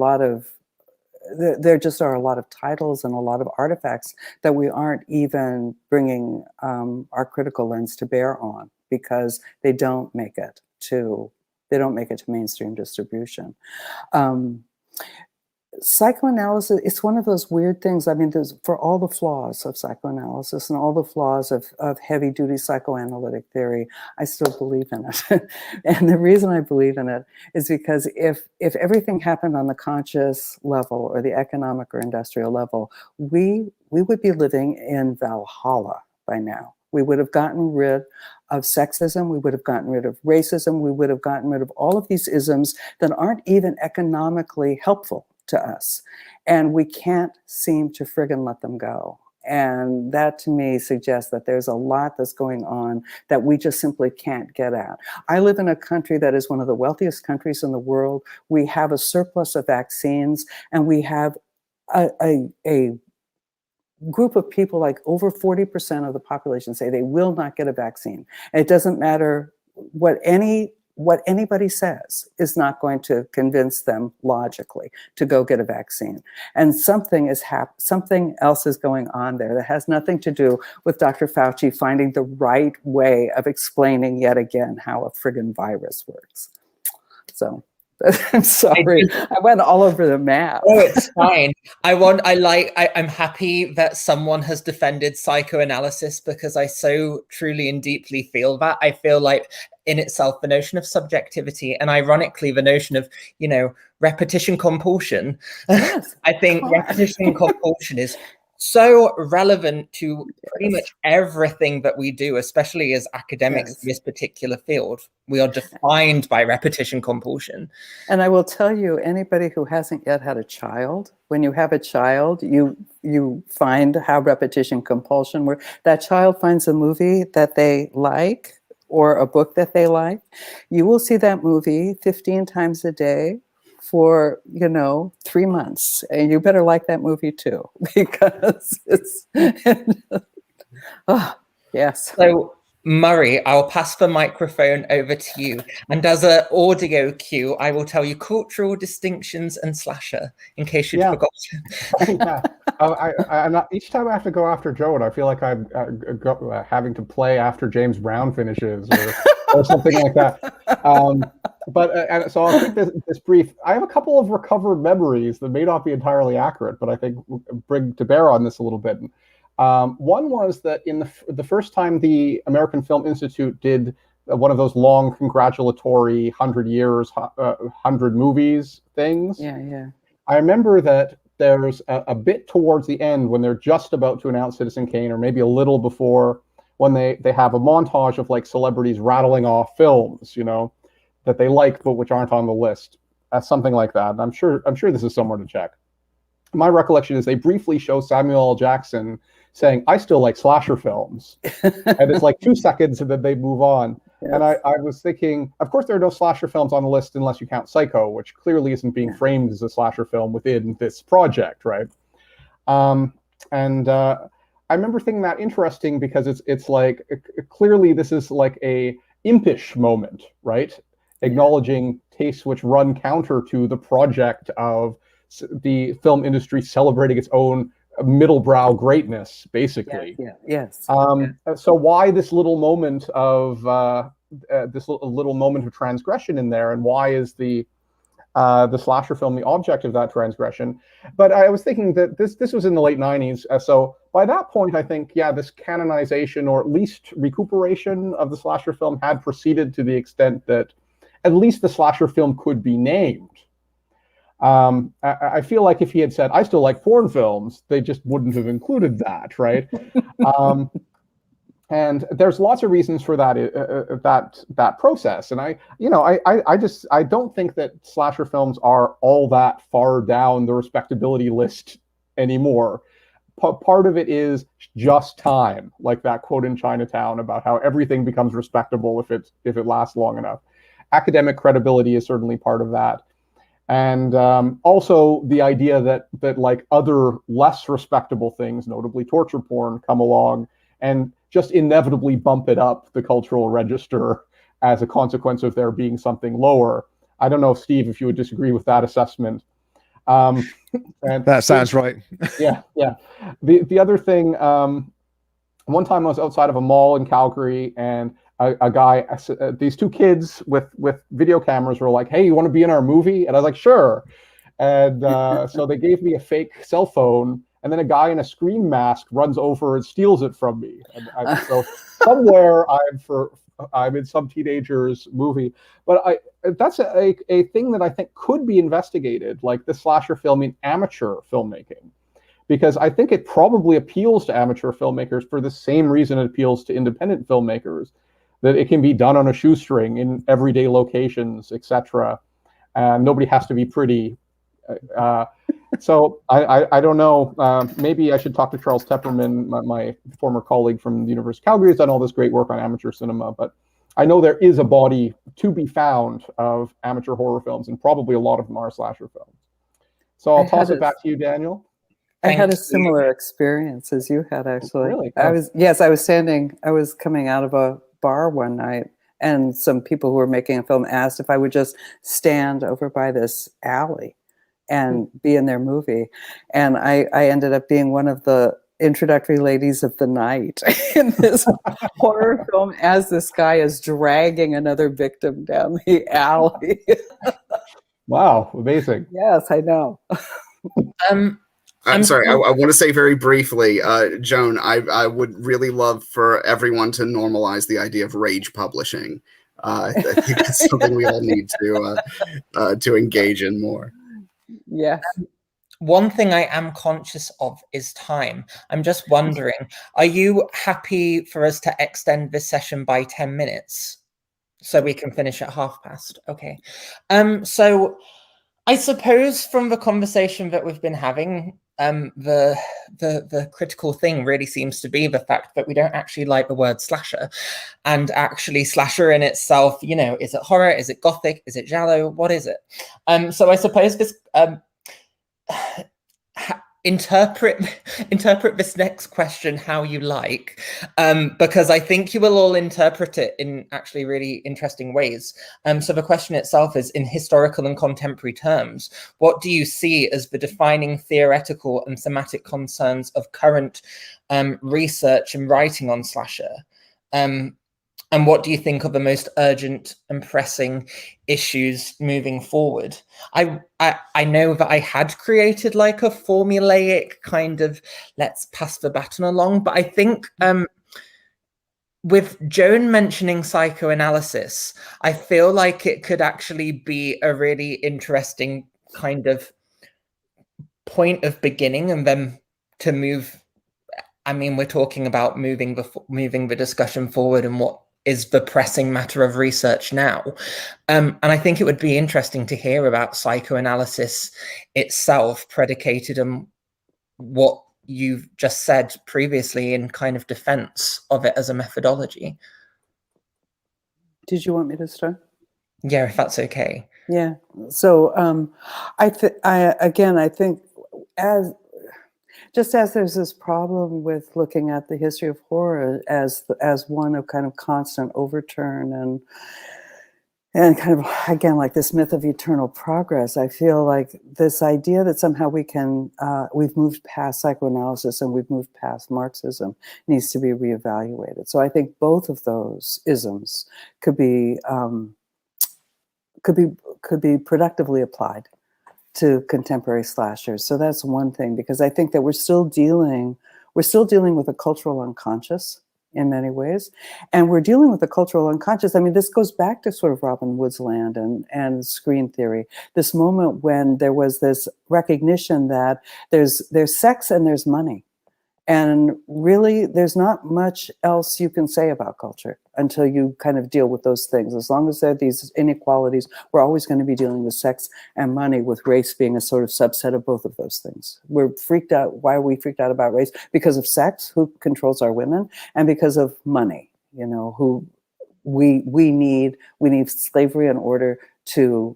just are a lot of titles and a lot of artifacts that we aren't even bringing our critical lens to bear on, because they don't make it to mainstream distribution. Psychoanalysis, it's one of those weird things. I mean, for all the flaws of psychoanalysis and all the flaws of heavy-duty psychoanalytic theory, I still believe in it. And the reason I believe in it is because if everything happened on the conscious level or the economic or industrial level, we would be living in Valhalla by now. We would have gotten rid of sexism. We would have gotten rid of racism. We would have gotten rid of all of these isms that aren't even economically helpful to us. And we can't seem to friggin' let them go. And that, to me, suggests that there's a lot that's going on that we just simply can't get at. I live in a country that is one of the wealthiest countries in the world. We have a surplus of vaccines, and we have a group of people, like over 40% of the population, say they will not get a vaccine. And it doesn't matter what anybody says is not going to convince them logically to go get a vaccine. And something else is going on there that has nothing to do with Dr. Fauci finding the right way of explaining yet again how a friggin' virus works. So I'm sorry, I went all over the map.
Oh, it's fine. I'm happy that someone has defended psychoanalysis, because I so truly and deeply feel that. I feel like, in itself, the notion of subjectivity, and ironically the notion of, repetition compulsion. Yes. I think repetition compulsion is so relevant to pretty much everything that we do, especially as academics in this particular field. We are defined by repetition compulsion.
And I will tell you, anybody who hasn't yet had a child, when you have a child, you find how repetition compulsion works. That child finds a movie that they like or a book that they like. You will see that movie 15 times a day for 3 months, and you better like that movie too, because it's yes.
So Murray, I'll pass the microphone over to you, and as an audio cue, I will tell you cultural distinctions and slasher, in case you'd forgotten.
I'm not, each time I have to go after Joan, I feel like I'm having to play after James Brown finishes or something like that. So I'll keep this brief. I have a couple of recovered memories that may not be entirely accurate, but I think bring to bear on this a little bit. One was that in the first time the American Film Institute did one of those long congratulatory 100 years, 100 movies things.
Yeah.
I remember that there's a bit towards the end when they're just about to announce Citizen Kane, or maybe a little before, when they have a montage of like celebrities rattling off films, you know, that they like but which aren't on the list. Something like that. And I'm sure this is somewhere to check. My recollection is they briefly show Samuel L. Jackson saying, "I still like slasher films," and it's like 2 seconds, and then they move on. Yes. And I was thinking, of course, there are no slasher films on the list unless you count Psycho, which clearly isn't being framed as a slasher film within this project, right? I remember thinking that interesting because it's like clearly this is like a impish moment, right? Acknowledging tastes which run counter to the project of the film industry celebrating its own middlebrow greatness, basically.
Yes.
So why this little moment of little moment of transgression in there, and why is the slasher film the object of that transgression? But I was thinking that this was in the late 90s, so by that point, I think this canonization, or at least recuperation of the slasher film, had proceeded to the extent that at least the slasher film could be named. I feel like if he had said, "I still like porn films," they just wouldn't have included that, right? And there's lots of reasons for that process. And I don't think that slasher films are all that far down the respectability list anymore. Part of it is just time, like that quote in Chinatown about how everything becomes respectable if it lasts long enough. Academic credibility is certainly part of that. And also the idea that like other less respectable things, notably torture porn, come along and just inevitably bump it up the cultural register as a consequence of there being something lower. I don't know, Steve, if you would disagree with that assessment. And
that sounds right.
Yeah. The other thing, one time I was outside of a mall in Calgary, and a guy, these 2 kids with video cameras were like, "Hey, you want to be in our movie?" And I was like, "Sure." And so they gave me a fake cell phone, and then a guy in a Scream mask runs over and steals it from me. And so somewhere I'm in some teenager's movie. But that's a thing that I think could be investigated, like the slasher film in amateur filmmaking. Because I think it probably appeals to amateur filmmakers for the same reason it appeals to independent filmmakers, that it can be done on a shoestring in everyday locations, etc. And nobody has to be pretty. So I don't know. Maybe I should talk to Charles Tepperman, my former colleague from the University of Calgary, who's done all this great work on amateur cinema. But I know there is a body to be found of amateur horror films, and probably a lot of them are slasher films. So I'll toss it back to you, Daniel.
I had a similar experience as you had, actually.
Really?
I was coming out of a bar one night, and some people who were making a film asked if I would just stand over by this alley and be in their movie. And I ended up being one of the introductory ladies of the night in this horror film, as this guy is dragging another victim down the alley.
Wow, amazing.
Yes, I know.
I'm sorry, I want to say very briefly, Joan, I would really love for everyone to normalize the idea of rage publishing. I think it's something we all need to engage in more.
Yeah.
One thing I am conscious of is time. I'm just wondering, are you happy for us to extend this session by 10 minutes so we can finish at past? Okay. So I suppose from the conversation that we've been having, the critical thing really seems to be the fact that we don't actually like the word slasher, and actually slasher in itself, is it horror, is it gothic, is it giallo, what is it? So I suppose this interpret this next question how you like, because I think you will all interpret it in actually really interesting ways. So the question itself is, in historical and contemporary terms, what do you see as the defining theoretical and thematic concerns of current research and writing on slasher? And what do you think are the most urgent and pressing issues moving forward? I know that I had created like a formulaic kind of let's pass the baton along, but I think with Joan mentioning psychoanalysis, I feel like it could actually be a really interesting kind of point of beginning, and then to move. I mean, we're talking about moving the discussion forward and what is the pressing matter of research now. And I think it would be interesting to hear about psychoanalysis itself, predicated on what you've just said previously in kind of defense of it as a methodology.
Did you want me to start?
Yeah, if that's okay.
Yeah. So I think as there's this problem with looking at the history of horror as one of kind of constant overturn and kind of, again, like this myth of eternal progress, I feel like this idea that somehow we've moved past psychoanalysis and we've moved past Marxism needs to be reevaluated. So I think both of those isms could be productively applied to contemporary slashers. So that's one thing, because I think that we're still dealing with a cultural unconscious in many ways. And we're dealing with the cultural unconscious. I mean, this goes back to sort of Robin Wood's land and screen theory, this moment when there was this recognition that there's sex and there's money. And really, there's not much else you can say about culture until you kind of deal with those things. As long as there are these inequalities, we're always going to be dealing with sex and money, with race being a sort of subset of both of those things. We're freaked out. Why are we freaked out about race? Because of sex, who controls our women, and because of money, who we need slavery in order to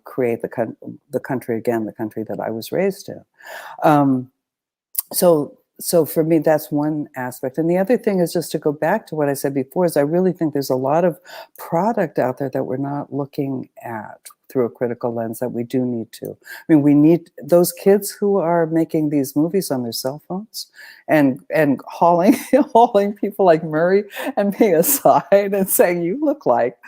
create the country again, the country that I was raised in. So for me, that's one aspect. And the other thing is, just to go back to what I said before, is I really think there's a lot of product out there that we're not looking at through a critical lens that we do need to. I mean, we need those kids who are making these movies on their cell phones and hauling people like Murray and me aside and saying, you look like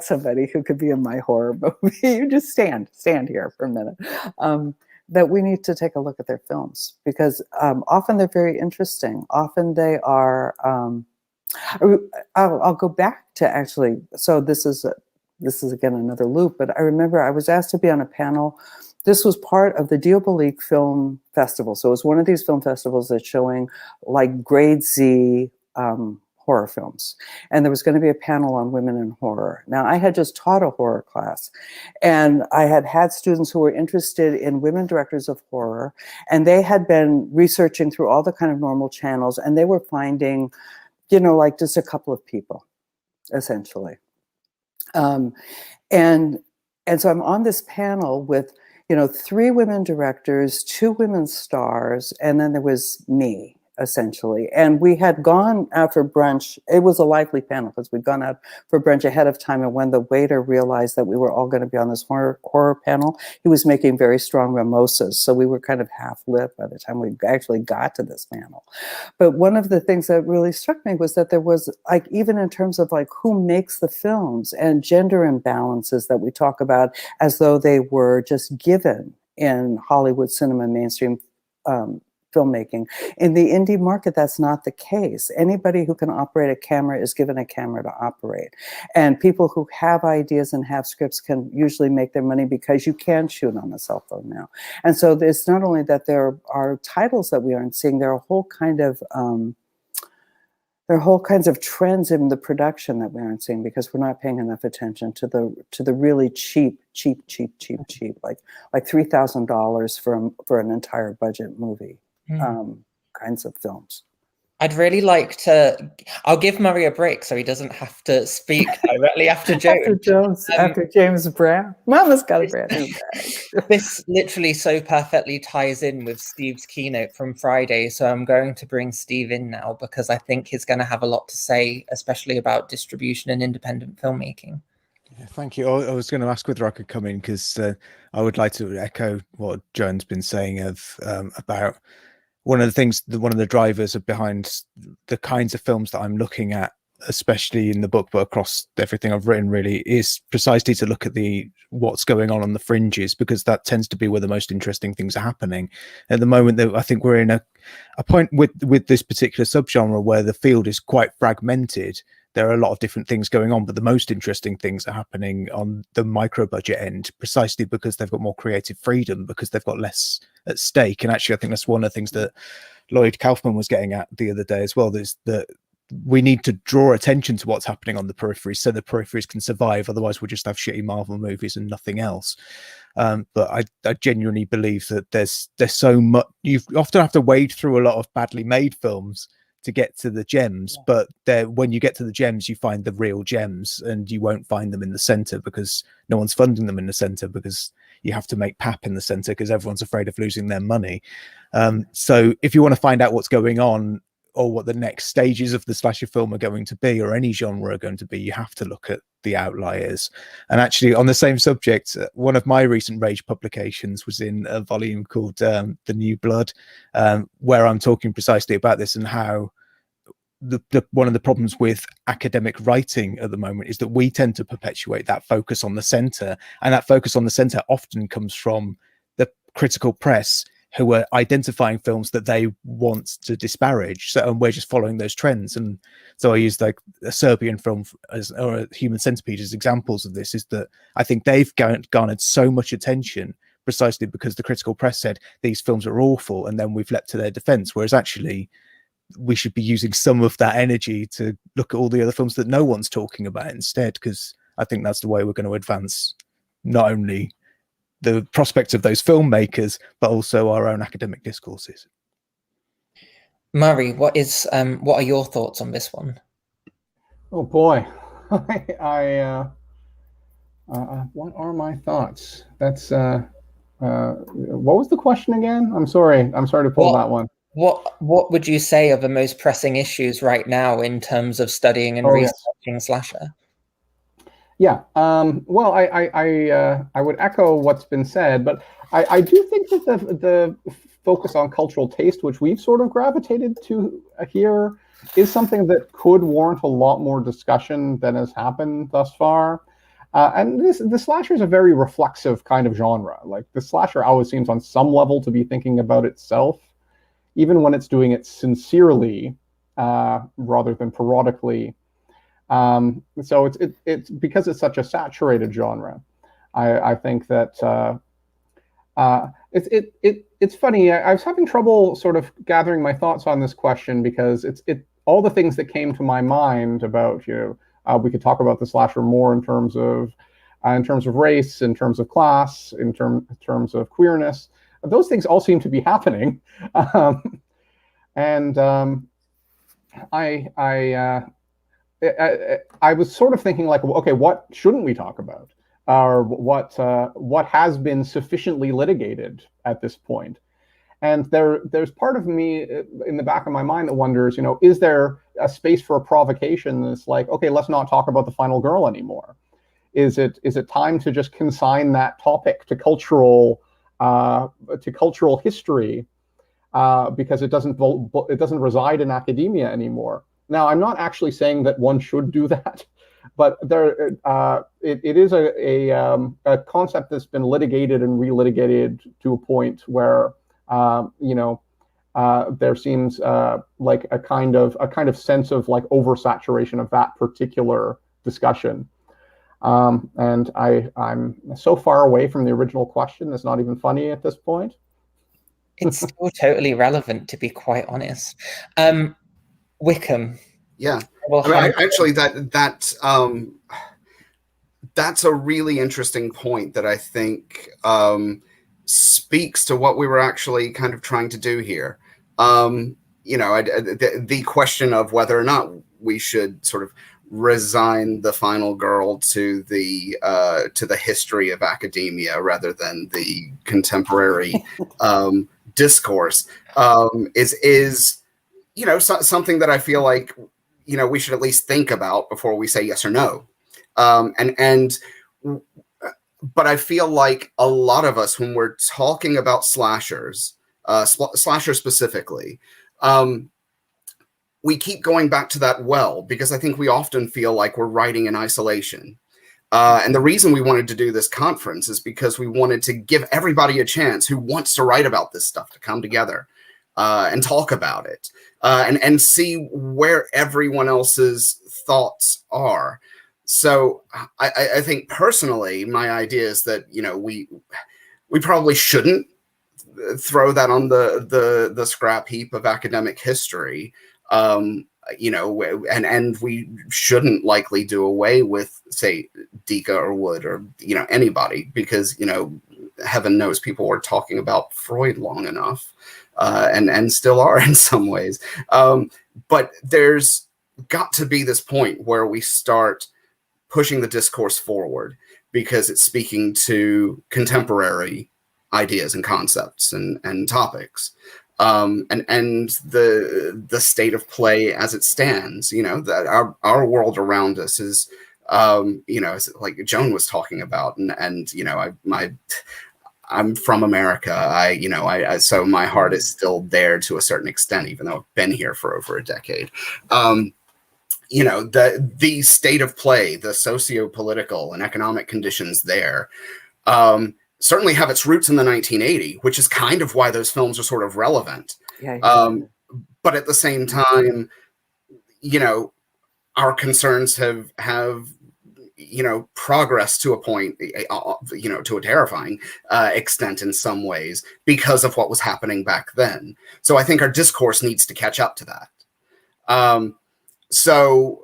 somebody who could be in my horror movie. You just stand here for a minute. That we need to take a look at their films, because often they're very interesting. Often they are. I'll go back to actually. So this is again another loop. But I remember I was asked to be on a panel. This was part of the Diabolique Film Festival. So it was one of these film festivals that's showing like grade Z horror films. And there was going to be a panel on women in horror. Now, I had just taught a horror class, and I had students who were interested in women directors of horror, and they had been researching through all the kind of normal channels, and they were finding, like just a couple of people, essentially. And so I'm on this panel with, 3 women directors, 2 women stars, and then there was me, essentially. And we had gone out for brunch. It was a lively panel because we'd gone out for brunch ahead of time. And when the waiter realized that we were all going to be on this horror panel, he was making very strong mimosas. So we were kind of half lit by the time we actually got to this panel. But one of the things that really struck me was that there was, like, even in terms of like who makes the films and gender imbalances that we talk about as though they were just given in Hollywood cinema, mainstream filmmaking. In the indie market, that's not the case. Anybody who can operate a camera is given a camera to operate. And people who have ideas and have scripts can usually make their money because you can shoot on a cell phone now. And so it's not only that there are titles that we aren't seeing, there are whole kinds of trends in the production that we aren't seeing because we're not paying enough attention to the really cheap, like $3,000 for an entire budget movie. Kinds of films.
I'd really like to. I'll give Murray a break so he doesn't have to speak directly after Joan.
After James Brown. Mama's got a brand new bag.
This literally so perfectly ties in with Steve's keynote from Friday. So I'm going to bring Steve in now because I think he's going to have a lot to say, especially about distribution and independent filmmaking.
Yeah, thank you. I was going to ask whether I could come in because I would like to echo what Joan's been saying about one of the drivers behind the kinds of films that I'm looking at especially in the book, but across everything I've written, really, is precisely to look at what's going on the fringes, because that tends to be where the most interesting things are happening. At the moment, I think we're in a point with this particular subgenre where the field is quite fragmented. There are a lot of different things going on, but the most interesting things are happening on the micro budget end, precisely because they've got more creative freedom, because they've got less at stake. And actually, I think that's one of the things that Lloyd Kaufman was getting at the other day as well, is that we need to draw attention to what's happening on the peripheries so the peripheries can survive. Otherwise, we'll just have shitty Marvel movies and nothing else. But I genuinely believe that there's so much. You often have to wade through a lot of badly made films to get to the gems, but when you get to the gems, you find the real gems, and you won't find them in the center because no one's funding them in the center, because you have to make pap in the center because everyone's afraid of losing their money. So if you want to find out what's going on, or what the next stages of the slasher film are going to be, or any genre are going to be, you have to look at the outliers. And actually, on the same subject, one of my recent Rage publications was in a volume called The New Blood, where I'm talking precisely about this, and how one of the problems with academic writing at the moment is that we tend to perpetuate that focus on the center, and that focus on the center often comes from the critical press, who are identifying films that they want to disparage. So, and we're just following those trends. And so I use like a Serbian film or a Human Centipede as examples of this, is that I think they've garnered so much attention precisely because the critical press said these films are awful, and then we've leapt to their defense. Whereas actually we should be using some of that energy to look at all the other films that no one's talking about instead, because I think that's the way we're going to advance not only the prospects of those filmmakers, but also our own academic discourses.
Murray, what are your thoughts on this one?
Oh boy, I what are my thoughts? That's what was the question again? I'm sorry to pull that one.
What would you say are the most pressing issues right now in terms of studying and researching slasher?
Yeah, well, I would echo what's been said, but I do think that the focus on cultural taste, which we've sort of gravitated to here, is something that could warrant a lot more discussion than has happened thus far. And the slasher is a very reflexive kind of genre. Like, the slasher always seems on some level to be thinking about itself, even when it's doing it sincerely rather than parodically. So it's because it's such a saturated genre. I think that it's funny. I was having trouble sort of gathering my thoughts on this question, because it's all the things that came to my mind about, we could talk about the slasher more in terms of race, in terms of class, in terms of queerness. Those things all seem to be happening, I was sort of thinking, like, okay, what shouldn't we talk about, or what has been sufficiently litigated at this point? And there's part of me in the back of my mind that wonders, is there a space for a provocation that's like, okay, let's not talk about the final girl anymore? Is it time to just consign that topic to cultural history, because it doesn't reside in academia anymore? Now, I'm not actually saying that one should do that, but it is a concept that's been litigated and relitigated to a point where there seems like a kind of sense of like oversaturation of that particular discussion. And I'm so far away from the original question, it's not even funny at this point.
It's still totally relevant, to be quite honest. Wickham.
Yeah, I mean, actually, that's a really interesting point that I think speaks to what we were actually kind of trying to do here. The question of whether or not we should sort of resign the final girl to the history of academia rather than the contemporary discourse is something that I feel like we should at least think about before we say yes or no. But I feel like a lot of us, when we're talking about slashers, slasher specifically, we keep going back to that well, because I think we often feel like we're writing in isolation. And the reason we wanted to do this conference is because we wanted to give everybody a chance who wants to write about this stuff to come together and talk about it and see where everyone else's thoughts are. So I think personally, my idea is that, you know, we probably shouldn't throw that on the scrap heap of academic history. You know, and we shouldn't likely do away with, say, Tugce or Wood or, you know, anybody, because, you know, heaven knows people were talking about Freud long enough and still are in some ways. But there's got to be this point where we start pushing the discourse forward, because it's speaking to contemporary ideas and concepts and topics. And the state of play as it stands, you know, that our world around us is, you know, like Joan was talking about, and you know, I'm from America. So my heart is still there to a certain extent, even though I've been here for over a decade. You know, the state of play, the socio-political and economic conditions there, certainly have its roots in the 1980, which is kind of why those films are sort of relevant. But at the same time, you know, our concerns have you know, progressed to a point, you know, to a terrifying extent in some ways, because of what was happening back then. So I think our discourse needs to catch up to that. So,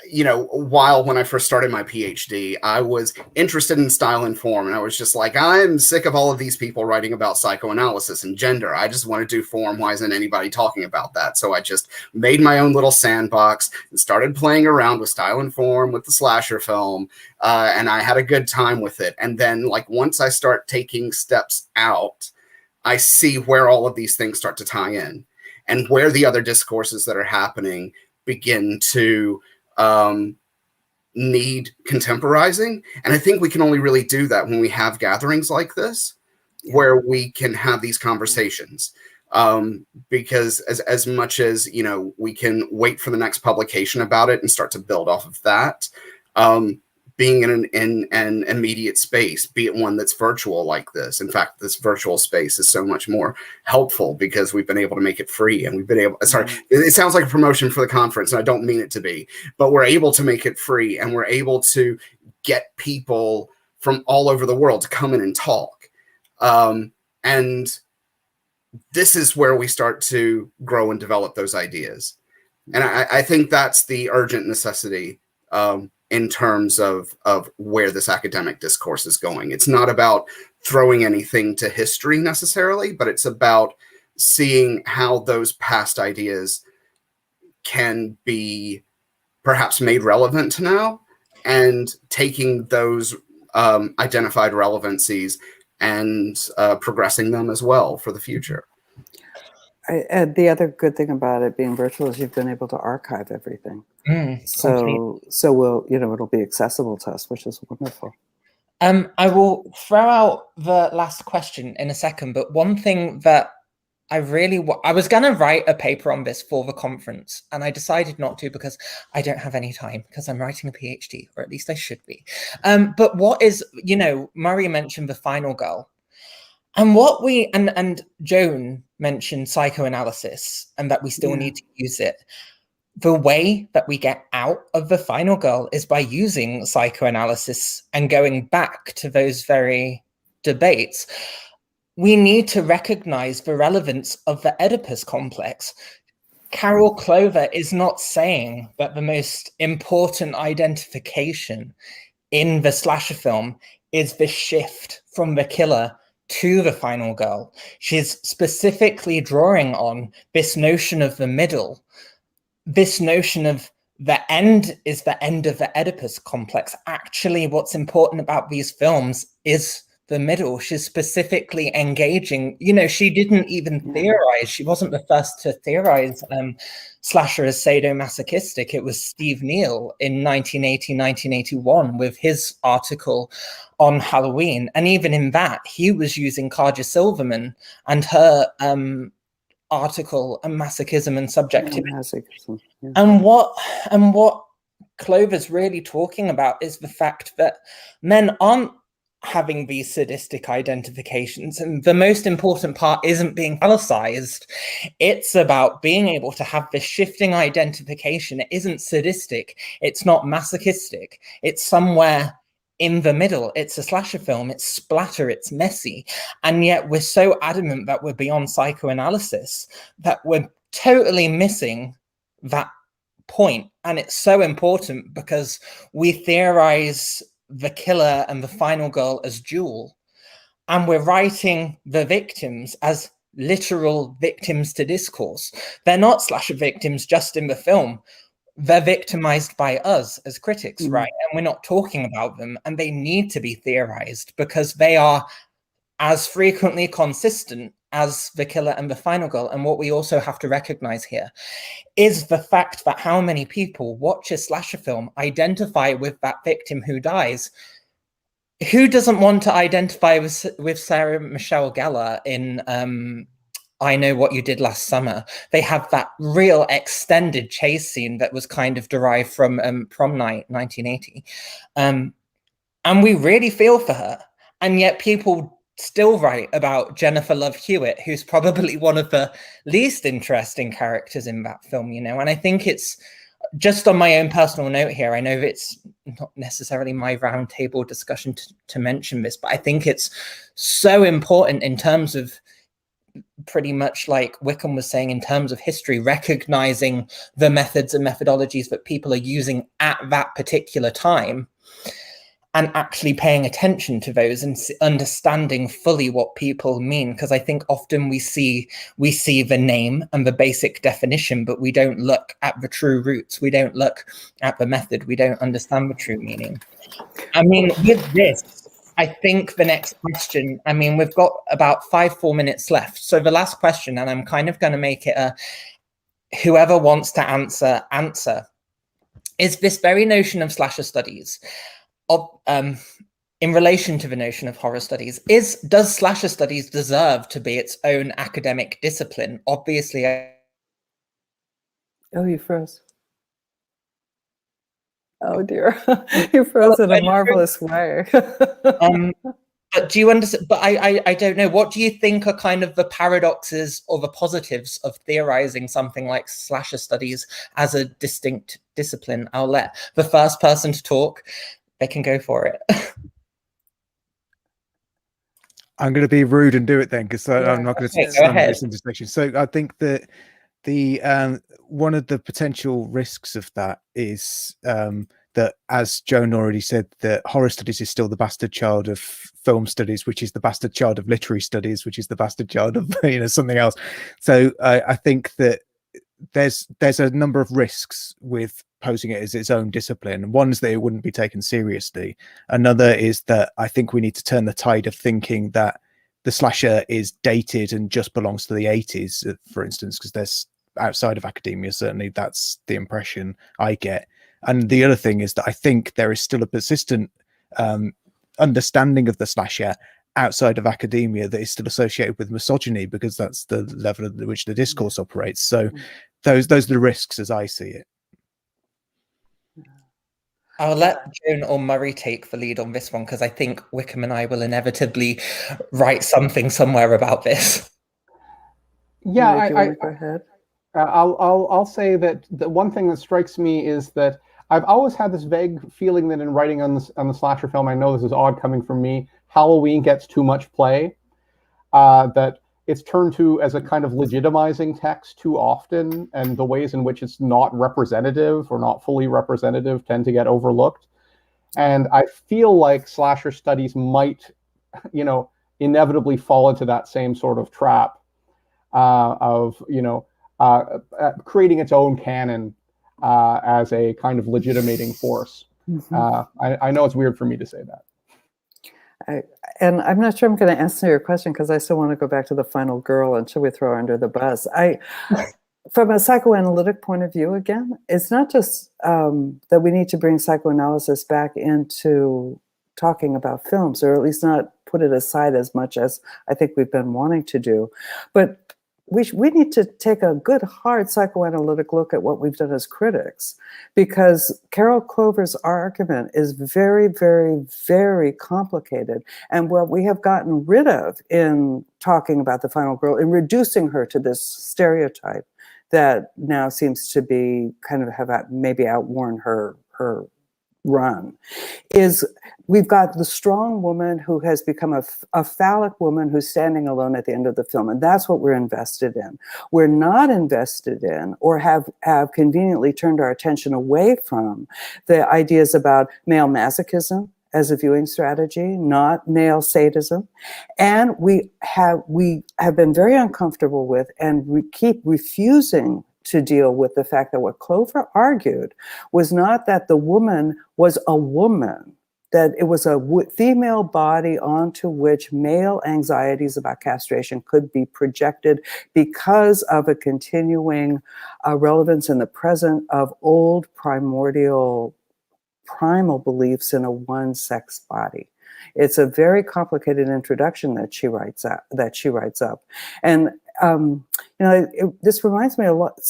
you know, when I first started my PhD, I was interested in style and form, and I was just like, I'm sick of all of these people writing about psychoanalysis and gender. I just want to do form. Why isn't anybody talking about that? So I just made my own little sandbox and started playing around with style and form with the slasher film, and I had a good time with it. And then, like, once I start taking steps out, I see where all of these things start to tie in, and where the other discourses that are happening begin to need contemporizing. And I think we can only really do that when we have gatherings like this, where we can have these conversations. Because as much as, you know, we can wait for the next publication about it and start to build off of that, being in an immediate space, be it one that's virtual like this. In fact, this virtual space is so much more helpful because we've been able to make it free, and we've been able, sorry, it sounds like a promotion for the conference, and I don't mean it to be, but we're able to make it free, and we're able to get people from all over the world to come in and talk. And this is where we start to grow and develop those ideas. And I think that's the urgent necessity in terms of where this academic discourse is going. It's not about throwing anything to history necessarily, but it's about seeing how those past ideas can be perhaps made relevant to now, and taking those identified relevancies and progressing them as well for the future.
And the other good thing about it being virtual is you've been able to archive everything. So we'll, you know, it'll be accessible to us, which is wonderful.
I will throw out the last question in a second, but one thing that I was going to write a paper on this for the conference, and I decided not to because I don't have any time, because I'm writing a PhD, or at least I should be. But what is, you know, Murray mentioned the final girl, and what we, and Joan mentioned psychoanalysis, and that we still need to use it. The way that we get out of the final girl is by using psychoanalysis and going back to those very debates. We need to recognize the relevance of the Oedipus complex. Carol Clover is not saying that the most important identification in the slasher film is the shift from the killer to the final girl. She's specifically drawing on this notion of the middle, this notion of the end is the end of the Oedipus complex. Actually, what's important about these films is the middle. She's specifically engaging, you know, she didn't even theorize. She wasn't the first to theorize slasher as sadomasochistic. It was Steve Neal in 1980, 1981 with his article on Halloween. And even in that, he was using Kaja Silverman and her article and masochism and subjectivity.
Masochism, yeah.
And what Clover's really talking about is the fact that men aren't having these sadistic identifications, and the most important part isn't being phallicized. It's about being able to have this shifting identification. It isn't sadistic, it's not masochistic, it's somewhere in the middle. It's a slasher film, it's splatter, it's messy, and yet we're so adamant that we're beyond psychoanalysis that we're totally missing that point. And it's so important because we theorize the killer and the final girl as dual, and we're writing the victims as literal victims to discourse. They're not slasher victims just in the film, they're victimized by us as critics, right? And we're not talking about them, and they need to be theorized because they are as frequently consistent as the killer and the final girl. And what we also have to recognize here is the fact that how many people watch a slasher film, identify with that victim who dies. Who doesn't want to identify with Sarah Michelle Gellar in I Know What You Did Last Summer? They have that real extended chase scene that was kind of derived from Prom Night 1980. And we really feel for her. And yet people still write about Jennifer Love Hewitt, who's probably one of the least interesting characters in that film, you know. And I think it's just on my own personal note here, I know it's not necessarily my roundtable discussion to mention this, but I think it's so important in terms of pretty much like Wickham was saying, in terms of history, recognizing the methods and methodologies that people are using at that particular time, and actually paying attention to those and understanding fully what people mean. Because I think often we see the name and the basic definition, but we don't look at the true roots. We don't look at the method. We don't understand the true meaning. I mean, with this, I think the next question, I mean, we've got about 4 minutes left. So the last question, and I'm kind of going to make it a whoever wants to answer, is this very notion of slasher studies. In relation to the notion of horror studies, does slasher studies deserve to be its own academic discipline? Obviously.
Oh, you froze. Oh dear, you froze in a marvelous way.
But do you understand? But I don't know. What do you think are kind of the paradoxes or the positives of theorizing something like slasher studies as a distinct discipline? I'll let the first person to talk. They can go for it.
I'm going to be rude and do it then, because I'm not going to stand this intersection. So I think that the one of the potential risks of that is that, as Joan already said, that horror studies is still the bastard child of film studies, which is the bastard child of literary studies, which is the bastard child of something else. So I think that there's a number of risks with posing it as its own discipline. One is that it wouldn't be taken seriously. Another is that I think we need to turn the tide of thinking that the slasher is dated and just belongs to the 80s, for instance, because there's outside of academia, certainly that's the impression I get. And the other thing is that I think there is still a persistent understanding of the slasher outside of academia that is still associated with misogyny, because that's the level at which the discourse operates. So those are the risks as I see it.
I'll let Joan or Murray take the lead on this one, because I think Wickham and I will inevitably write something somewhere about this.
Yeah,
go ahead.
I'll say that the one thing that strikes me is that I've always had this vague feeling that in writing on the slasher film, I know this is odd coming from me, Halloween gets too much play, that it's turned to as a kind of legitimizing text too often, and the ways in which it's not representative or not fully representative tend to get overlooked. And I feel like slasher studies might, inevitably fall into that same sort of trap of, creating its own canon as a kind of legitimating force. I know it's weird for me to say that.
And I'm not sure I'm going to answer your question, because I still want to go back to the final girl and should we throw her under the bus. From a psychoanalytic point of view, again, it's not just that we need to bring psychoanalysis back into talking about films, or at least not put it aside as much as I think we've been wanting to do. But we need to take a good, hard psychoanalytic look at what we've done as critics, because Carol Clover's argument is very, very, very complicated. And what we have gotten rid of in talking about the final girl, in reducing her to this stereotype that now seems to be kind of have maybe outworn her run, is we've got the strong woman who has become a phallic woman who's standing alone at the end of the film. And that's what we're invested in. We're not invested in, or have conveniently turned our attention away from, the ideas about male masochism as a viewing strategy, not male sadism. And we have been very uncomfortable with, and we keep refusing to deal with the fact that what Clover argued was not that the woman was a woman, that it was a female body onto which male anxieties about castration could be projected because of a continuing relevance in the present of old primal beliefs in a one-sex body. It's a very complicated introduction that she writes up. And this reminds me a lot.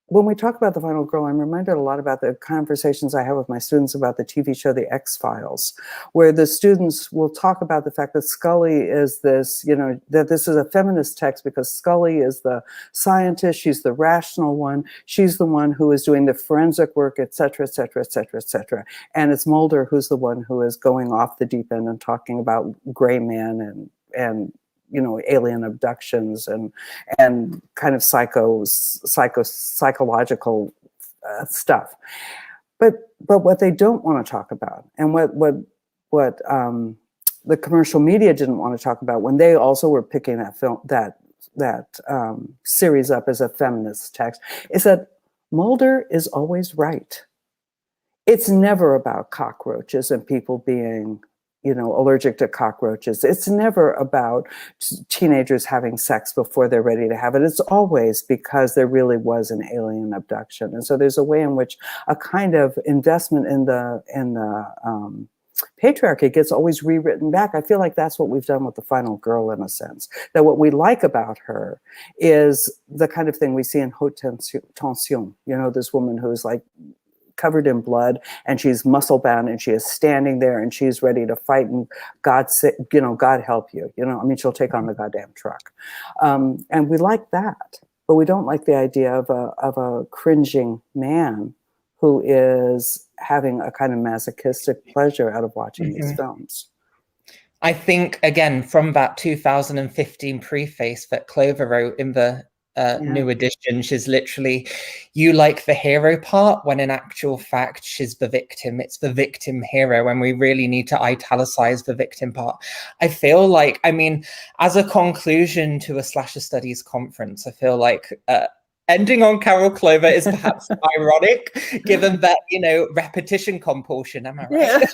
When we talk about the final girl, I'm reminded a lot about the conversations I have with my students about the TV show The X-Files, where the students will talk about the fact that Scully is this, that this is a feminist text because Scully is the scientist, she's the rational one, she's the one who is doing the forensic work, et cetera, et cetera, et cetera, et cetera. And it's Mulder who's the one who is going off the deep end and talking about gray man and alien abductions and kind of psychological stuff. But what they don't want to talk about, and what the commercial media didn't want to talk about when they also were picking that film, that series up as a feminist text, is that Mulder is always right. It's never about cockroaches and people being allergic to cockroaches. It's never about teenagers having sex before they're ready to have it. It's always because there really was an alien abduction. And so there's a way in which a kind of investment in the patriarchy gets always rewritten back. I feel like that's what we've done with the final girl, in a sense, that what we like about her is the kind of thing we see in Haute Tension, this woman who's like covered in blood and she's muscle bound and she is standing there and she's ready to fight, and God help you, she'll take on the goddamn truck. And we like that, but we don't like the idea of a cringing man who is having a kind of masochistic pleasure out of watching these films.
I think, again, from that 2015 preface that Clover wrote in the new edition, she's literally, you like the hero part, when in actual fact she's the victim. It's the victim hero, when we really need to italicize the victim part. I feel like, as a conclusion to a slasher studies conference, I feel like ending on Carol Clover is perhaps ironic, given that, repetition compulsion, am I right?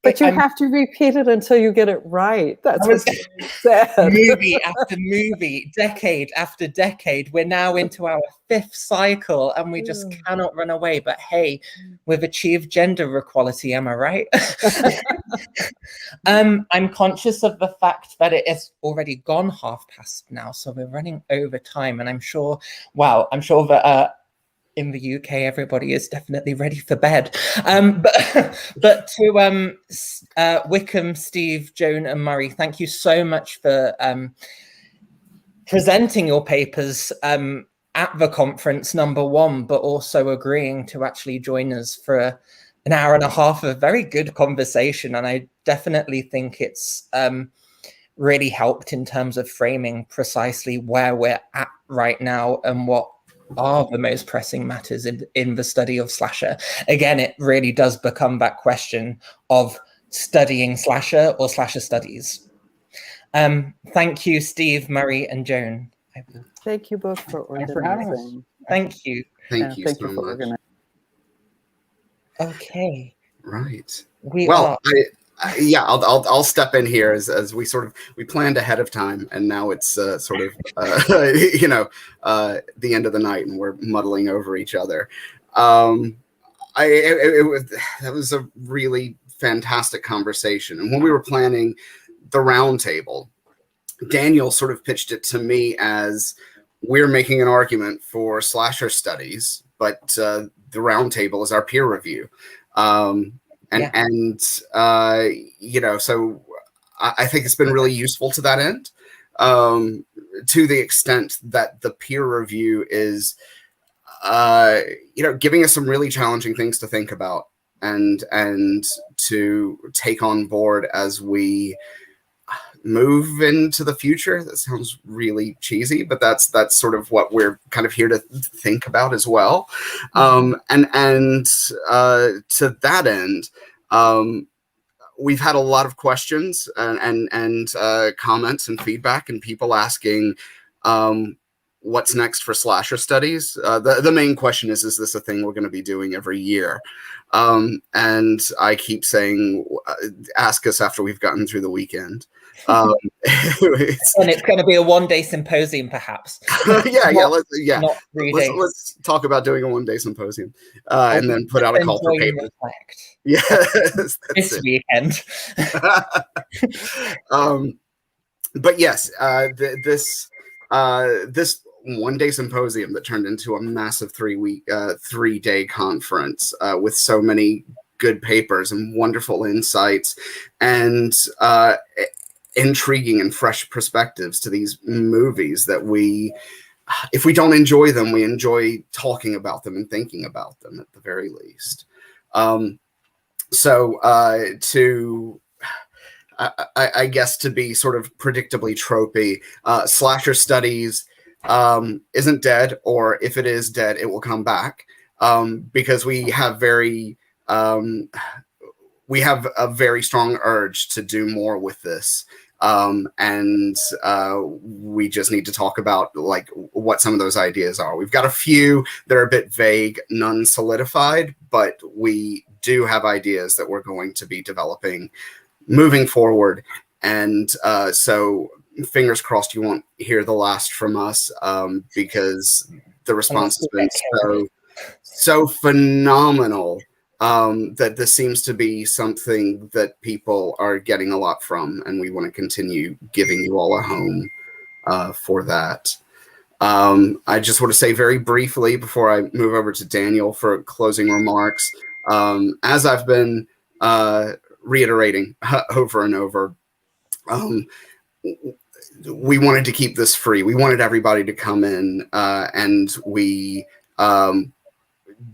But you have to repeat it until you get it right. That's what you said.
Movie after movie, decade after decade. We're now into our 5th cycle and we just cannot run away. But hey, we've achieved gender equality, am I right? I'm conscious of the fact that it has already gone 5:30 now, so we're running over time. And I'm sure that in the UK, everybody is definitely ready for bed. But to Wickham, Steve, Joan, and Murray, thank you so much for presenting your papers at the conference, number one, but also agreeing to actually join us for an hour and a half of very good conversation. And I definitely think it's really helped in terms of framing precisely where we're at right now and what are the most pressing matters in the study of slasher. Again, it really does become that question of studying slasher or slasher studies. Thank you, Steve, Murray, and Joan.
Thank you both for
Thanks for having us.
Thank you.
Thank you
thank
so
you for
much.
organizing.
Right.
Okay.
I'll step in here as we planned ahead of time, and now it's the end of the night, and we're muddling over each other. That was a really fantastic conversation, and when we were planning the roundtable, Daniel sort of pitched it to me as we're making an argument for slasher studies, but the Roundtable is our peer review. So I think it's been really useful to that end, to the extent that the peer review is, giving us some really challenging things to think about and to take on board as we move into the future. That sounds really cheesy, but that's sort of what we're kind of here to think about as well. To that end, we've had a lot of questions and comments and feedback, and people asking what's next for slasher studies. The main question is this a thing we're going to be doing every year? And I keep saying, ask us after we've gotten through the weekend.
And it's going to be a one-day symposium, perhaps.
Let's talk about doing a one-day symposium, and then put out a call for papers. Yes,
this weekend.
But yes, this one-day symposium that turned into a massive 3-day conference with so many good papers and wonderful insights and intriguing and fresh perspectives to these movies that if we don't enjoy them, we enjoy talking about them and thinking about them at the very least. I guess to be sort of predictably tropey, slasher studies isn't dead, or if it is dead, it will come back, because we have a very strong urge to do more with this. We just need to talk about like what some of those ideas are. We've got a few that are a bit vague, none solidified, but we do have ideas that we're going to be developing moving forward. And so fingers crossed you won't hear the last from us, because the response has been so phenomenal. That this seems to be something that people are getting a lot from, and we want to continue giving you all a home for that. I just want to say very briefly before I move over to Daniel for closing remarks, as I've been reiterating over and over, we wanted to keep this free. We wanted everybody to come in, and we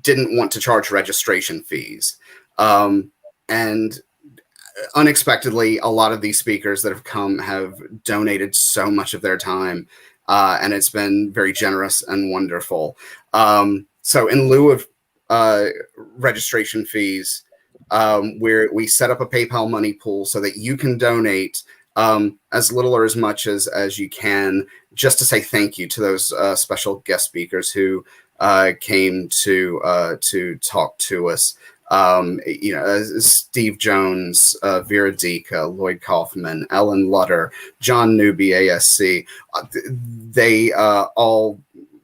didn't want to charge registration fees. And unexpectedly, a lot of these speakers that have come have donated so much of their time, and it's been very generous and wonderful. So in lieu of registration fees, we set up a PayPal money pool so that you can donate as little or as much as you can, just to say thank you to those special guest speakers who came to talk to us. Steve Jones, Vera Dika, Lloyd Kaufman, Ellen Lutter, John Newby, ASC. They all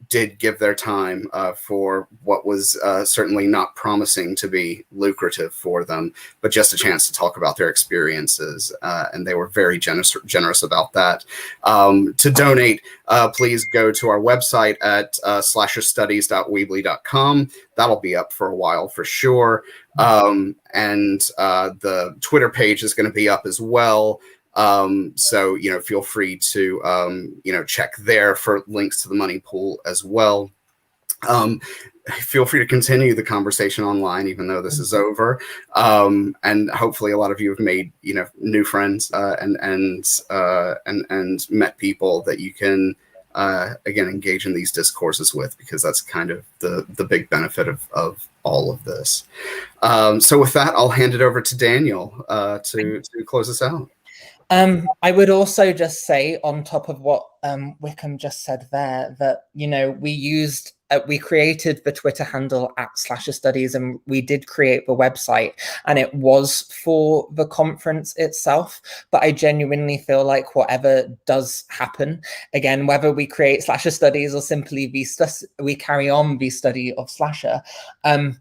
did give their time for what was certainly not promising to be lucrative for them, but just a chance to talk about their experiences. And they were very generous about that. To donate, please go to our website at slasherstudies.weebly.com. That'll be up for a while for sure. And the Twitter page is going to be up as well. So, feel free to, check there for links to the money pool as well. Feel free to continue the conversation online, even though this is over. And hopefully a lot of you have made, new friends, and met people that you can, again, engage in these discourses with, because that's kind of the big benefit of all of this. So with that, I'll hand it over to Daniel, to close us out.
I would also just say, on top of what Wickham just said there, that, we created the Twitter handle @slasherstudies, and we did create the website, and it was for the conference itself. But I genuinely feel like whatever does happen, again, whether we create slasher studies or simply we carry on the study of slasher, the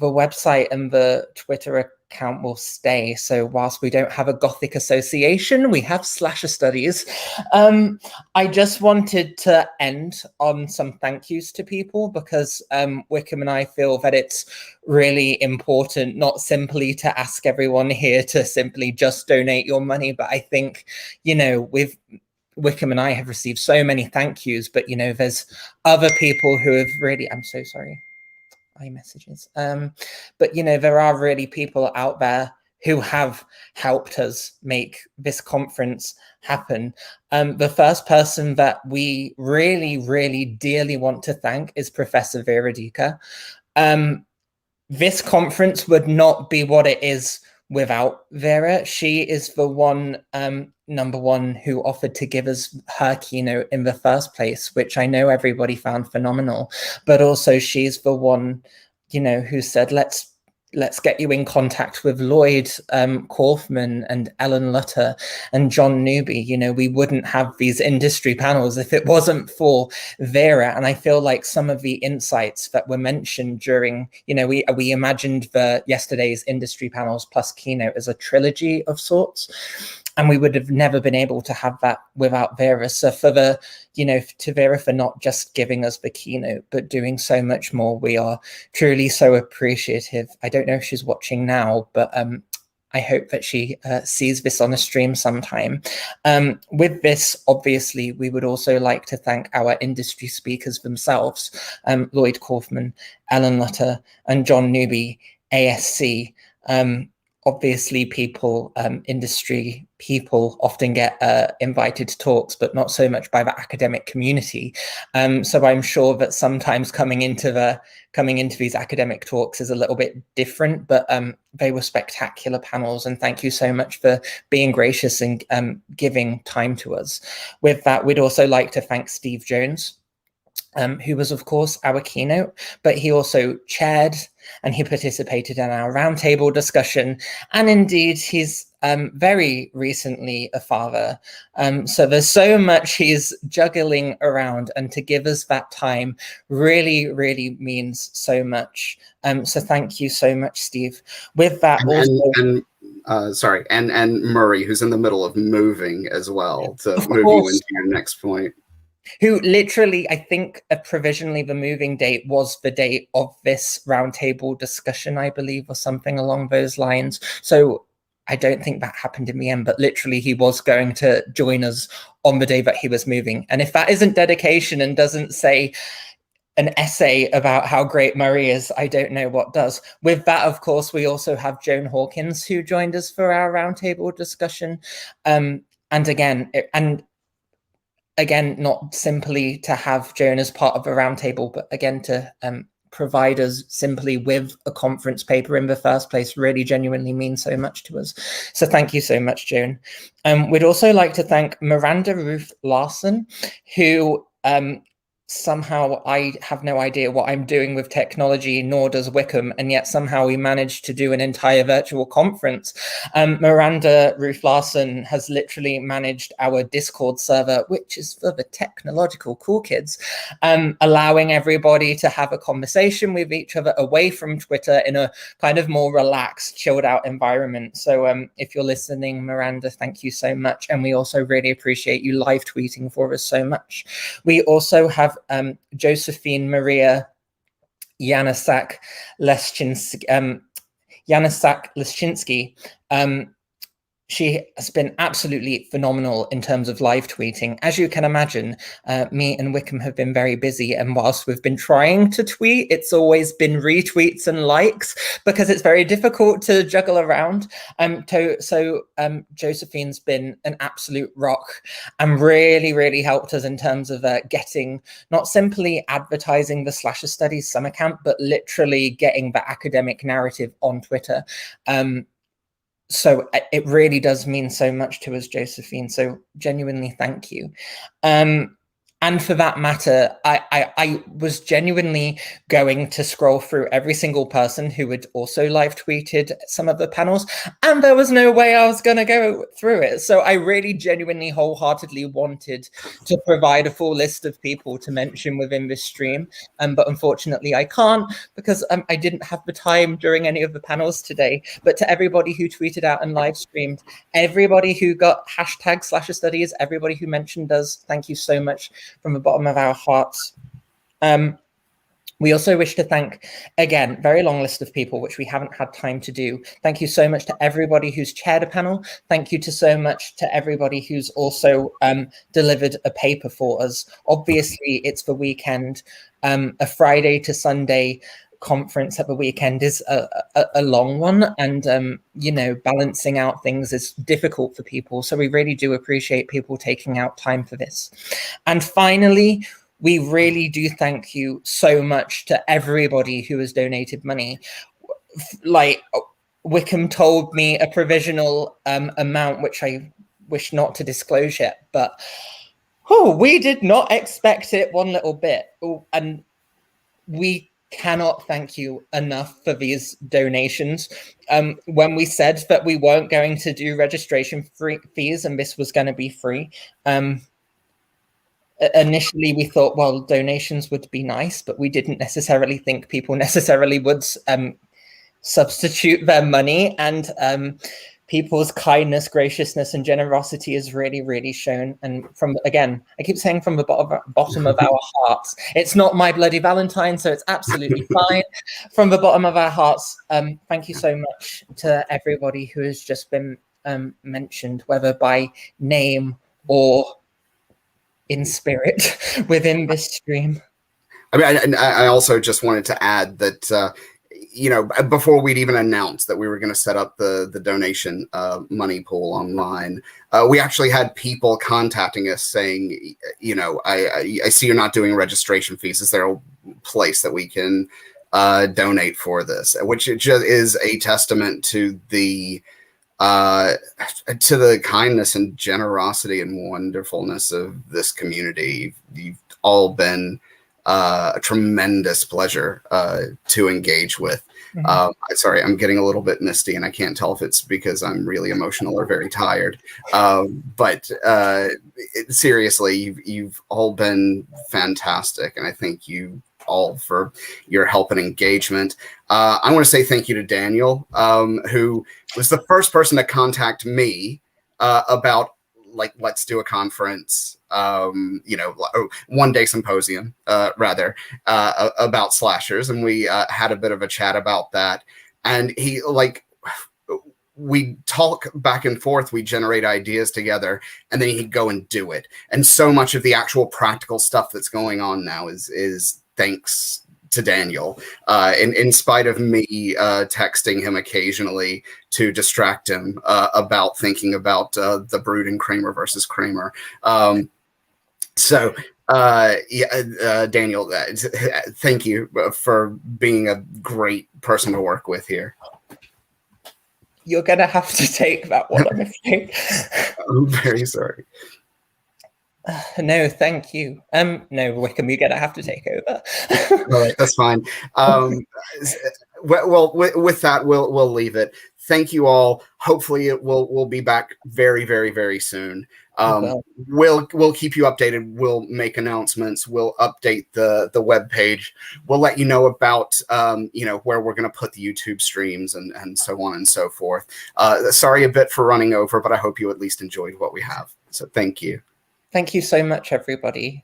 website and the Twitter account will stay. So whilst we don't have a Gothic association, we have slasher studies. I just wanted to end on some thank yous to people, because Wickham and I feel that it's really important not simply to ask everyone here to simply just donate your money, but I think, you know, with Wickham and I have received so many thank yous, but you know, there's other people who have really, I'm so sorry, iMessages. But you know, there are really people out there who have helped us make this conference happen. The first person that we really, really dearly want to thank is Professor Vera Duca. This conference would not be what it is without Vera. She is the one, number one, who offered to give us her keynote in the first place, which I know everybody found phenomenal. But also she's the one, you know, who said, let's get you in contact with Lloyd Kaufman and Ellen Lutter and John Newby. You know, we wouldn't have these industry panels if it wasn't for Vera. And I feel like some of the insights that were mentioned during, you know, we imagined yesterday's industry panels plus keynote as a trilogy of sorts. And we would have never been able to have that without Vera. So for to Vera for not just giving us the keynote, but doing so much more, we are truly so appreciative. I don't know if she's watching now, but I hope that she sees this on a stream sometime. With this, obviously, we would also like to thank our industry speakers themselves, Lloyd Kaufman, Ellen Lutter, and John Newby, ASC. Obviously, industry people often get invited to talks, but not so much by the academic community. So I'm sure that sometimes coming into these academic talks is a little bit different, but they were spectacular panels, and thank you so much for being gracious and giving time to us. With that, we'd also like to thank Steve Jones, who was, of course, our keynote, but he also chaired and he participated in our roundtable discussion. And indeed, he's very recently a father. So there's so much he's juggling around, and to give us that time really, really means so much. So thank you so much, Steve. With that,
and Murray, who's in the middle of moving as well, to move you into your next point.
Who literally, I think, provisionally the moving date was the date of this roundtable discussion, I believe, or something along those lines. So I don't think that happened in the end, but literally he was going to join us on the day that he was moving. And if that isn't dedication and doesn't say an essay about how great Murray is, I don't know what does. With that, of course, we also have Joan Hawkins, who joined us for our roundtable discussion. Again, not simply to have Joan as part of a roundtable, but again, to provide us simply with a conference paper in the first place really genuinely means so much to us. So thank you so much, Joan. We'd also like to thank Miranda Ruth Larson, who somehow I have no idea what I'm doing with technology, nor does Wickham, and yet somehow we managed to do an entire virtual conference. Miranda Ruth Larson has literally managed our Discord server, which is for the technological cool kids, allowing everybody to have a conversation with each other away from Twitter in a kind of more relaxed, chilled out environment. So if you're listening, Miranda, thank you so much. And we also really appreciate you live tweeting for us so much. We also have Josephine Maria Yanusak-Leszczynski. She has been absolutely phenomenal in terms of live tweeting. As you can imagine, me and Wickham have been very busy, and whilst we've been trying to tweet, it's always been retweets and likes because it's very difficult to juggle around. So Josephine's been an absolute rock and really, really helped us in terms of getting not simply advertising the Slasher Studies summer camp, but literally getting the academic narrative on Twitter. So it really does mean so much to us, Josephine. So genuinely, thank you. And for that matter, I was genuinely going to scroll through every single person who had also live tweeted some of the panels, and there was no way I was going to go through it. So I really genuinely wholeheartedly wanted to provide a full list of people to mention within this stream. But unfortunately I can't, because I didn't have the time during any of the panels today. But to everybody who tweeted out and live streamed, everybody who got #/studies, everybody who mentioned us, thank you so much from the bottom of our hearts. We also wish to thank, again, very long list of people, which we haven't had time to do. Thank you so much to everybody who's chaired a panel. Thank you so much to everybody who's also delivered a paper for us. Obviously, it's the weekend. A Friday to Sunday conference at the weekend is a long one, and you know, balancing out things is difficult for people, so we really do appreciate people taking out time for this. And finally, we really do thank you so much to everybody who has donated money. Like Wickham told me a provisional amount, which I wish not to disclose yet, but we did not expect it one little bit. And we cannot thank you enough for these donations. When we said that we weren't going to do registration fees and this was going to be free, initially we thought, well, donations would be nice, but we didn't necessarily think people necessarily would substitute their money. And people's kindness, graciousness, and generosity is really, really shown. And from, again, I keep saying from the bottom of our hearts. It's not my bloody Valentine, so it's absolutely fine. From the bottom of our hearts, thank you so much to everybody who has just been mentioned, whether by name or in spirit within this stream.
I mean, I also just wanted to add that, you know, before we'd even announced that we were going to set up the donation money pool online, we actually had people contacting us saying, you know, I see you're not doing registration fees. Is there a place that we can donate for this? Which it just is a testament to the kindness and generosity and wonderfulness of this community. You've all been a tremendous pleasure to engage with. Sorry, I'm getting a little bit misty, and I can't tell if it's because I'm really emotional or very tired. But seriously, you've all been fantastic, and I thank you all for your help and engagement. I want to say thank you to Daniel, who was the first person to contact me about, like, let's do a conference, you know, one-day symposium, rather, about slashers. And we had a bit of a chat about that. And he, like, we talk back and forth, we generate ideas together, and then he'd go and do it. And so much of the actual practical stuff that's going on now is thanks to Daniel, in spite of me texting him occasionally to distract him about thinking about the Brood and Kramer versus Kramer. Daniel, thank you for being a great person to work with here.
You're going to have to take that one, I'm afraid.
I'm very sorry.
No, thank you. No, Wickham, you're going to have to take over.
All right, that's fine. Well, with that, we'll leave it. Thank you all. Hopefully, we'll be back very, very, very soon. We'll keep you updated. We'll make announcements. We'll update the webpage. We'll let you know about you know, where we're going to put the YouTube streams and so on and so forth. Sorry a bit for running over, but I hope you at least enjoyed what we have. So thank you.
Thank you so much, everybody.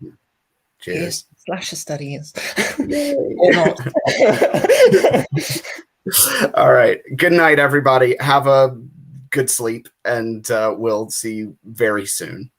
Cheers.
Slasher studies. Or not.
All right. Good night, everybody. Have a good sleep, and we'll see you very soon.